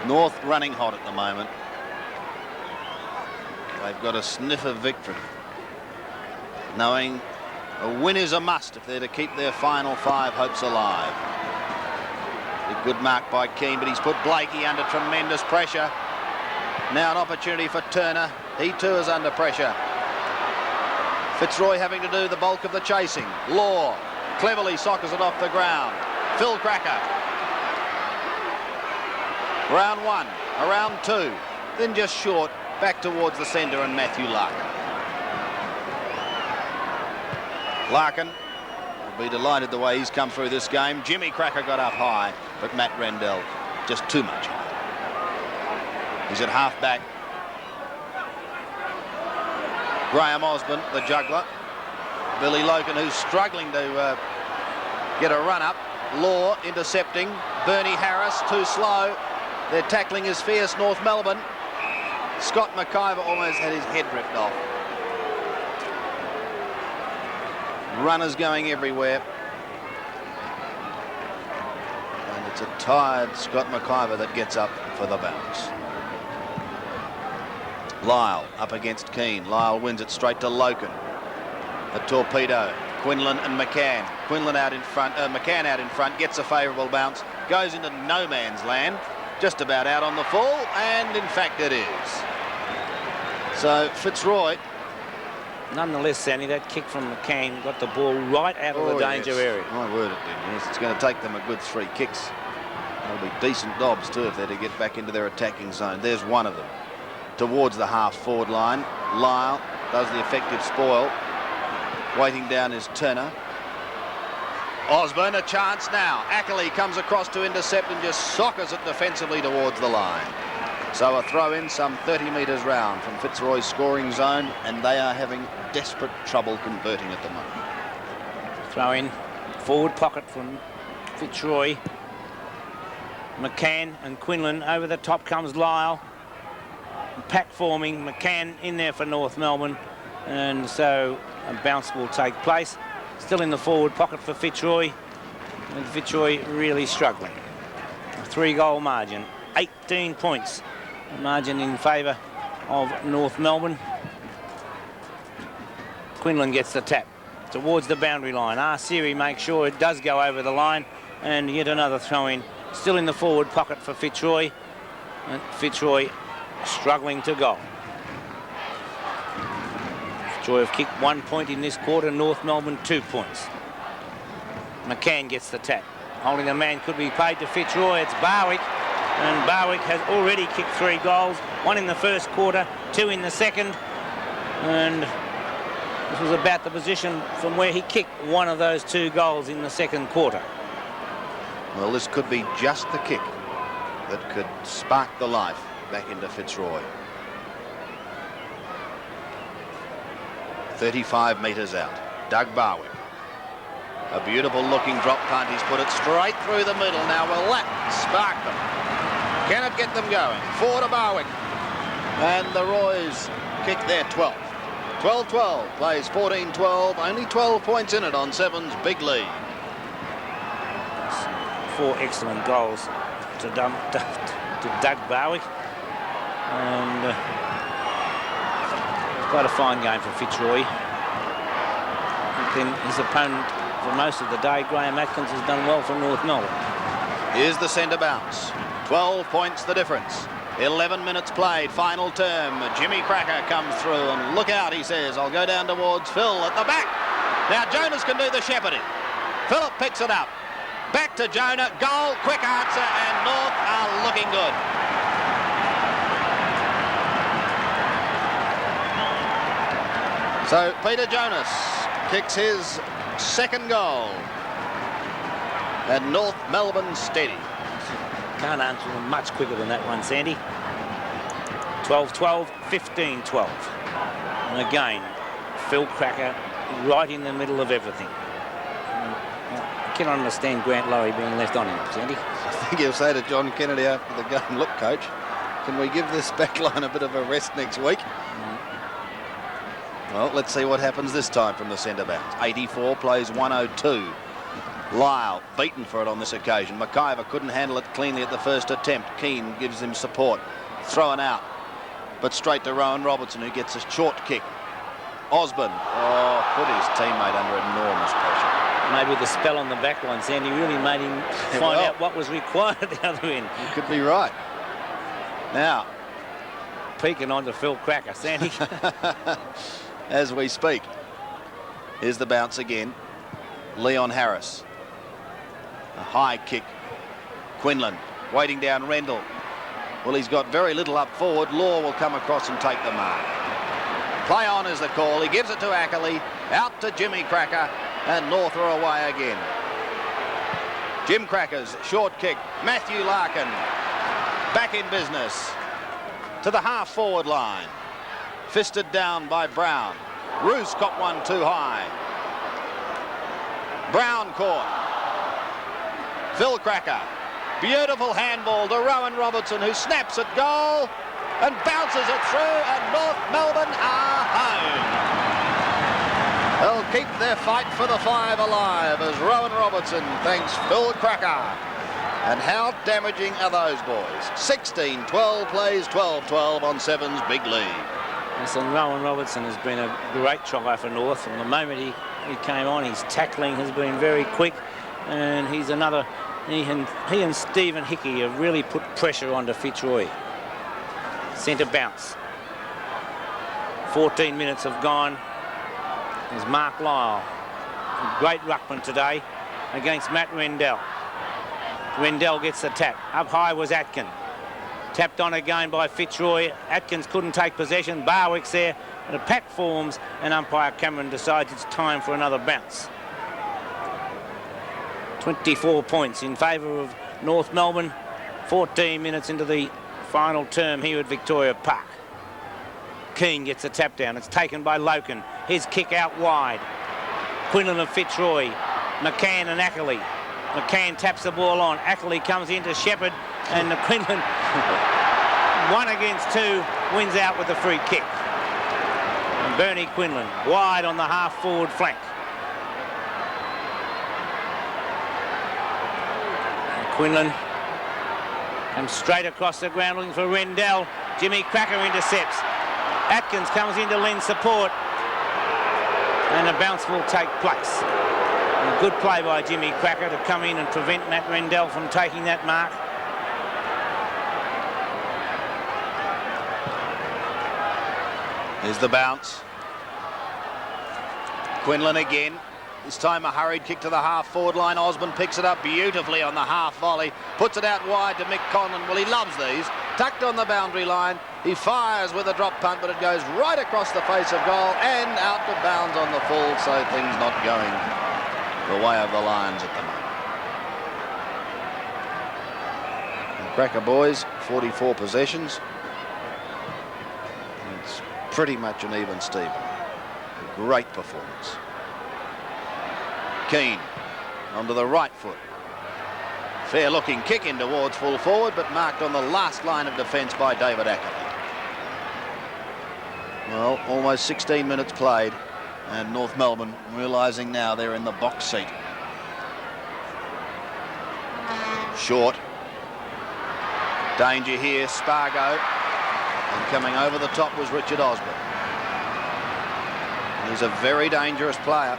[SPEAKER 3] North running hot at the moment. They've got a sniff of victory, knowing a win is a must if they're to keep their final five hopes alive. A good mark by Keane, but he's put Blakey under tremendous pressure. Now an opportunity for Turner. He too is under pressure. Fitzroy having to do the bulk of the chasing. Law cleverly soccers it off the ground. Phil Cracker. Round one, around two, then just short, back towards the centre and Matthew Larkin. Larkin will be delighted the way he's come through this game. Jimmy Cracker got up high, but Matt Rendell just too much high. He's at half back. Graham Osborne, the juggler. Billy Logan, who's struggling to get a run up. Law intercepting. Bernie Harris too slow. Their tackling is fierce, North Melbourne. Scott McIver almost had his head ripped off. Runners going everywhere. And it's a tired Scott McIver that gets up for the bounce. Lyle up against Keane. Lyle wins it straight to Loken. A torpedo. Quinlan and McCann. Quinlan out in front. McCann out in front. Gets a favourable bounce. Goes into no man's land. Just about out on the full. And in fact it is. So Fitzroy.
[SPEAKER 4] Nonetheless, Sandy, that kick from McCann got the ball right out of the danger area.
[SPEAKER 3] My word, it did. Yes, it's going to take them a good 3 kicks. They'll be decent dobs too if they're to get back into their attacking zone. There's one of them. Towards the half-forward line. Lyle does the effective spoil. Waiting down is Turner. Osborne, a chance now. Ackley comes across to intercept and just soccers it defensively towards the line. So a throw-in some 30 metres round from Fitzroy's scoring zone, and they are having desperate trouble converting at the moment.
[SPEAKER 4] Throw-in, forward pocket from Fitzroy. McCann and Quinlan. Over the top comes Lyle. Pack forming. McCann in there for North Melbourne. And so a bounce will take place. Still in the forward pocket for Fitzroy. And Fitzroy really struggling. A 3-goal margin. 18 points. Margin in favour of North Melbourne. Quinlan gets the tap towards the boundary line. Arsiri makes sure it does go over the line, and yet another throw-in. Still in the forward pocket for Fitzroy. And Fitzroy struggling to goal. Fitzroy have kicked 1 point in this quarter. North Melbourne 2 points. McCann gets the tap. Holding a man could be paid to Fitzroy. It's Barwick. And Barwick has already kicked 3 goals. 1 in the first quarter, 2 in the second. And this was about the position from where he kicked one of those 2 goals in the second quarter.
[SPEAKER 7] Well, this could be just the kick that could spark the life back into Fitzroy. 35 metres out. Doug Barwick. A beautiful looking drop punt. He's put it straight through the middle. Now, will that spark them? Can it get them going? 4 to Barwick. And the Roys kick their 12th. 12-12, plays 14-12. Only 12 points in it on Seven's big lead.
[SPEAKER 4] 4 excellent goals to Doug Barwick. And quite a fine game for Fitzroy. And then his opponent for most of the day, Graham Atkins, has done well for North Melbourne.
[SPEAKER 7] Here's the centre bounce. 12 points the difference. 11 minutes played, final term. Jimmy Cracker comes through, and look out, he says. I'll go down towards Phil at the back. Now Jonas can do the shepherding. Phillip picks it up. Back to Jonah. Goal, quick answer, and North are looking good. So Peter Jonas kicks his second goal. And North Melbourne steady.
[SPEAKER 4] Can't answer them much quicker than that one, Sandy. 12-12, 15-12. And again, Phil Cracker right in the middle of everything. I cannot understand Grant Lowry being left on him, Sandy.
[SPEAKER 7] I think he'll say to John Kennedy after the game, look, coach, can we give this back line a bit of a rest next week? Well, let's see what happens this time from the centre bounce. 84 plays 102. Lyle beaten for it on this occasion. McIver couldn't handle it cleanly at the first attempt. Keane gives him support. Thrown out, but straight to Rowan Robertson, who gets a short kick. Osborne, put his teammate under enormous pressure.
[SPEAKER 4] Maybe the spell on the back line, Sandy, really made him find out what was required at the other end.
[SPEAKER 7] You could be right. Now,
[SPEAKER 4] peeking onto Phil Cracker, Sandy.
[SPEAKER 7] As we speak. Here's the bounce again. Leon Harris. A high kick. Quinlan waiting down Rendell. Well, he's got very little up forward. Law will come across and take the mark. Play on is the call. He gives it to Ackley. Out to Jimmy Cracker. And North are away again. Jim Cracker's short kick. Matthew Larkin back in business. To the half-forward line. Fisted down by Brown. Roos got one too high. Brown caught. Phil Cracker. Beautiful handball to Rowan Robertson, who snaps at goal and bounces it through, and North Melbourne are home. They'll keep their fight for the 5 alive as Rowan Robertson thanks Phil Cracker. And how damaging are those boys? 16-12 plays 12-12 on Seven's big lead.
[SPEAKER 4] Yes, and Rowan Robertson has been a great try for North. From the moment he came on, his tackling has been very quick, and he's another. He and Stephen Hickey have really put pressure onto Fitzroy. Centre bounce. 14 minutes have gone. There's Mark Lyle. Great ruckman today against Matt Rendell. Rendell gets the tap. Up high was Atkin. Tapped on again by Fitzroy. Atkins couldn't take possession. Barwick's there. And a pack forms, and umpire Cameron decides it's time for another bounce. 24 points in favour of North Melbourne. 14 minutes into the final term here at Victoria Park. Keane gets a tap down. It's taken by Loken. His kick out wide. Quinlan and Fitzroy. McCann and Ackley. McCann taps the ball on. Ackley comes into Shepherd, and the Quinlan 1 against 2 wins out with a free kick. And Bernie Quinlan wide on the half-forward flank. And Quinlan Comes straight across the ground looking for Rendell. Jimmy Cracker intercepts. Atkins comes in to lend support. And a bounce will take place. A good play by Jimmy Cracker to come in and prevent Matt Rendell from taking that mark.
[SPEAKER 7] Here's the bounce. Quinlan again. This time a hurried kick to the half-forward line. Osborne picks it up beautifully on the half volley. Puts it out wide to Mick Conlon. Well, he loves these. Tucked on the boundary line. He fires with a drop punt, but it goes right across the face of goal and out of bounds on the full, so things not going the way of the Lions at the moment. The Cracker boys, 44 possessions. It's pretty much an even Steven. A great performance. Keane onto the right foot. Fair looking kick in towards full forward, but marked on the last line of defence by David Ackerley. Well, almost 16 minutes played, and North Melbourne realising now they're in the box seat. Short. Danger here, Spargo. And coming over the top was Richard Osborne. He's a very dangerous player.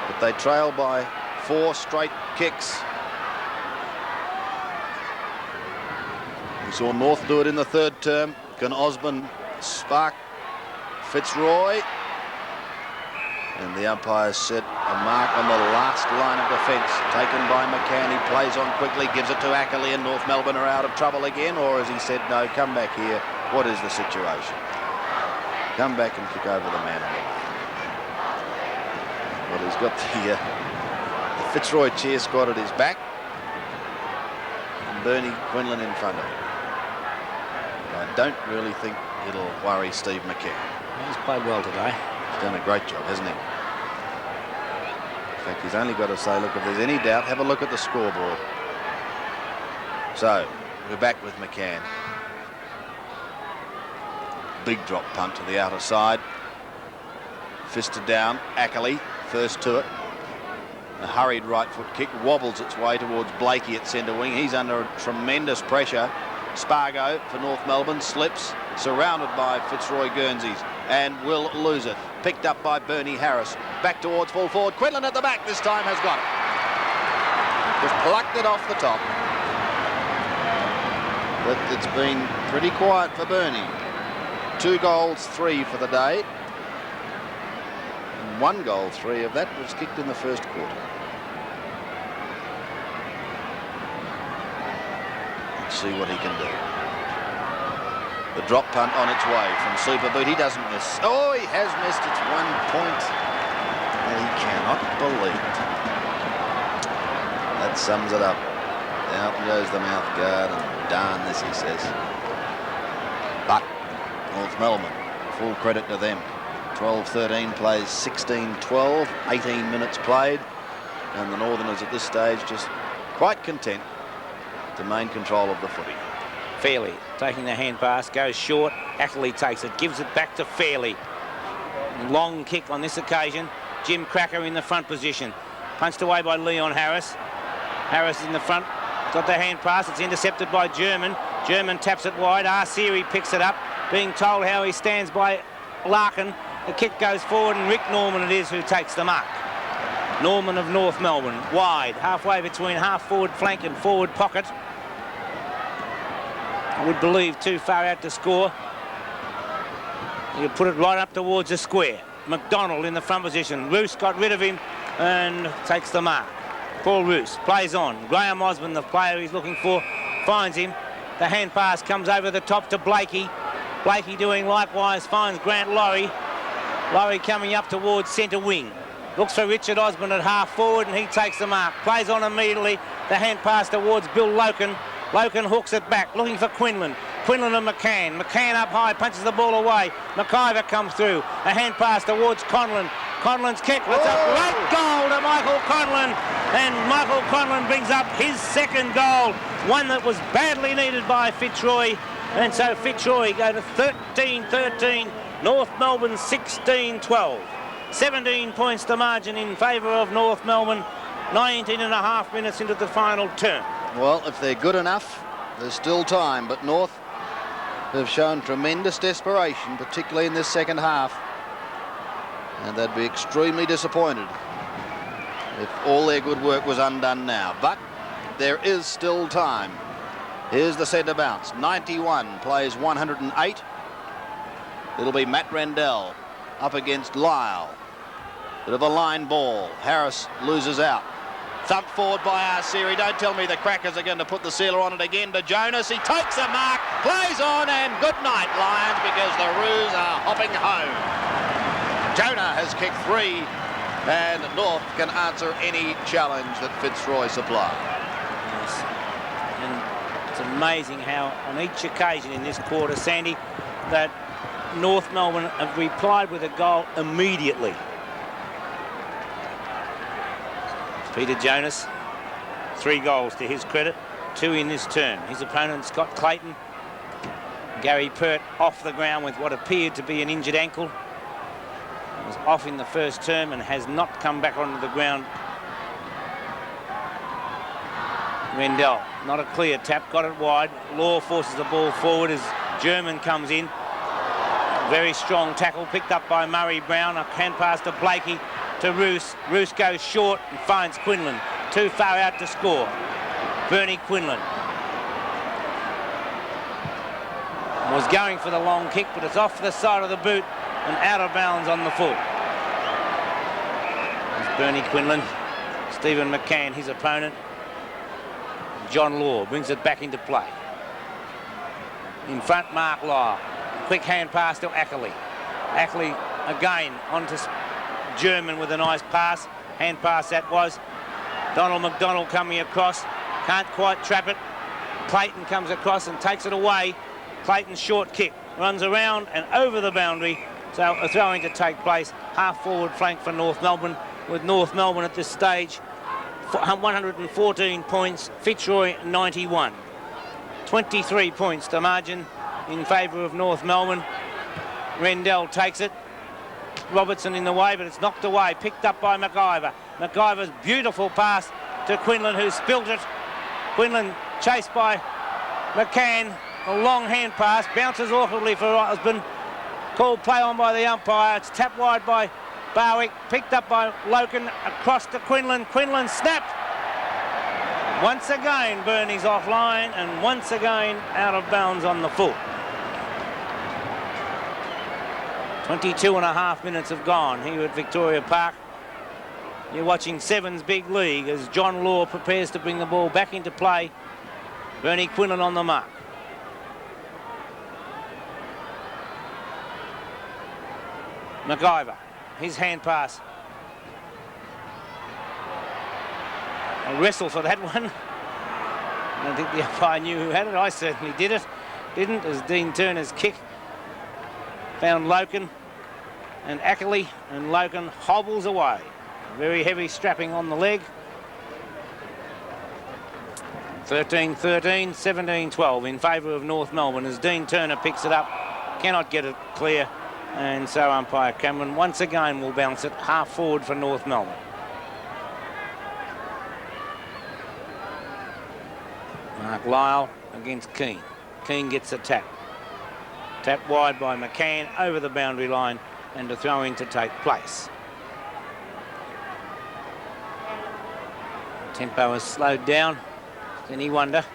[SPEAKER 7] But they trail by 4 straight kicks. We saw North do it in the third term. Can Osborne spark Fitzroy? And the umpire set a mark on the last line of defence, taken by McCann. He plays on quickly, gives it to Ackerley, and North Melbourne are out of trouble again. Or as he said, no, come back here. What is the situation? Come back and kick over the man on the line. Well, he's got the Fitzroy cheer squad at his back, and Bernie Quinlan in front of him. But I don't really think it'll worry Steve McCann.
[SPEAKER 4] He's played well today.
[SPEAKER 7] He's done a great job, hasn't he? In fact, he's only got to say, look, if there's any doubt, have a look at the scoreboard. So, we're back with McCann. Big drop punt to the outer side. Fisted down, Ackerley, first to it. A hurried right foot kick, wobbles its way towards Blakey at centre wing. He's under tremendous pressure. Spargo for North Melbourne slips, surrounded by Fitzroy Guernseys, and will lose it. Picked up by Bernie Harris. Back towards full forward. Quinlan at the back this time has got it. Just plucked it off the top. But it's been pretty quiet for Bernie. 2 goals, 3 for the day. And 1 goal, 3 of that was kicked in the first quarter. Let's see what he can do. The drop punt on its way from Superboot. He doesn't miss. Oh, he has missed. It's 1 point. And he cannot believe it. That sums it up. Out goes the mouth guard, and darn this, he says. But North Melbourne, full credit to them. 12-13 plays 16-12, 18 minutes played, and the Northerners at this stage just quite content to maintain control of the footy.
[SPEAKER 4] Fairley taking the hand pass, goes short. Ackerley takes it, gives it back to Fairley. Long kick on this occasion. Jim Cracker in the front position. Punched away by Leon Harris. Harris in the front. Got the hand pass. It's intercepted by German. German taps it wide. Arsieri picks it up. Being told how he stands by Larkin. The kick goes forward, and Rick Norman it is who takes the mark. Norman of North Melbourne, wide, halfway between half-forward flank and forward pocket. I would believe too far out to score. You put it right up towards the square. McDonald in the front position. Roos got rid of him and takes the mark. Paul Roos plays on. Graham Osborne, the player he's looking for, finds him. The hand pass comes over the top to Blakey. Blakey doing likewise, finds Grant Laurie. Laurie coming up towards centre wing. Looks for Richard Osborne at half forward, and he takes the mark. Plays on immediately. The hand pass towards Bill Loken. Loken hooks it back, looking for Quinlan. Quinlan and McCann. McCann up high, punches the ball away. McIver comes through. A hand pass towards Conlon. Conlon's kick. That's a great goal to Michael Conlon. And Michael Conlon brings up his second goal. One that was badly needed by Fitzroy. And so Fitzroy go to 13-13. North Melbourne 16-12. 17 points to margin in favour of North Melbourne. 19 and a half minutes into the final term.
[SPEAKER 7] Well, if they're good enough, there's still time, but North have shown tremendous desperation, particularly in this second half, and they'd be extremely disappointed if all their good work was undone now. But there is still time. Here's the centre bounce. 91 plays 108. It'll be Matt Rendell up against Lyle. Bit of a line ball. Harris loses out. Thumped forward by Arsiri. Don't tell me the Crackers are going to put the sealer on it again to Jonas. He takes a mark, plays on, and good night, Lions, because the Roos are hopping home. Jonah has kicked 3, and North can answer any challenge that Fitzroy supply.
[SPEAKER 4] Yes. And it's amazing how on each occasion in this quarter, Sandy, that North Melbourne have replied with a goal immediately. Peter Jonas, 3 goals to his credit, 2 in this term. His opponent, Scott Clayton. Gary Pert off the ground with what appeared to be an injured ankle. Was off in the first term and has not come back onto the ground. Rendell, not a clear tap, got it wide. Law forces the ball forward as German comes in. Very strong tackle, picked up by Murray Brown. A hand pass to Blakey. To Roos. Roos goes short and finds Quinlan. Too far out to score. Bernie Quinlan was going for the long kick, but it's off the side of the boot and out of bounds on the full. There's Bernie Quinlan. Stephen McCann, his opponent. John Law brings it back into play. In front, Mark Lyle. Quick hand pass to Ackley. Ackley again onto German with a nice pass. Hand pass that was. Donald McDonald coming across. Can't quite trap it. Clayton comes across and takes it away. Clayton's short kick. Runs around and over the boundary. So a throw-in to take place. Half forward flank for North Melbourne. With North Melbourne at this stage 114 points. Fitzroy 91. 23 points to margin in favour of North Melbourne. Rendell takes it. Robertson in the way, but it's knocked away. Picked up by MacGyver. MacGyver's beautiful pass to Quinlan, who spilt it. Quinlan chased by McCann. A long hand pass. Bounces awkwardly for Osborne. Called play on by the umpire. It's tapped wide by Barwick. Picked up by Loken. Across to Quinlan. Quinlan snapped. Once again, Bernie's offline, and once again out of bounds on the full. 22.5 minutes have gone here at Victoria Park. You're watching Sevens Big League as John Law prepares to bring the ball back into play. Bernie Quinlan on the mark. MacGyver, his hand pass. A wrestle for that one. I don't think the umpire knew who had it. I certainly didn't, as Dean Turner's kick found Loken and Ackley, and Loken hobbles away. Very heavy strapping on the leg. 13-13, 17-12 in favour of North Melbourne as Dean Turner picks it up, cannot get it clear, and so umpire Cameron once again will bounce it half forward for North Melbourne. Mark Lyle against Keane. Keane gets a tap. Tap wide by McCann over the boundary line and a throw in to take place. Tempo has slowed down. Any wonder?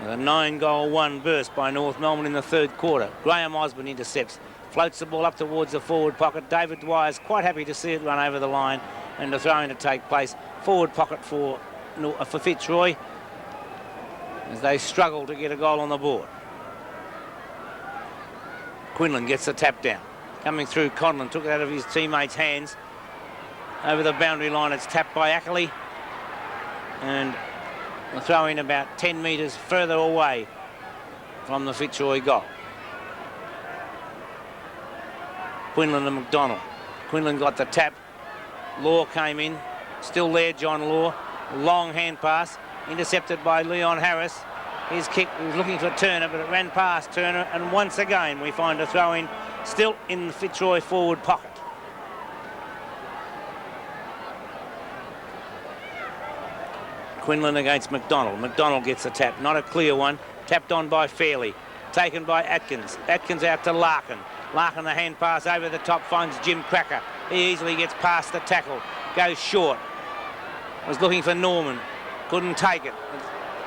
[SPEAKER 4] With a 9-goal-1 burst by North Melbourne in the third quarter. Graham Osborne intercepts. Floats the ball up towards the forward pocket. David Dwyer's quite happy to see it run over the line and a throw in to take place. Forward pocket for Fitzroy as they struggle to get a goal on the board. Quinlan gets the tap down. Coming through, Conlon took it out of his teammates' hands. Over the boundary line, it's tapped by Ackley. And a throw in about 10 metres further away from the Fitzroy goal. Quinlan and McDonald. Quinlan got the tap. Law came in. Still there, John Law. Long hand pass. Intercepted by Leon Harris. His kick was looking for Turner, but it ran past Turner. And once again, we find a throw in still in the Fitzroy forward pocket. Quinlan against McDonald. McDonald gets a tap, not a clear one. Tapped on by Fairley. Taken by Atkins. Atkins out to Larkin. Larkin the hand pass over the top, finds Jim Cracker. He easily gets past the tackle. Goes short. Was looking for Norman. Couldn't take it.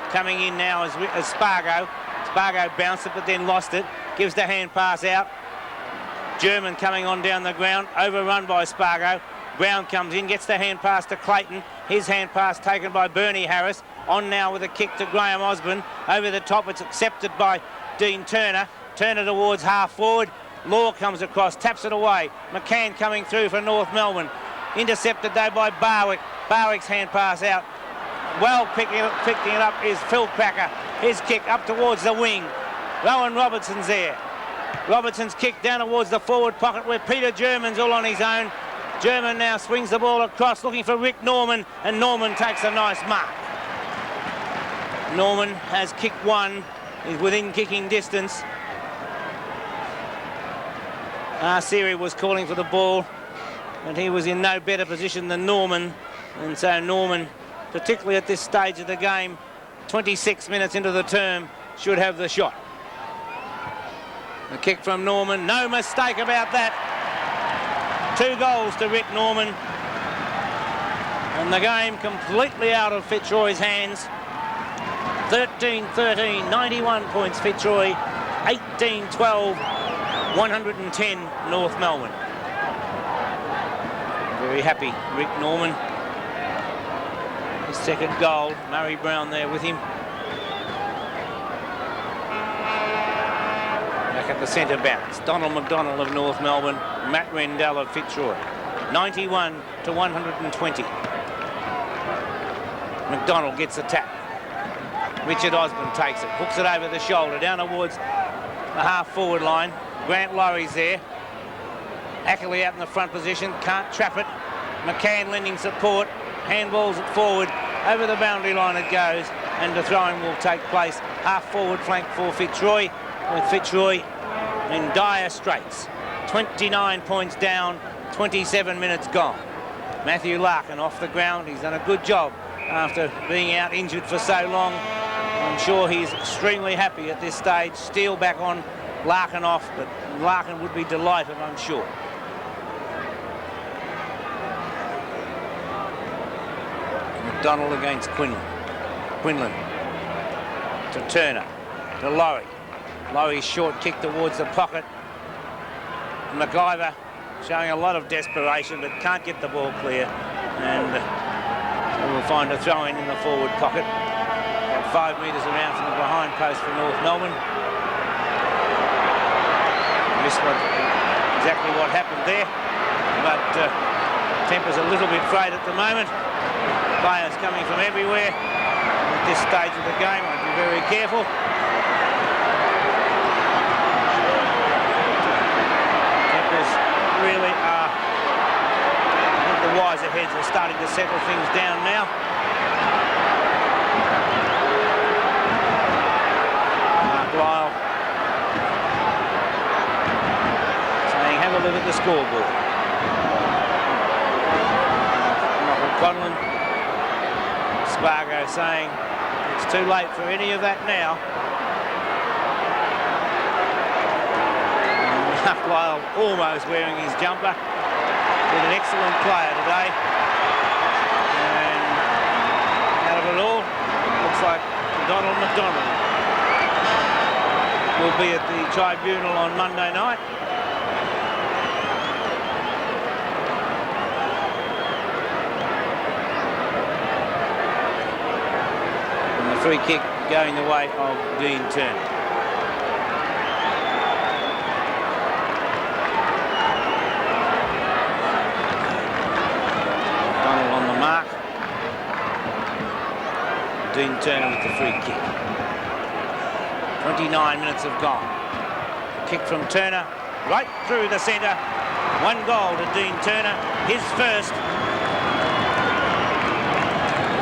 [SPEAKER 4] Coming in now is Spargo. Spargo bounced it but then lost it. Gives the hand pass out. German coming on down the ground. Overrun by Spargo. Brown comes in, gets the hand pass to Clayton. His hand pass taken by Bernie Harris. On now with a kick to Graham Osborne. Over the top, it's accepted by Dean Turner. Turner towards half forward. Law comes across, taps it away. McCann coming through for North Melbourne. Intercepted though by Barwick. Barwick's hand pass out. Well picking it up is Phil Cracker. His kick up towards the wing. Rowan Robertson's there. Robertson's kick down towards the forward pocket where Peter German's all on his own. German now swings the ball across looking for Rick Norman, and Norman takes a nice mark. Norman has kicked one. He's within kicking distance. Siri was calling for the ball, and he was in no better position than Norman. And so Norman, particularly at this stage of the game, 26 minutes into the term, should have the shot. The kick from Norman, no mistake about that. 2 goals to Rick Norman. And the game completely out of Fitzroy's hands. 13-13, 91 points Fitzroy, 18-12, 110 North Melbourne. Very happy Rick Norman. His second goal, Murray Brown there with him. Back at the centre bounce, Donald McDonald of North Melbourne, Matt Rendell of Fitzroy. 91 to 120. McDonald gets the tap. Richard Osborne takes it, hooks it over the shoulder, down towards the half-forward line. Grant Laurie's there. Ackley out in the front position, can't trap it. McCann lending support, handballs it forward. Over the boundary line it goes, and the throwing will take place. Half-forward flank for Fitzroy, with Fitzroy in dire straits. 29 points down, 27 minutes gone. Matthew Larkin off the ground. He's done a good job after being out injured for so long. I'm sure he's extremely happy at this stage. Steele back on, Larkin off, but Larkin would be delighted, I'm sure. McDonald against Quinlan. Quinlan to Turner, to Laurie. Laurie's short kick towards the pocket. McIver showing a lot of desperation, but can't get the ball clear. And we'll find a throw-in in the forward pocket. About 5 metres around from the behind post for North Melbourne. Missed exactly what happened there, but temper's a little bit frayed at the moment. Players coming from everywhere. At this stage of the game, I'd be very careful. Tempers really are, I think the wiser heads are starting to settle things down now. Lyle saying, have a look at the scoreboard. Michael Conlon, Spargo saying, it's too late for any of that now. Mark Lyle almost wearing his jumper. Been an excellent player today. And out of it all, looks like Donald McDonald will be at the tribunal on Monday night. And the free kick going the way of Dean Turner. Donald on the mark. Dean Turner with the free kick. 29 minutes have gone. Kick from Turner, right through the centre. 1 goal to Dean Turner, his first.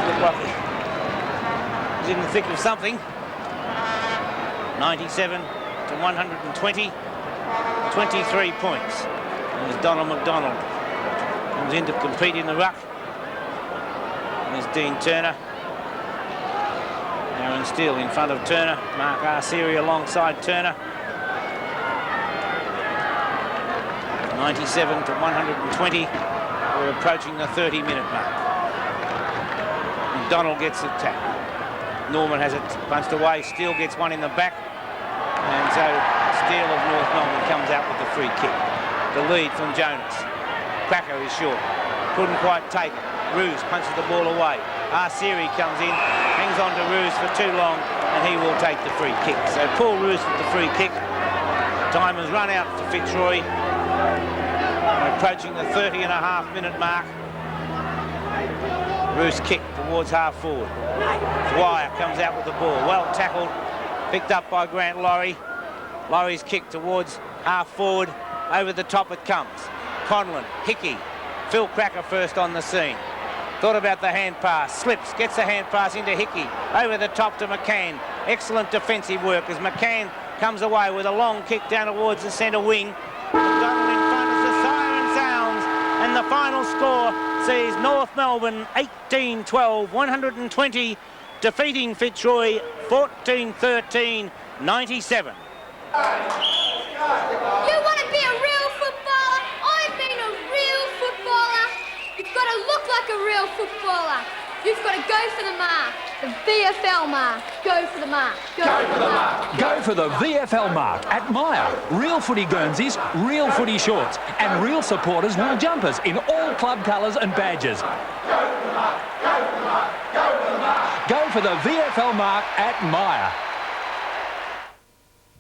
[SPEAKER 4] Looked like he's in the thick of something. 97 to 120, 23 points. And there's Donald McDonald. Comes in to compete in the ruck. And there's Dean Turner. Aaron Steele in front of Turner. Mark Arceri alongside Turner. 97 to 120. We're approaching the 30-minute mark. McDonald gets the tap. Norman has it punched away. Steele gets one in the back. And so Steele of North Melbourne comes out with the free kick. The lead from Jonas. Cracker is short. Couldn't quite take it. Roos punches the ball away. Arceri comes in, hangs on to Roos for too long, and he will take the free kick. So Paul Roos with the free kick. Time has run out for Fitzroy. We're approaching the 30.5-minute mark. Roos kick towards half forward. Dwyer comes out with the ball. Well tackled, picked up by Grant Laurie. Laurie's kick towards half forward. Over the top it comes. Conlon, Hickey, Phil Cracker first on the scene. Thought about the hand pass, slips, gets the hand pass into Hickey. Over the top to McCann. Excellent defensive work as McCann comes away with a long kick down towards the centre wing. McDonald in front as the siren sounds, and the final score sees North Melbourne 18-12, 120, defeating Fitzroy 14-13, 97.
[SPEAKER 5] You want to be a real footballer? I've been a real footballer. You've got to look like a real footballer. You've got to go for the mark. The VFL mark. Go for the mark. Go for the mark.
[SPEAKER 6] Go for the VFL mark at Myer. Real footy Guernseys, real footy shorts, and real supporters wool jumpers in all club colours and badges. Go for the VFL mark at Myer.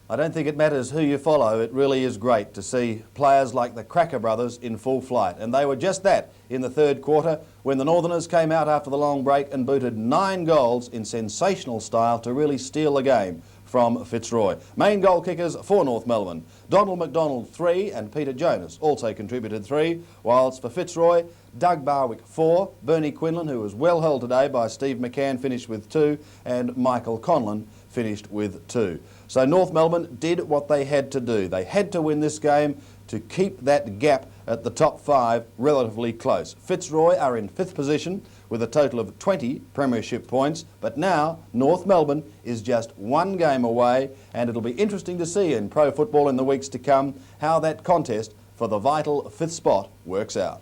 [SPEAKER 2] I don't think it matters who you follow. It really is great to see players like the Cracker brothers in full flight. And they were just that in the third quarter when the Northerners came out after the long break and booted 9 goals in sensational style to really steal the game from Fitzroy. Main goal kickers for North Melbourne. Donald McDonald 3 and Peter Jonas also contributed 3, whilst for Fitzroy, Doug Barwick 4, Bernie Quinlan, who was well held today by Steve McCann, finished with 2, and Michael Conlon finished with 2. So North Melbourne did what they had to do. They had to win this game to keep that gap at the top 5 relatively close. Fitzroy are in 5th position with a total of 20 premiership points, but now North Melbourne is just 1 game away, and it'll be interesting to see in pro football in the weeks to come how that contest for the vital 5th spot works out.